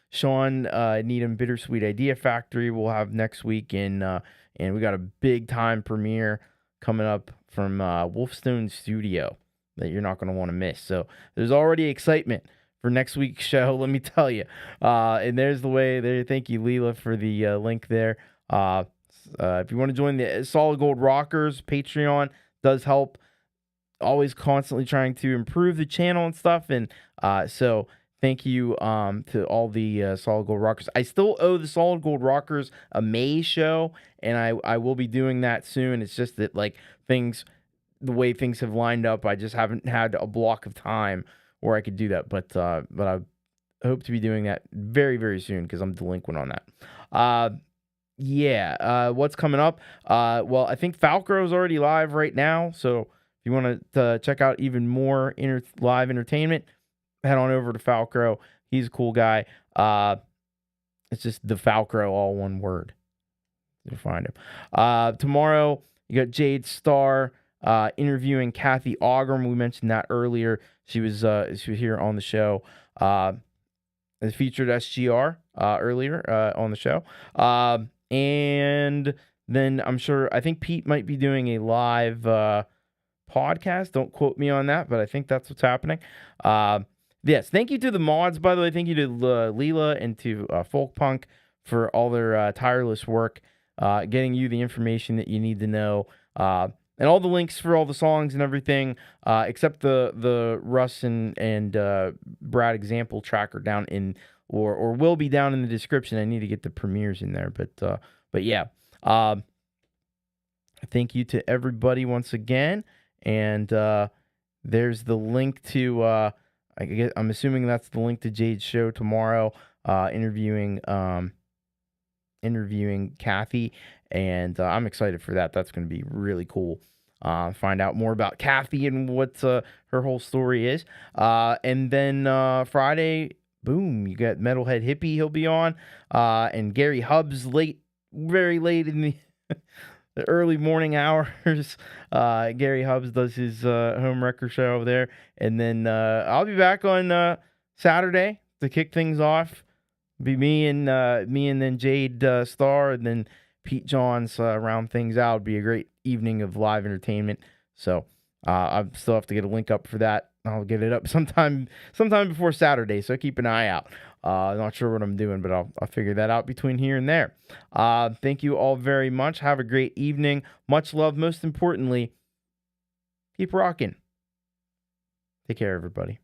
Sean Needham Bittersweet Idea Factory we'll have next week, and we got a big time premiere coming up from Wolfestone Studio that you're not going to want to miss. So there's already excitement for next week's show, let me tell you. And there's the way there. Thank you, Leela, for the link there. If you want to join the Solid Gold Rockers, Patreon does help. Always constantly trying to improve the channel and stuff. And so thank you to all the Solid Gold Rockers. I still owe the Solid Gold Rockers a May show, and I will be doing that soon. It's just that the way things have lined up, I just haven't had a block of time where I could do that. But I hope to be doing that very, very soon because I'm delinquent on that. What's coming up? Well, I think Falcro is already live right now. So if you want to check out even more live entertainment, head on over to Falcro. He's a cool guy. It's just the Falcro, all one word. You'll find him. Tomorrow, you got Jade Starr interviewing Cathy Ogram. We mentioned that earlier. She was here on the show. It featured SGR earlier on the show. And then I think Pete might be doing a live podcast. Don't quote me on that, but I think that's what's happening. Yes, thank you to the mods, by the way. Thank you to Leela and to Folkpunk for all their tireless work, getting you the information that you need to know. And all the links for all the songs and everything, except the Russ and Brad example tracker down in, or will be down in the description. I need to get the premieres in there, but yeah. Thank you to everybody once again, and there's the link to. I'm assuming that's the link to Jade's show tomorrow, interviewing Cathy, and I'm excited for that. That's going to be really cool. Find out more about Cathy and what her whole story is. And then Friday, boom, you got Metalhead Hippie. He'll be on, and Gary Hubbs very late in the the early morning hours. Gary Hubbs does his home wrecker show over there, and then I'll be back on Saturday to kick things off. Be me and then Jade Starr, and then Pete Johns round things out. It'll be a great evening of live entertainment. So I still have to get a link up for that. I'll get it up sometime before Saturday, so keep an eye out. Not sure what I'm doing, but I'll figure that out between here and there. Thank you all very much. Have a great evening. Much love. Most importantly, keep rocking. Take care, everybody.